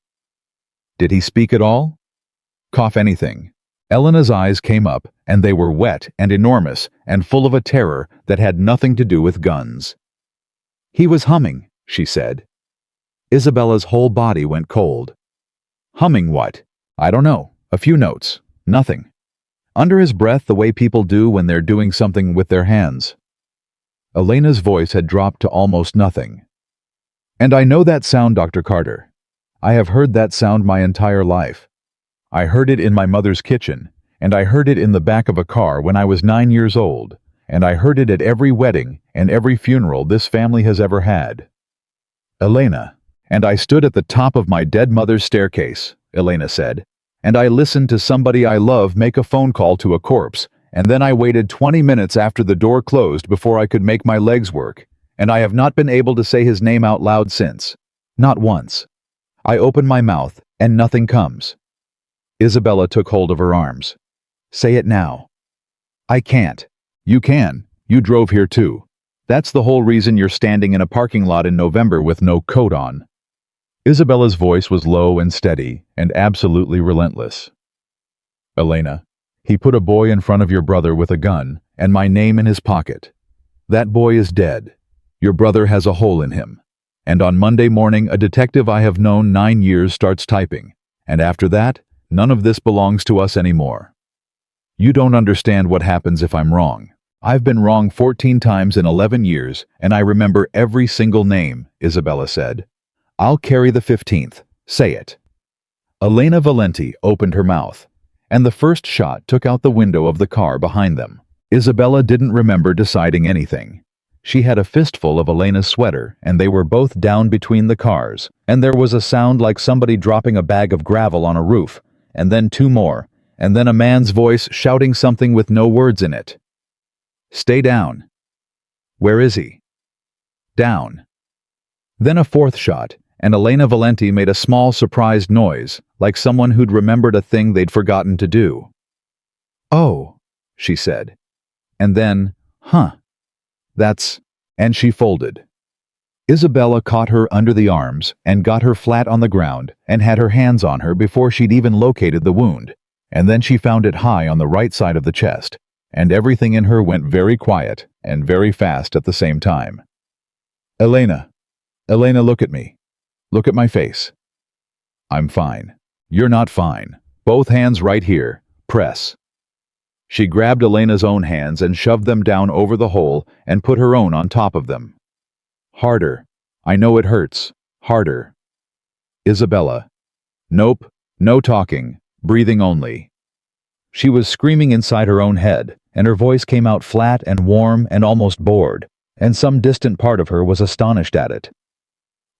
Did he speak at all? Cough anything. Elena's eyes came up, and they were wet and enormous and full of a terror that had nothing to do with guns. He was humming, she said. Isabella's whole body went cold. Humming what? I don't know. A few notes. Nothing. Under his breath the way people do when they're doing something with their hands. Elena's voice had dropped to almost nothing. And I know that sound, Dr. Carter. I have heard that sound my entire life. I heard it in my mother's kitchen, and I heard it in the back of a car when I was 9 years old, and I heard it at every wedding and every funeral this family has ever had. Elena, and I stood at the top of my dead mother's staircase, Elena said, and I listened to somebody I love make a phone call to a corpse, and then I waited 20 minutes after the door closed before I could make my legs work, and I have not been able to say his name out loud since. Not once. I open my mouth, and nothing comes. Isabella took hold of her arms. Say it now. I can't. You can. You drove here too. That's the whole reason you're standing in a parking lot in November with no coat on. Isabella's voice was low and steady, and absolutely relentless. Elena, he put a boy in front of your brother with a gun, and my name in his pocket. That boy is dead. Your brother has a hole in him. And on Monday morning, a detective I have known 9 years starts typing. And after that, none of this belongs to us anymore. You don't understand what happens if I'm wrong. I've been wrong 14 times in 11 years, and I remember every single name, Isabella said. I'll carry the 15th. Say it. Elena Valenti opened her mouth, and the first shot took out the window of the car behind them. Isabella didn't remember deciding anything. She had a fistful of Elena's sweater, and they were both down between the cars, and there was a sound like somebody dropping a bag of gravel on a roof, and then 2 more, and then a man's voice shouting something with no words in it. Stay down. Where is he? Down. Then a 4th shot, and Elena Valenti made a small surprised noise, like someone who'd remembered a thing they'd forgotten to do. Oh, she said. And then, and she folded. Isabella caught her under the arms and got her flat on the ground and had her hands on her before she'd even located the wound, and then she found it high on the right side of the chest, and everything in her went very quiet and very fast at the same time. Elena, look at me. Look at my face. I'm fine. You're not fine. Both hands right here. Press. She grabbed Elena's own hands and shoved them down over the hole and put her own on top of them. Harder. I know it hurts. Harder. Isabella. Nope. No talking. Breathing only. She was screaming inside her own head, and her voice came out flat and warm and almost bored, and some distant part of her was astonished at it.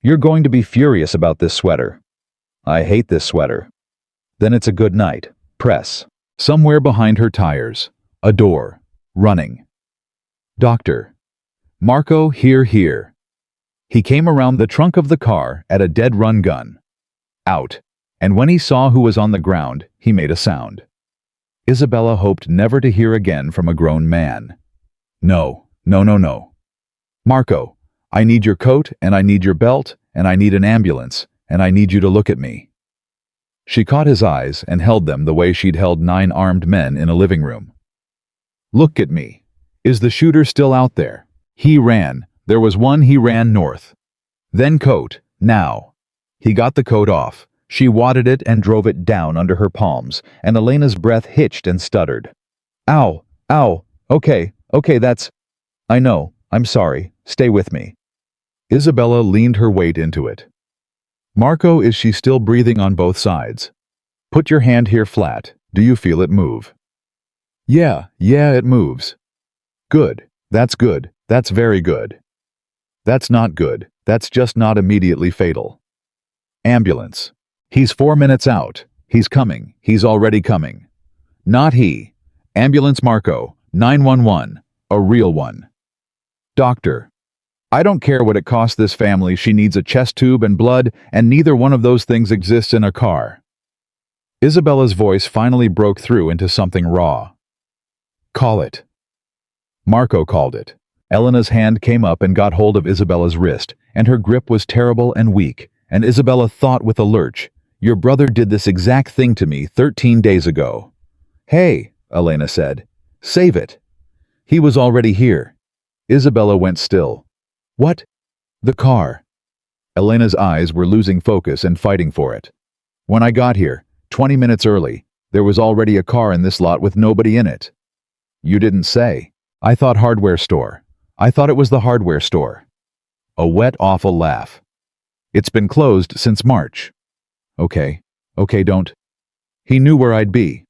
You're going to be furious about this sweater. I hate this sweater. Then it's a good night. Press. Somewhere behind her tires. A door. Running. Doctor. Marco, here. He came around the trunk of the car at a dead run gun. Out. And when he saw who was on the ground, he made a sound. Isabella hoped never to hear again from a grown man. No. Marco, I need your coat, and I need your belt, and I need an ambulance, and I need you to look at me." She caught his eyes and held them the way she'd held 9 armed men in a living room. "Look at me. Is the shooter still out there?" He ran. There was one. He ran north. "Then coat, now." He got the coat off. She wadded it and drove it down under her palms, and Elena's breath hitched and stuttered. "Ow, ow, okay, that's... I know, I'm sorry, stay with me." Isabella leaned her weight into it. "Marco, is she still breathing on both sides? Put your hand here flat. Do you feel it move?" Yeah, it moves." "Good, that's good, that's very good." "That's not good, that's just not immediately fatal." "Ambulance. He's 4 minutes out. He's coming, he's already coming." "Not he. Ambulance Marco, 911, a real one." "Doctor. I don't care what it costs this family, she needs a chest tube and blood, and neither one of those things exists in a car." Isabella's voice finally broke through into something raw. "Call it." Marco called it. Elena's hand came up and got hold of Isabella's wrist, and her grip was terrible and weak, and Isabella thought with a lurch, "Your brother did this exact thing to me 13 days ago." "Hey," Elena said. "Save it." "He was already here." Isabella went still. "What?" "The car." Elena's eyes were losing focus and fighting for it. "When I got here, 20 minutes early, there was already a car in this lot with nobody in it." "You didn't say." "I thought hardware store. I thought it was the hardware store." A wet, awful laugh. "It's been closed since March." Okay, don't." "He knew where I'd be."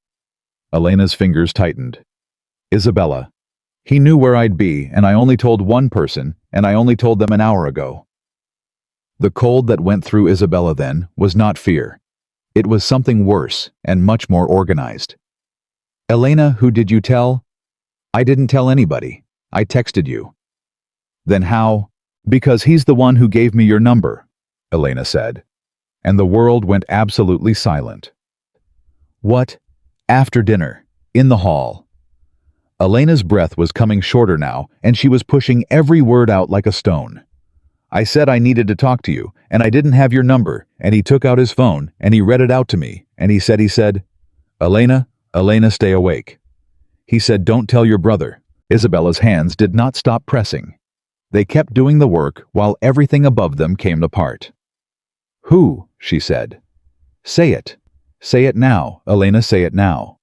Elena's fingers tightened. "Isabella, he knew where I'd be, and I only told one person, and I only told them an hour ago." The cold that went through Isabella then was not fear. It was something worse and much more organized. "Elena, who did you tell?" "I didn't tell anybody. I texted you." "Then how?" "Because he's the one who gave me your number," Elena said. And the world went absolutely silent. "What?" "After dinner. In the hall." Elena's breath was coming shorter now, and she was pushing every word out like a stone. "I said I needed to talk to you, and I didn't have your number, and he took out his phone, and he read it out to me, and he said, Elena, stay awake. He said, don't tell your brother." Isabella's hands did not stop pressing. They kept doing the work while everything above them came apart. "Who?" she said. "Say it. Say it now, Elena, say it now."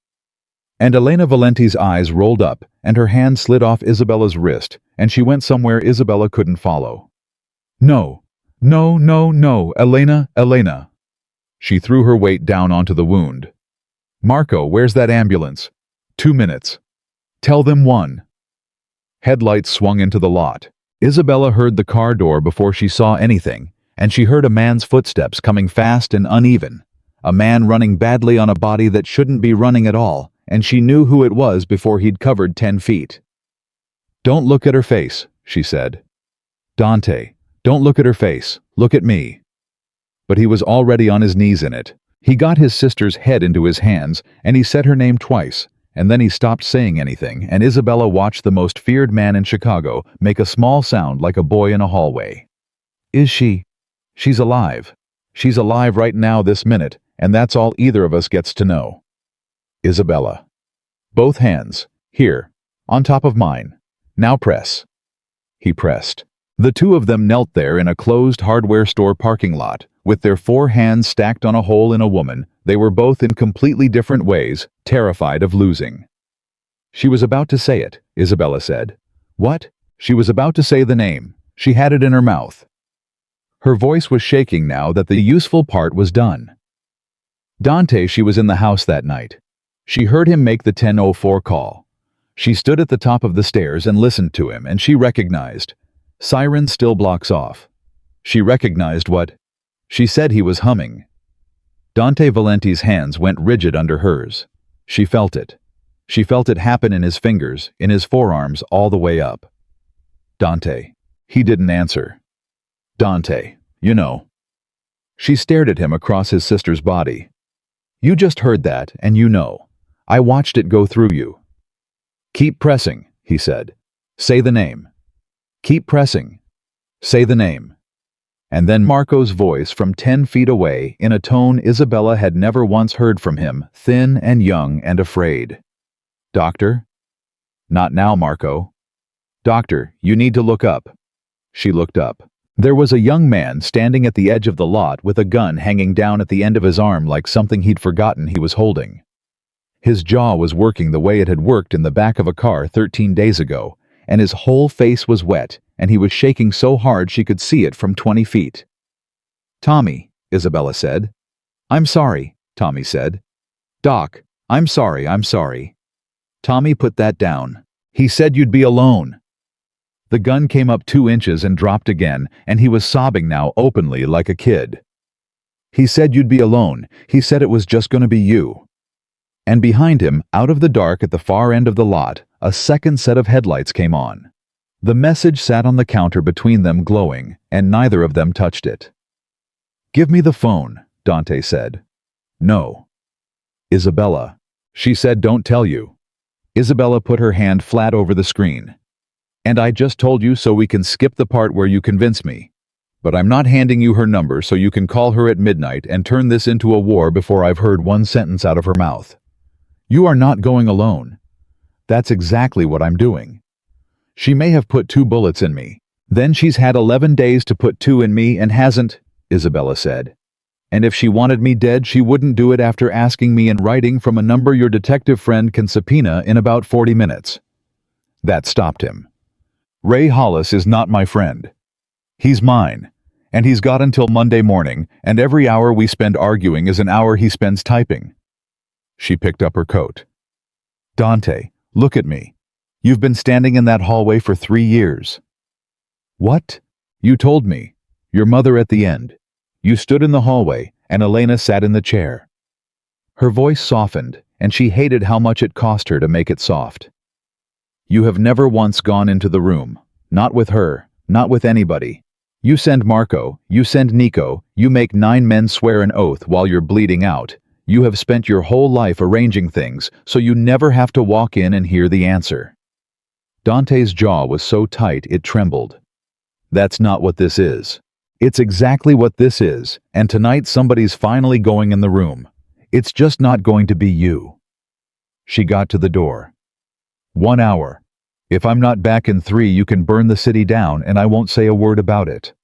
And Elena Valenti's eyes rolled up, and her hand slid off Isabella's wrist, and she went somewhere Isabella couldn't follow. "No, Elena." She threw her weight down onto the wound. "Marco, where's that ambulance?" 2 minutes. "Tell them 1. Headlights swung into the lot. Isabella heard the car door before she saw anything, and she heard a man's footsteps coming fast and uneven. A man running badly on a body that shouldn't be running at all, and she knew who it was before he'd covered 10 feet. "Don't look at her face," she said. "Dante, don't look at her face, look at me." But he was already on his knees in it. He got his sister's head into his hands, and he said her name twice, and then he stopped saying anything, and Isabella watched the most feared man in Chicago make a small sound like a boy in a hallway. "Is she? She's alive. She's alive right now this minute, and that's all either of us gets to know." "Isabella." "Both hands. Here. On top of mine. Now press." He pressed. The two of them knelt there in a closed hardware store parking lot, with their 4 hands stacked on a hole in a woman. They were both in completely different ways, terrified of losing. "She was about to say it," Isabella said. "What?" "She was about to say the name. She had it in her mouth." Her voice was shaking now that the useful part was done. "Dante, she was in the house that night. She heard him make the 10:04 call. She stood at the top of the stairs and listened to him, and she recognized. Siren still blocks off. She recognized what? She said he was humming." Dante Valenti's hands went rigid under hers. She felt it. She felt it happen in his fingers, in his forearms, all the way up. "Dante." He didn't answer. "Dante, you know." She stared at him across his sister's body. "You just heard that, and you know. I watched it go through you." "Keep pressing," he said. "Say the name. Keep pressing." Say the name. And then Marco's voice from 10 feet away, in a tone Isabella had never once heard from him, thin and young and afraid. Doctor? Not now, Marco. Doctor, you need to look up. She looked up. There was a young man standing at the edge of the lot with a gun hanging down at the end of his arm like something he'd forgotten he was holding. His jaw was working the way it had worked in the back of a car 13 days ago, and his whole face was wet, and he was shaking so hard she could see it from 20 feet. Tommy, Isabella said. I'm sorry, Tommy said. Doc, I'm sorry. Tommy put that down. He said you'd be alone. The gun came up 2 inches and dropped again, and he was sobbing now openly like a kid. He said you'd be alone. He said it was just going to be you. And behind him, out of the dark at the far end of the lot, a second set of headlights came on. The message sat on the counter between them glowing, and neither of them touched it. Give me the phone, Dante said. No. Isabella. She said don't tell you. Isabella put her hand flat over the screen. And I just told you so we can skip the part where you convince me. But I'm not handing you her number so you can call her at midnight and turn this into a war before I've heard one sentence out of her mouth. You are not going alone. That's exactly what I'm doing. She may have put 2 bullets in me. Then she's had 11 days to put 2 in me and hasn't, Isabella said. And if she wanted me dead, she wouldn't do it after asking me in writing from a number your detective friend can subpoena in about 40 minutes. That stopped him. Ray Hollis is not my friend. He's mine. And he's got until Monday morning, and every hour we spend arguing is an hour he spends typing. She picked up her coat. Dante, look at me. You've been standing in that hallway for 3 years. What? You told me. Your mother at the end. You stood in the hallway, and Elena sat in the chair. Her voice softened, and she hated how much it cost her to make it soft. You have never once gone into the room. Not with her, not with anybody. You send Marco, you send Nico, you make 9 men swear an oath while you're bleeding out. You have spent your whole life arranging things, so you never have to walk in and hear the answer. Dante's jaw was so tight it trembled. That's not what this is. It's exactly what this is, and tonight somebody's finally going in the room. It's just not going to be you. She got to the door. 1 hour. If I'm not back in 3, you can burn the city down and I won't say a word about it.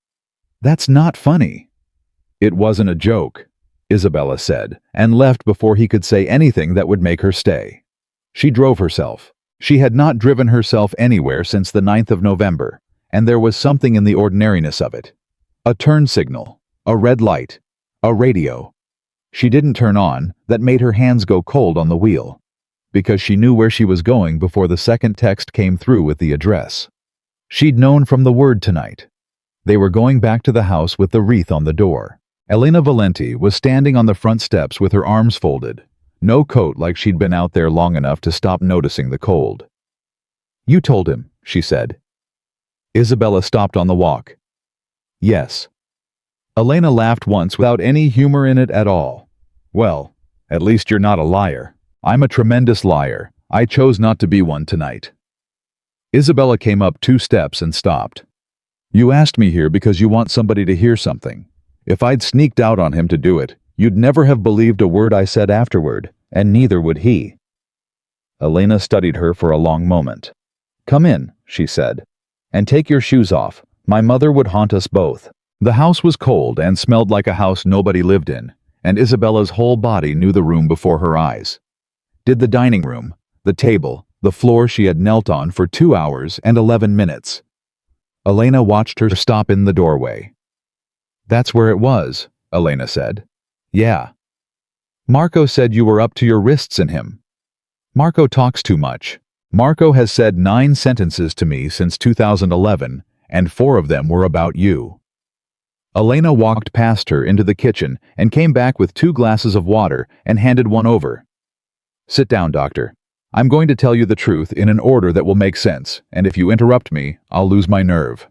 That's not funny. It wasn't a joke, Isabella said, and left before he could say anything that would make her stay. She drove herself. She had not driven herself anywhere since the 9th of November, and there was something in the ordinariness of it. A turn signal, a red light, a radio. She didn't turn on, that made her hands go cold on the wheel, because she knew where she was going before the second text came through with the address. She'd known from the word tonight. They were going back to the house with the wreath on the door. Elena Valenti was standing on the front steps with her arms folded. No coat, like she'd been out there long enough to stop noticing the cold. You told him, she said. Isabella stopped on the walk. Yes. Elena laughed once without any humor in it at all. Well, at least you're not a liar. I'm a tremendous liar. I chose not to be one tonight. Isabella came up 2 steps and stopped. You asked me here because you want somebody to hear something. If I'd sneaked out on him to do it, you'd never have believed a word I said afterward, and neither would he. Elena studied her for a long moment. Come in, she said, and take your shoes off. My mother would haunt us both. The house was cold and smelled like a house nobody lived in, and Isabella's whole body knew the room before her eyes. Did the dining room, the table, the floor she had knelt on for 2 hours and 11 minutes. Elena watched her stop in the doorway. That's where it was, Elena said. Yeah. Marco said you were up to your wrists in him. Marco talks too much. Marco has said 9 sentences to me since 2011, and 4 of them were about you. Elena walked past her into the kitchen and came back with 2 glasses of water and handed one over. Sit down, doctor. I'm going to tell you the truth in an order that will make sense, and if you interrupt me, I'll lose my nerve.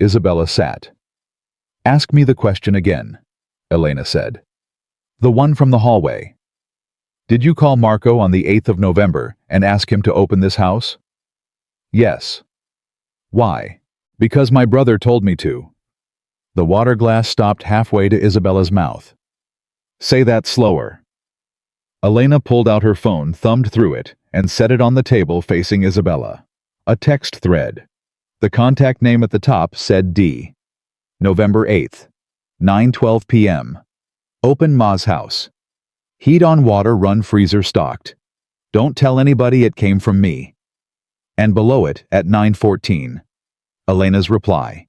Isabella sat. Ask me the question again, Elena said. The one from the hallway. Did you call Marco on the 8th of November and ask him to open this house? Yes. Why? Because my brother told me to. The water glass stopped halfway to Isabella's mouth. Say that slower. Elena pulled out her phone, thumbed through it, and set it on the table facing Isabella. A text thread. The contact name at the top said D. November 8th, 9:12 p.m. Open Ma's house. Heat on water, run freezer stocked. Don't tell anybody it came from me. And below it, at 9:14. Elena's reply.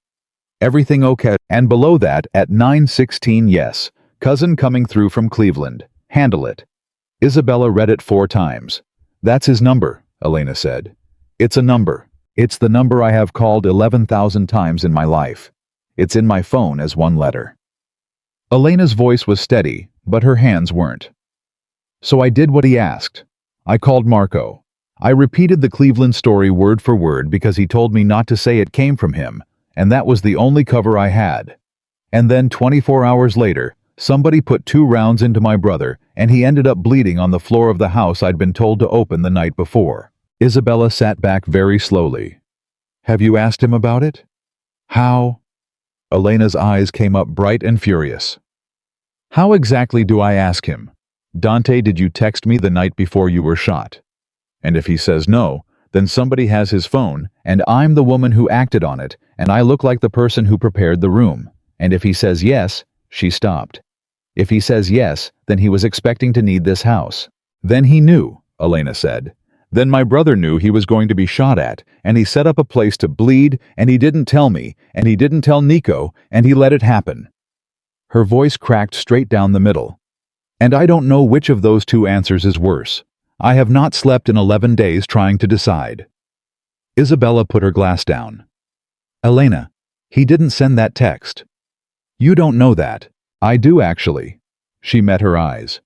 Everything okay? And below that, at 9:16, yes. Cousin coming through from Cleveland. Handle it. Isabella read it 4 times. That's his number, Elena said. It's a number. It's the number I have called 11,000 times in my life. It's in my phone as one letter. Elena's voice was steady, but her hands weren't. So I did what he asked. I called Marco. I repeated the Cleveland story word for word because he told me not to say it came from him, and that was the only cover I had. And then 24 hours later, somebody put 2 rounds into my brother, and he ended up bleeding on the floor of the house I'd been told to open the night before. Isabella sat back very slowly. Have you asked him about it? How? Elena's eyes came up bright and furious. How exactly do I ask him? Dante, did you text me the night before you were shot? And if he says no, then somebody has his phone, and I'm the woman who acted on it, and I look like the person who prepared the room. And if he says yes, she stopped. If he says yes, then he was expecting to need this house. Then he knew, Elena said. Then my brother knew he was going to be shot at, and he set up a place to bleed, and he didn't tell me, and he didn't tell Nico, and he let it happen. Her voice cracked straight down the middle. And I don't know which of those 2 answers is worse. I have not slept in 11 days trying to decide. Isabella put her glass down. Elena, he didn't send that text. You don't know that. I do actually. She met her eyes.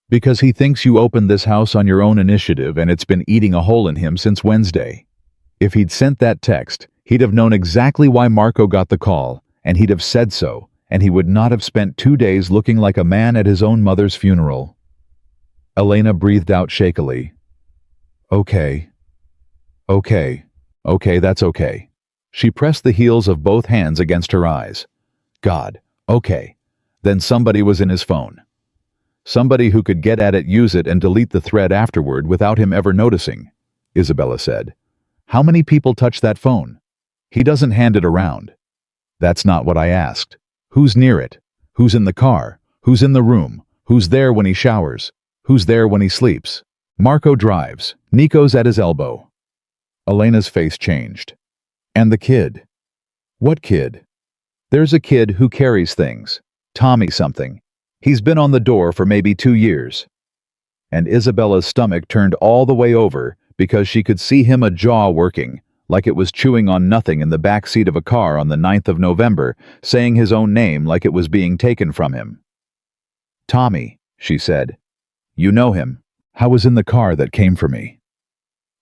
Because he thinks you opened this house on your own initiative and it's been eating a hole in him since Wednesday. If he'd sent that text, he'd have known exactly why Marco got the call, and he'd have said so, and he would not have spent 2 days looking like a man at his own mother's funeral. Elena breathed out shakily. Okay. Okay. Okay, that's okay. She pressed the heels of both hands against her eyes. God, okay. Then somebody was in his phone. Somebody who could get at it, use it, and delete the thread afterward without him ever noticing, Isabella said. How many people touch that phone? He doesn't hand it around. That's not what I asked. Who's near it? Who's in the car? Who's in the room? Who's there when he showers? Who's there when he sleeps? Marco drives. Nico's at his elbow. Elena's face changed. And the kid? What kid? There's a kid who carries things. Tommy something. He's been on the door for maybe 2 years. And Isabella's stomach turned all the way over because she could see him, a jaw working, like it was chewing on nothing in the back seat of a car on the 9th of November, saying his own name like it was being taken from him. Tommy, she said. You know him. How was in the car that came for me?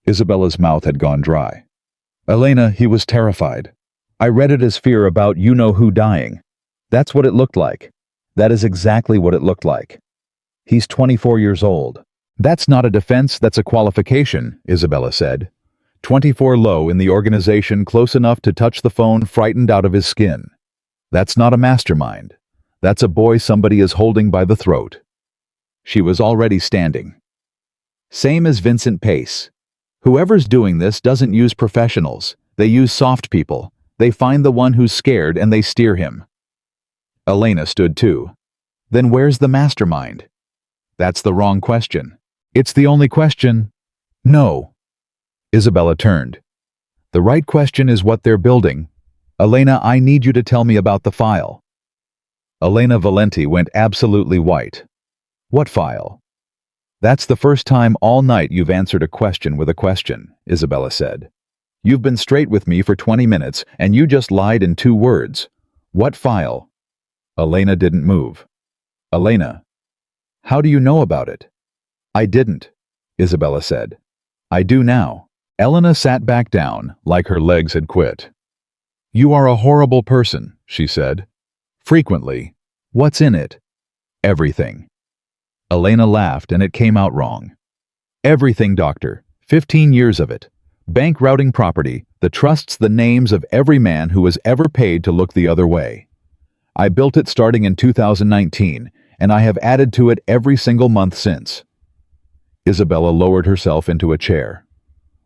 Isabella's mouth had gone dry. Elena, he was terrified. I read it as fear about you-know-who dying. That's what it looked like. That is exactly what it looked like. He's 24 years old. That's not a defense, that's a qualification, Isabella said. 24 low in the organization, close enough to touch the phone, frightened out of his skin. That's not a mastermind. That's a boy somebody is holding by the throat. She was already standing. Same as Vincent Pace. Whoever's doing this doesn't use professionals. They use soft people. They find the one who's scared and they steer him. Elena stood too. Then where's the mastermind? That's the wrong question. It's the only question. No. Isabella turned. The right question is what they're building. Elena, I need you to tell me about the file. Elena Valenti went absolutely white. What file? That's the first time all night you've answered a question with a question, Isabella said. You've been straight with me for 20 minutes and you just lied in 2 words. What file? Elena didn't move. Elena, how do you know about it? I didn't, Isabella said. I do now. Elena sat back down, like her legs had quit. You are a horrible person, she said. Frequently. What's in it? Everything. Elena laughed and it came out wrong. Everything, doctor. 15 years of it. Bank routing property that trusts the names of every man who was ever paid to look the other way. I built it starting in 2019, and I have added to it every single month since. Isabella lowered herself into a chair.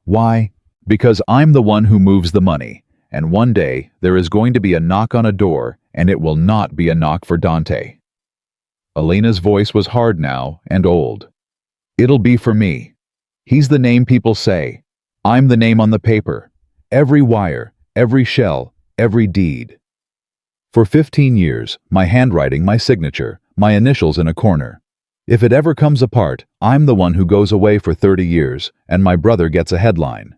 Why? Because I'm the one who moves the money, and one day there is going to be a knock on a door, and it will not be a knock for Dante. Elena's voice was hard now and old. It'll be for me. He's the name people say. I'm the name on the paper. Every wire, every shell, every deed. For 15 years, my handwriting, my signature, my initials in a corner. If it ever comes apart, I'm the one who goes away for 30 years, and my brother gets a headline.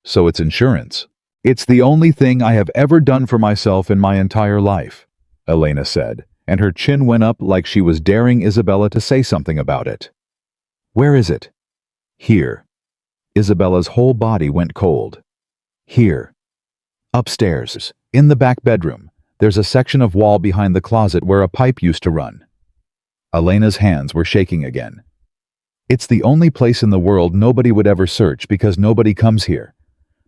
So it's insurance. It's the only thing I have ever done for myself in my entire life, Elena said, and her chin went up like she was daring Isabella to say something about it. Where is it? Here. Isabella's whole body went cold. Here. Upstairs, in the back bedroom, there's a section of wall behind the closet where a pipe used to run. Elena's hands were shaking again. It's the only place in the world nobody would ever search because nobody comes here.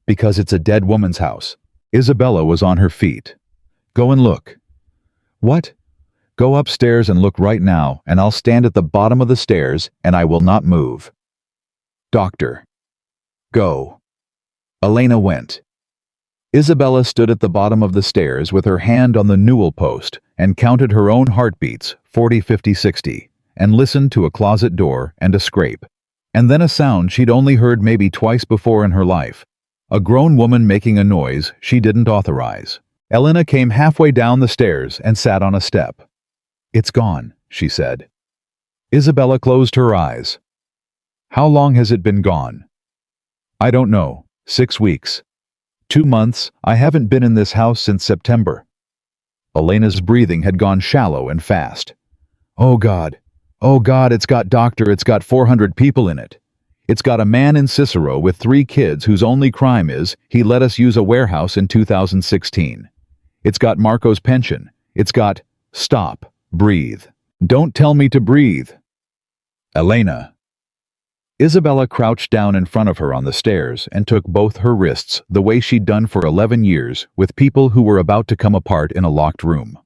Because it's a dead woman's house. Isabella was on her feet. Go and look. What? Go upstairs and look right now, and I'll stand at the bottom of the stairs, and I will not move. Doctor. Go. Elena went. Isabella stood at the bottom of the stairs with her hand on the newel post and counted her own heartbeats, 40, 50, 60, and listened to a closet door and a scrape. And then a sound she'd only heard maybe twice before in her life. A grown woman making a noise she didn't authorize. Elena came halfway down the stairs and sat on a step. It's gone, she said. Isabella closed her eyes. How long has it been gone? I don't know. 6 weeks. 2 months. I haven't been in this house since September. Elena's breathing had gone shallow and fast. Oh God, it's got doctor, it's got 400 people in it. It's got a man in Cicero with 3 kids whose only crime is he let us use a warehouse in 2016. It's got Marco's pension. It's got... Stop. Breathe. Don't tell me to breathe. Elena. Isabella crouched down in front of her on the stairs and took both her wrists the way she'd done for 11 years with people who were about to come apart in a locked room.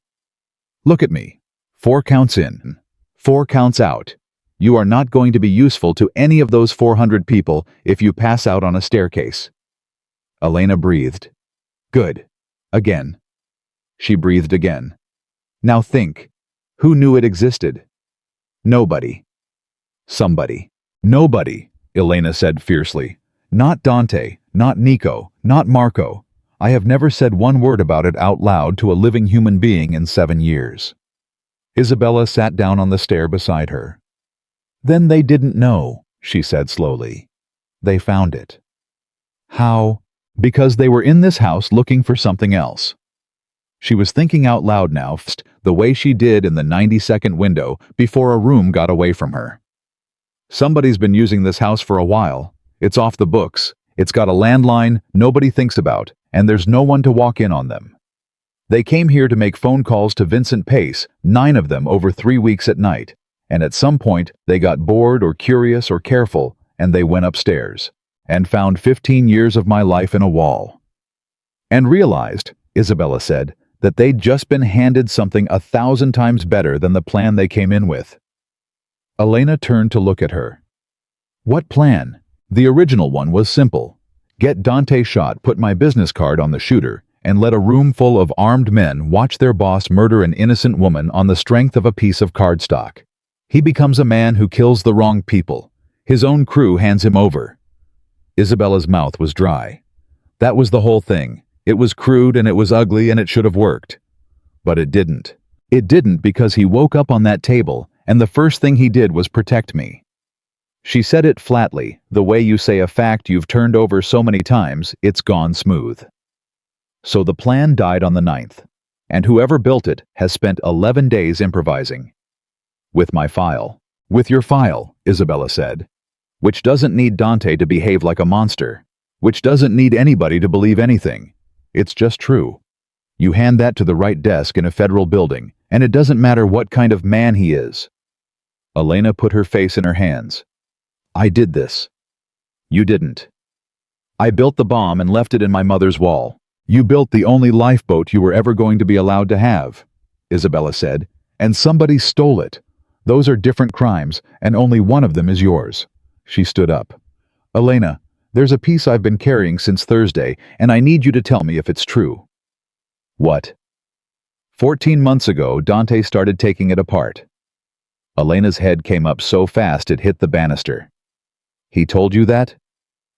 Look at me. 4 counts in. 4 counts out. You are not going to be useful to any of those 400 people if you pass out on a staircase. Elena breathed. Good. Again. She breathed again. Now think. Who knew it existed? Nobody. Somebody. Nobody, Elena said fiercely. Not Dante, not Nico, not Marco. I have never said one word about it out loud to a living human being in 7 years. Isabella sat down on the stair beside her. Then they didn't know, she said slowly. They found it. How? Because they were in this house looking for something else. She was thinking out loud now, the way she did in the 90-second window before a room got away from her. Somebody's been using this house for a while. It's off the books. It's got a landline nobody thinks about, and there's no one to walk in on them. They came here to make phone calls to Vincent Pace, 9 of them over 3 weeks at night, and at some point they got bored or curious or careful, and they went upstairs, and found 15 years of my life in a wall. And realized, Isabella said, that they'd just been handed something 1,000 times better than the plan they came in with. Elena turned to look at her. What plan? The original one was simple. Get Dante shot, put my business card on the shooter, and let a room full of armed men watch their boss murder an innocent woman on the strength of a piece of cardstock. He becomes a man who kills the wrong people. His own crew hands him over. Isabella's mouth was dry. That was the whole thing. It was crude and it was ugly and it should have worked. But it didn't. It didn't because he woke up on that table and the first thing he did was protect me. She said it flatly, the way you say a fact you've turned over so many times, it's gone smooth. So the plan died on the 9th, and whoever built it has spent 11 days improvising. With my file. With your file, Isabella said. Which doesn't need Dante to behave like a monster. Which doesn't need anybody to believe anything. It's just true. You hand that to the right desk in a federal building, and it doesn't matter what kind of man he is. Elena put her face in her hands. I did this. You didn't. I built the bomb and left it in my mother's wall. You built the only lifeboat you were ever going to be allowed to have, Isabella said, and somebody stole it. Those are different crimes, and only one of them is yours. She stood up. Elena, there's a piece I've been carrying since Thursday, and I need you to tell me if it's true. What? 14 months ago, Dante started taking it apart. Elena's head came up so fast it hit the banister. He told you that?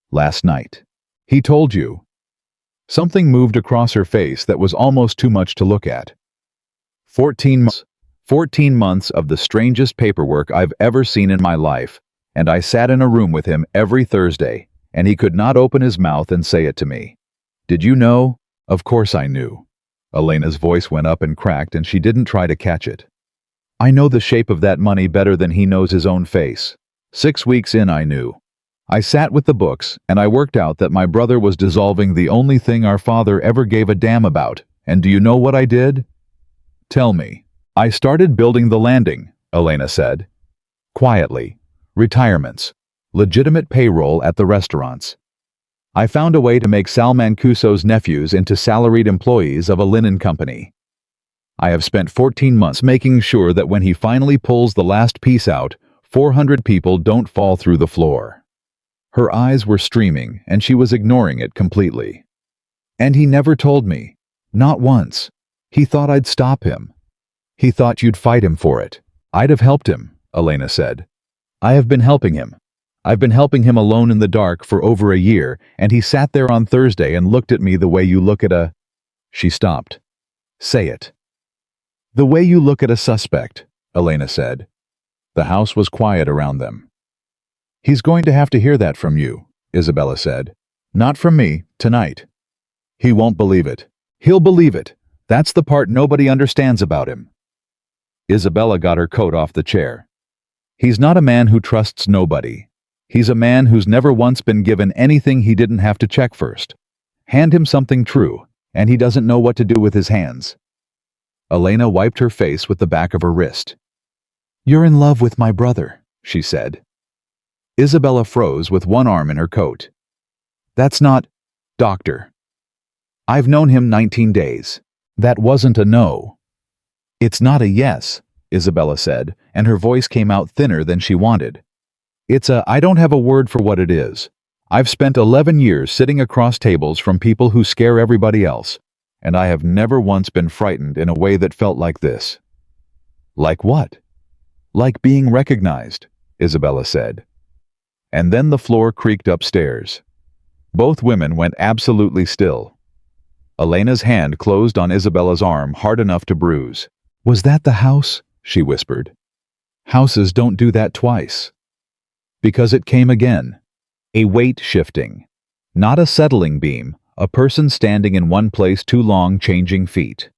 Last night. He told you. Something moved across her face that was almost too much to look at. 14 months. 14 months of the strangest paperwork I've ever seen in my life, and I sat in a room with him every Thursday, and he could not open his mouth and say it to me. Did you know? Of course I knew. Elena's voice went up and cracked, and she didn't try to catch it. I know the shape of that money better than he knows his own face. 6 weeks in, I knew. I sat with the books, and I worked out that my brother was dissolving the only thing our father ever gave a damn about. And do you know what I did? Tell me. I started building the landing, Elena said. Quietly. Retirements. Legitimate payroll at the restaurants. I found a way to make Sal Mancuso's nephews into salaried employees of a linen company. I have spent 14 months making sure that when he finally pulls the last piece out, 400 people don't fall through the floor. Her eyes were streaming, and she was ignoring it completely. And he never told me. Not once. He thought I'd stop him. He thought you'd fight him for it. I'd have helped him, Elena said. I have been helping him. I've been helping him alone in the dark for over a year, and he sat there on Thursday and looked at me the way you look at a... She stopped. Say it. The way you look at a suspect, Elena said. The house was quiet around them. He's going to have to hear that from you, Isabella said. Not from me, tonight. He won't believe it. He'll believe it. That's the part nobody understands about him. Isabella got her coat off the chair. He's not a man who trusts nobody. He's a man who's never once been given anything he didn't have to check first. Hand him something true, and he doesn't know what to do with his hands. Elena wiped her face with the back of her wrist. You're in love with my brother, she said. Isabella froze with one arm in her coat. That's not... Doctor. I've known him 19 days. That wasn't a no. It's not a yes, Isabella said, and her voice came out thinner than she wanted. It's a I don't have a word for what it is. I've spent 11 years sitting across tables from people who scare everybody else, and I have never once been frightened in a way that felt like this. Like what? Like being recognized, Isabella said. And then the floor creaked upstairs. Both women went absolutely still. Elena's hand closed on Isabella's arm hard enough to bruise. Was that the house? She whispered. Houses don't do that twice. Because it came again. A weight shifting. Not a settling beam, a person standing in one place too long changing feet.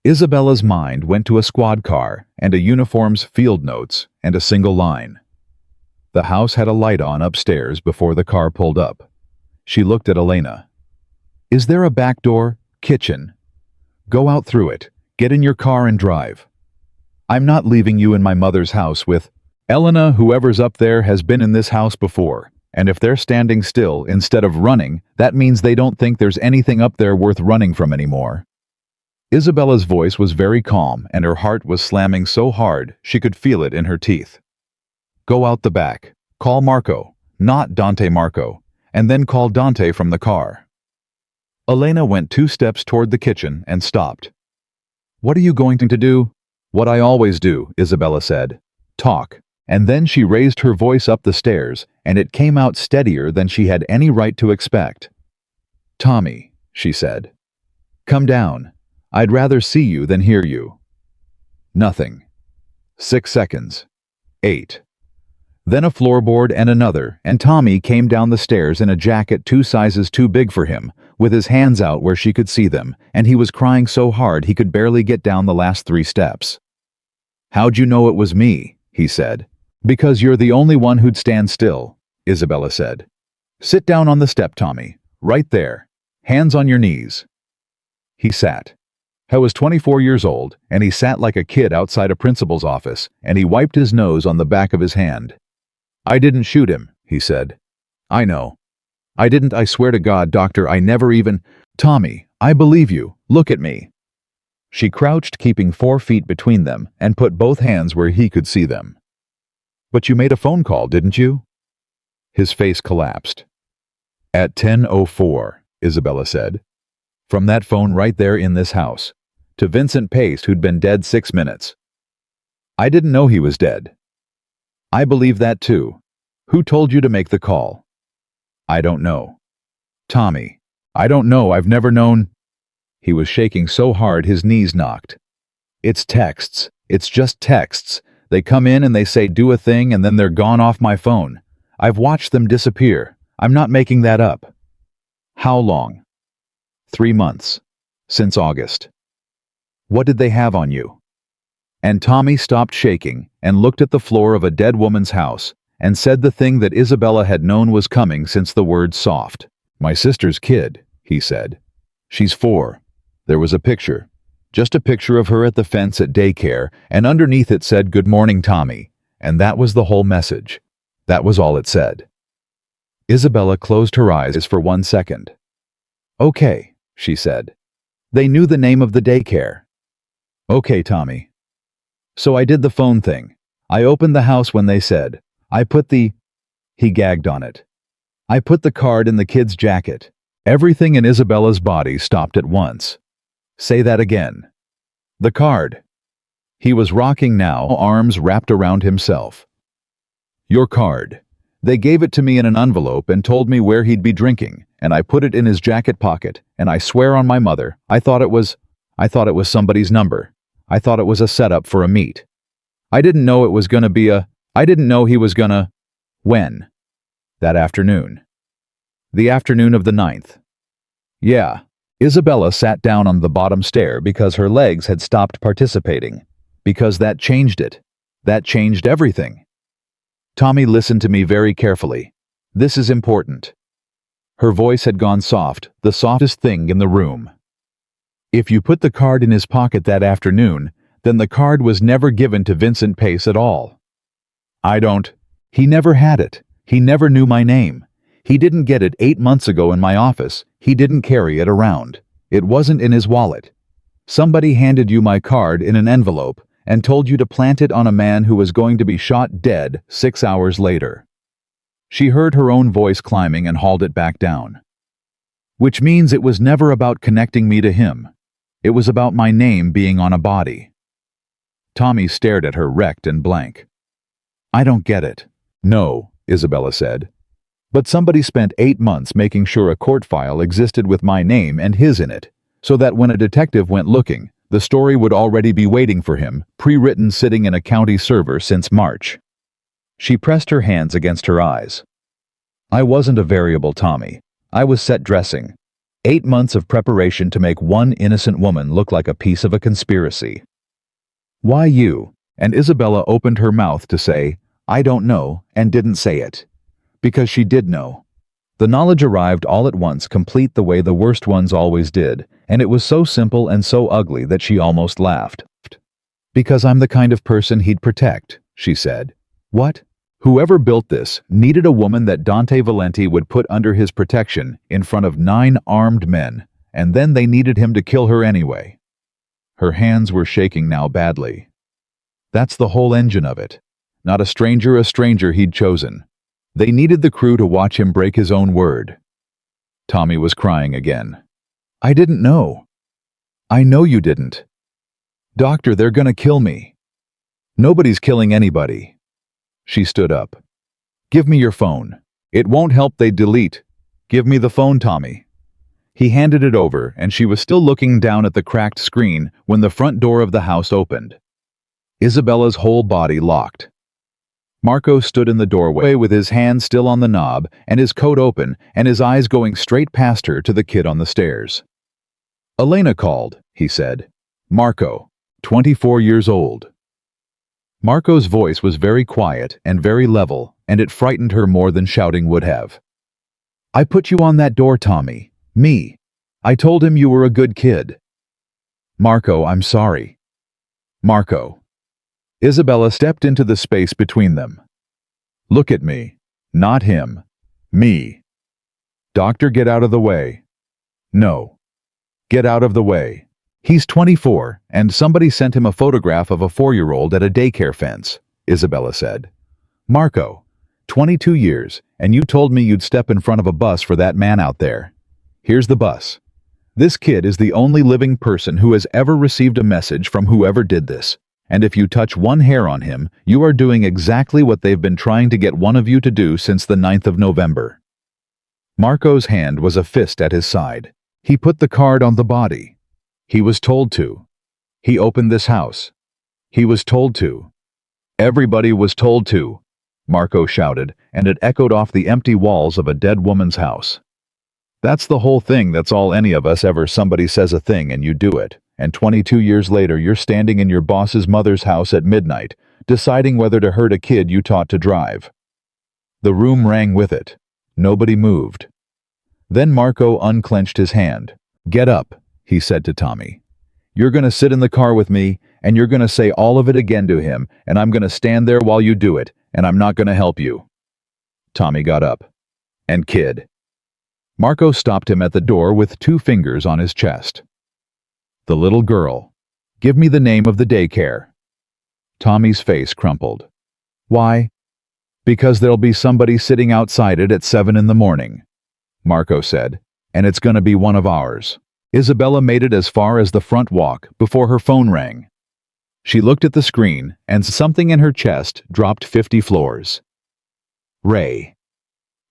Isabella's mind went to a squad car and a uniform's field notes and a single line. The house had a light on upstairs before the car pulled up. She looked at Elena. Is there a back door? Kitchen. Go out through it. Get in your car and drive. I'm not leaving you in my mother's house with... Elena, whoever's up there has been in this house before, and if they're standing still instead of running, that means they don't think there's anything up there worth running from anymore. Isabella's voice was very calm, and her heart was slamming so hard she could feel it in her teeth. Go out the back. Call Marco, not Dante Marco, and then call Dante from the car. Elena went 2 steps toward the kitchen and stopped. What are you going to do? What I always do, Isabella said. Talk. And then she raised her voice up the stairs, and it came out steadier than she had any right to expect. Tommy, she said. Come down. I'd rather see you than hear you. Nothing. 6 seconds. 8. Then a floorboard and another, and Tommy came down the stairs in a jacket 2 sizes too big for him, with his hands out where she could see them, and he was crying so hard he could barely get down the last 3 steps. How'd you know it was me? He said. Because you're the only one who'd stand still, Isabella said. Sit down on the step, Tommy. Right there. Hands on your knees. He sat. I was 24 years old, and he sat like a kid outside a principal's office, and he wiped his nose on the back of his hand. I didn't shoot him, he said. I know. I swear to God, doctor, I never even... Tommy, I believe you. Look at me. She crouched, keeping 4 feet between them, and put both hands where he could see them. But you made a phone call, didn't you? His face collapsed. At 10:04, Isabella said. From that phone right there in this house. To Vincent Pace, who'd been dead 6 minutes. I didn't know he was dead. I believe that too. Who told you to make the call? I don't know. Tommy, I don't know, I've never known... He was shaking so hard his knees knocked. It's texts. It's just texts. They come in and they say do a thing and then they're gone off my phone. I've watched them disappear. I'm not making that up. How long? 3 months. Since August. What did they have on you? And Tommy stopped shaking and looked at the floor of a dead woman's house and said the thing that Isabella had known was coming since the word soft. My sister's kid, he said. She's 4. There was a picture. Just a picture of her at the fence at daycare, and underneath it said, "Good morning, Tommy." And that was the whole message. That was all it said. Isabella closed her eyes for 1 second. Okay, she said. They knew the name of the daycare. Okay, Tommy. So I did the phone thing. I opened the house when they said. I put the... He gagged on it. I put the card in the kid's jacket. Everything in Isabella's body stopped at once. Say that again. The card. He was rocking now, arms wrapped around himself. Your card. They gave it to me in an envelope and told me where he'd be drinking, and I put it in his jacket pocket, and I swear on my mother, I thought it was somebody's number. I thought it was a setup for a meet. I didn't know it was gonna be I didn't know he was gonna... When? That afternoon. The afternoon of the 9th. Yeah. Isabella sat down on the bottom stair because her legs had stopped participating. Because that changed it. That changed everything. Tommy listened to me very carefully. This is important. Her voice had gone soft, the softest thing in the room. If you put the card in his pocket that afternoon, then the card was never given to Vincent Pace at all. He never had it. He never knew my name. He didn't get it 8 months ago in my office. He didn't carry it around. It wasn't in his wallet. Somebody handed you my card in an envelope and told you to plant it on a man who was going to be shot dead 6 hours later. She heard her own voice climbing and hauled it back down. Which means it was never about connecting me to him. It was about my name being on a body. Tommy stared at her, wrecked and blank. I don't get it. No, Isabella said. But somebody spent 8 months making sure a court file existed with my name and his in it, so that when a detective went looking, the story would already be waiting for him, pre-written, sitting in a county server since March. She pressed her hands against her eyes. I wasn't a variable, Tommy. I was set dressing. 8 months of preparation to make one innocent woman look like a piece of a conspiracy. Why you? And Isabella opened her mouth to say, I don't know, and didn't say it. Because she did know. The knowledge arrived all at once, complete the way the worst ones always did, and it was so simple and so ugly that she almost laughed. Because I'm the kind of person he'd protect, she said. What? Whoever built this needed a woman that Dante Valenti would put under his protection in front of 9 armed men, and then they needed him to kill her anyway. Her hands were shaking now badly. That's the whole engine of it. Not a stranger he'd chosen. They needed the crew to watch him break his own word. Tommy was crying again. I didn't know. I know you didn't. Doctor, they're gonna kill me. Nobody's killing anybody. She stood up. Give me your phone. It won't help they delete. Give me the phone, Tommy. He handed it over, and she was still looking down at the cracked screen when the front door of the house opened. Isabella's whole body locked. Marco stood in the doorway with his hand still on the knob and his coat open and his eyes going straight past her to the kid on the stairs. Elena called, he said. Marco, 24 years old. Marco's voice was very quiet and very level, and it frightened her more than shouting would have. I put you on that door, Tommy. Me. I told him you were a good kid. Marco, I'm sorry. Marco. Isabella stepped into the space between them. Look at me. Not him. Me. Doctor, get out of the way. No. Get out of the way. He's 24, and somebody sent him a photograph of a 4-year-old at a daycare fence, Isabella said. Marco, 22 years, and you told me you'd step in front of a bus for that man out there. Here's the bus. This kid is the only living person who has ever received a message from whoever did this, and if you touch one hair on him, you are doing exactly what they've been trying to get one of you to do since the 9th of November. Marco's hand was a fist at his side. He put the card on the body. He was told to. He opened this house. He was told to. Everybody was told to, Marco shouted, and it echoed off the empty walls of a dead woman's house. That's the whole thing. That's all any of us ever. Somebody says a thing and you do it, and 22 years later you're standing in your boss's mother's house at midnight, deciding whether to hurt a kid you taught to drive. The room rang with it. Nobody moved. Then Marco unclenched his hand. Get up, he said to Tommy. You're going to sit in the car with me, and you're going to say all of it again to him, and I'm going to stand there while you do it, and I'm not going to help you. Tommy got up. And kid. Marco stopped him at the door with 2 fingers on his chest. The little girl. Give me the name of the daycare. Tommy's face crumpled. Why? Because there'll be somebody sitting outside it at 7 in the morning, Marco said, and it's going to be one of ours. Isabella made it as far as the front walk before her phone rang. She looked at the screen, and something in her chest dropped 50 floors. Ray.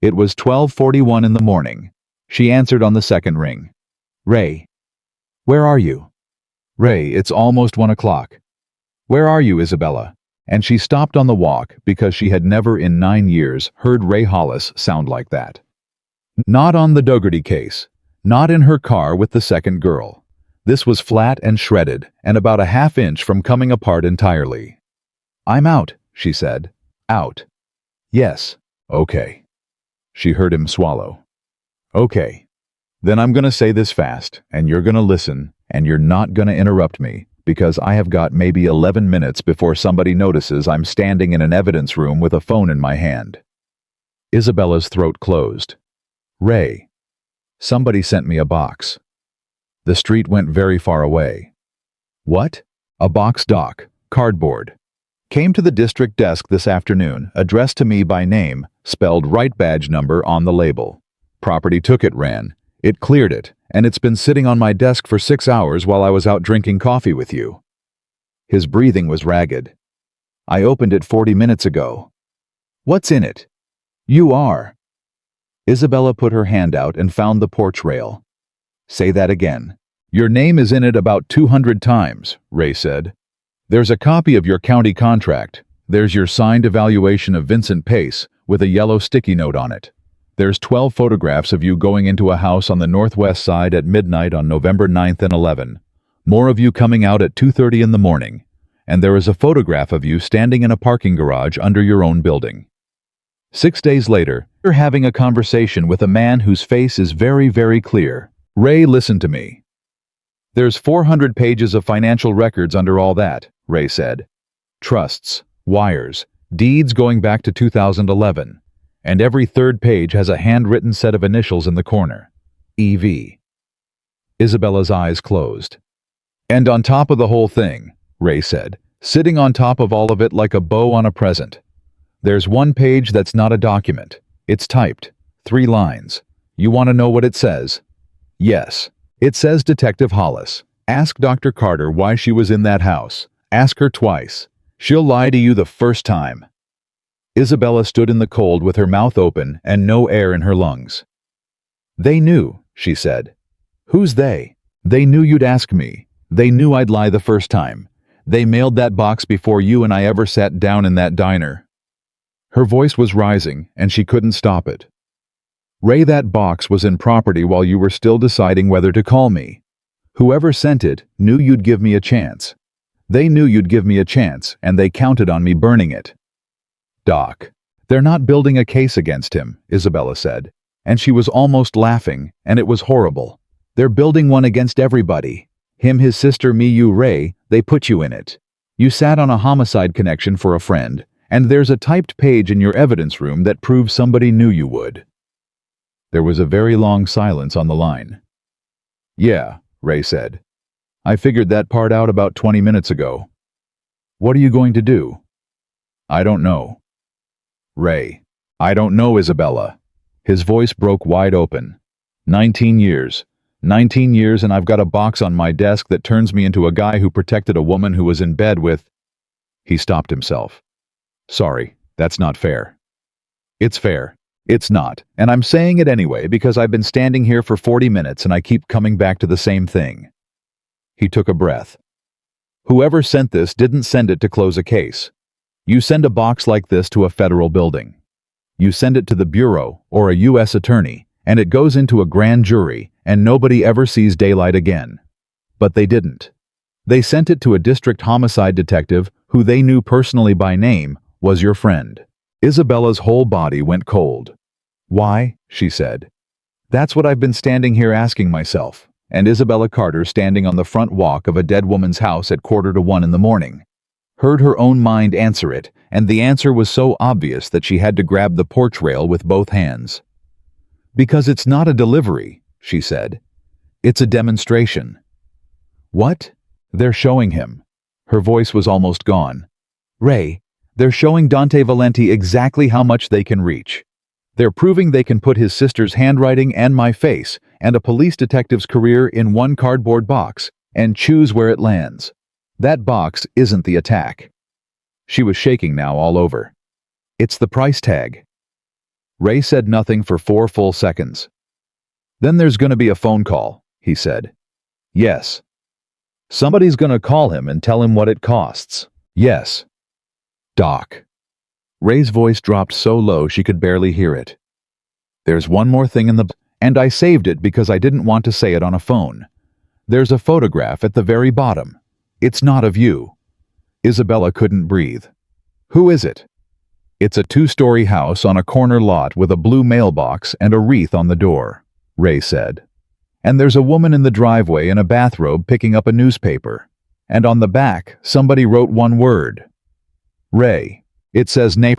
It was 12:41 in the morning. She answered on the second ring. Ray. Where are you? Ray, it's almost 1 o'clock. Where are you, Isabella? And she stopped on the walk because she had never in 9 years heard Ray Hollis sound like that. Not on the Dougherty case. Not in her car with the second girl. This was flat and shredded, and about a half inch from coming apart entirely. I'm out, she said. Out. Yes. Okay. She heard him swallow. Okay. Then I'm gonna say this fast, and you're gonna listen, and you're not gonna interrupt me, because I have got maybe 11 minutes before somebody notices I'm standing in an evidence room with a phone in my hand. Isabella's throat closed. Ray. Somebody sent me a box. The street went very far away. What? A box, doc. Cardboard. Came to the district desk this afternoon, addressed to me by name, spelled right badge number on the label. Property took it, ran. It cleared it, and it's been sitting on my desk for 6 hours while I was out drinking coffee with you. His breathing was ragged. I opened it 40 minutes ago. What's in it? You are. Isabella put her hand out and found the porch rail. Say that again. Your name is in it about 200 times, Ray said. There's a copy of your county contract. There's your signed evaluation of Vincent Pace with a yellow sticky note on it. There's 12 photographs of you going into a house on the northwest side at midnight on November 9th and 11. More of you coming out at 2:30 in the morning. And there is a photograph of you standing in a parking garage under your own building. 6 days later, you're having a conversation with a man whose face is very, very clear. Ray, listen to me. There's 400 pages of financial records under all that, Ray said. Trusts, wires, deeds going back to 2011. And every third page has a handwritten set of initials in the corner. EV. Isabella's eyes closed. And on top of the whole thing, Ray said, sitting on top of all of it like a bow on a present, there's one page that's not a document. It's typed. 3 lines. You want to know what it says? Yes. It says Detective Hollis. Ask Dr. Carter why she was in that house. Ask her twice. She'll lie to you the first time. Isabella stood in the cold with her mouth open and no air in her lungs. They knew, she said. Who's they? They knew you'd ask me. They knew I'd lie the first time. They mailed that box before you and I ever sat down in that diner. Her voice was rising, and she couldn't stop it. Ray, that box was in property while you were still deciding whether to call me. Whoever sent it knew you'd give me a chance. They knew you'd give me a chance, and they counted on me burning it. Doc, they're not building a case against him, Isabella said, and she was almost laughing, and it was horrible. They're building one against everybody. Him, his sister, me, you, Ray, they put you in it. You sat on a homicide connection for a friend, and there's a typed page in your evidence room that proves somebody knew you would. There was a very long silence on the line. Yeah, Ray said. I figured that part out about 20 minutes ago. What are you going to do? I don't know. Ray. I don't know, Isabella. His voice broke wide open. 19 years. 19 years and I've got a box on my desk that turns me into a guy who protected a woman who was in bed with... He stopped himself. Sorry, that's not fair. It's fair. It's not, and I'm saying it anyway because I've been standing here for 40 minutes and I keep coming back to the same thing. He took a breath. Whoever sent this didn't send it to close a case. You send a box like this to a federal building. You send it to the bureau or a U.S. attorney, and it goes into a grand jury, and nobody ever sees daylight again. But they didn't. They sent it to a district homicide detective who they knew personally by name was your friend. Isabella's whole body went cold. Why? She said. That's what I've been standing here asking myself. And Isabella Carter, standing on the front walk of a dead woman's house at 1:45 in the morning, heard her own mind answer it, and the answer was so obvious that she had to grab the porch rail with both hands. Because it's not a delivery, she said. It's a demonstration. What? They're showing him. Her voice was almost gone. Ray, they're showing Dante Valenti exactly how much they can reach. They're proving they can put his sister's handwriting and my face and a police detective's career in one cardboard box and choose where it lands. That box isn't the attack. She was shaking now all over. It's the price tag. Ray said nothing for 4 full seconds. Then there's gonna be a phone call, he said. Yes. Somebody's gonna call him and tell him what it costs. Yes. Doc. Ray's voice dropped so low she could barely hear it. There's one more thing in the... And I saved it because I didn't want to say it on a phone. There's a photograph at the very bottom. It's not of you. Isabella couldn't breathe. Who is it? It's a 2-story house on a corner lot with a blue mailbox and a wreath on the door, Ray said. And there's a woman in the driveway in a bathrobe picking up a newspaper. And on the back, somebody wrote one word. Ray. It says neighbor.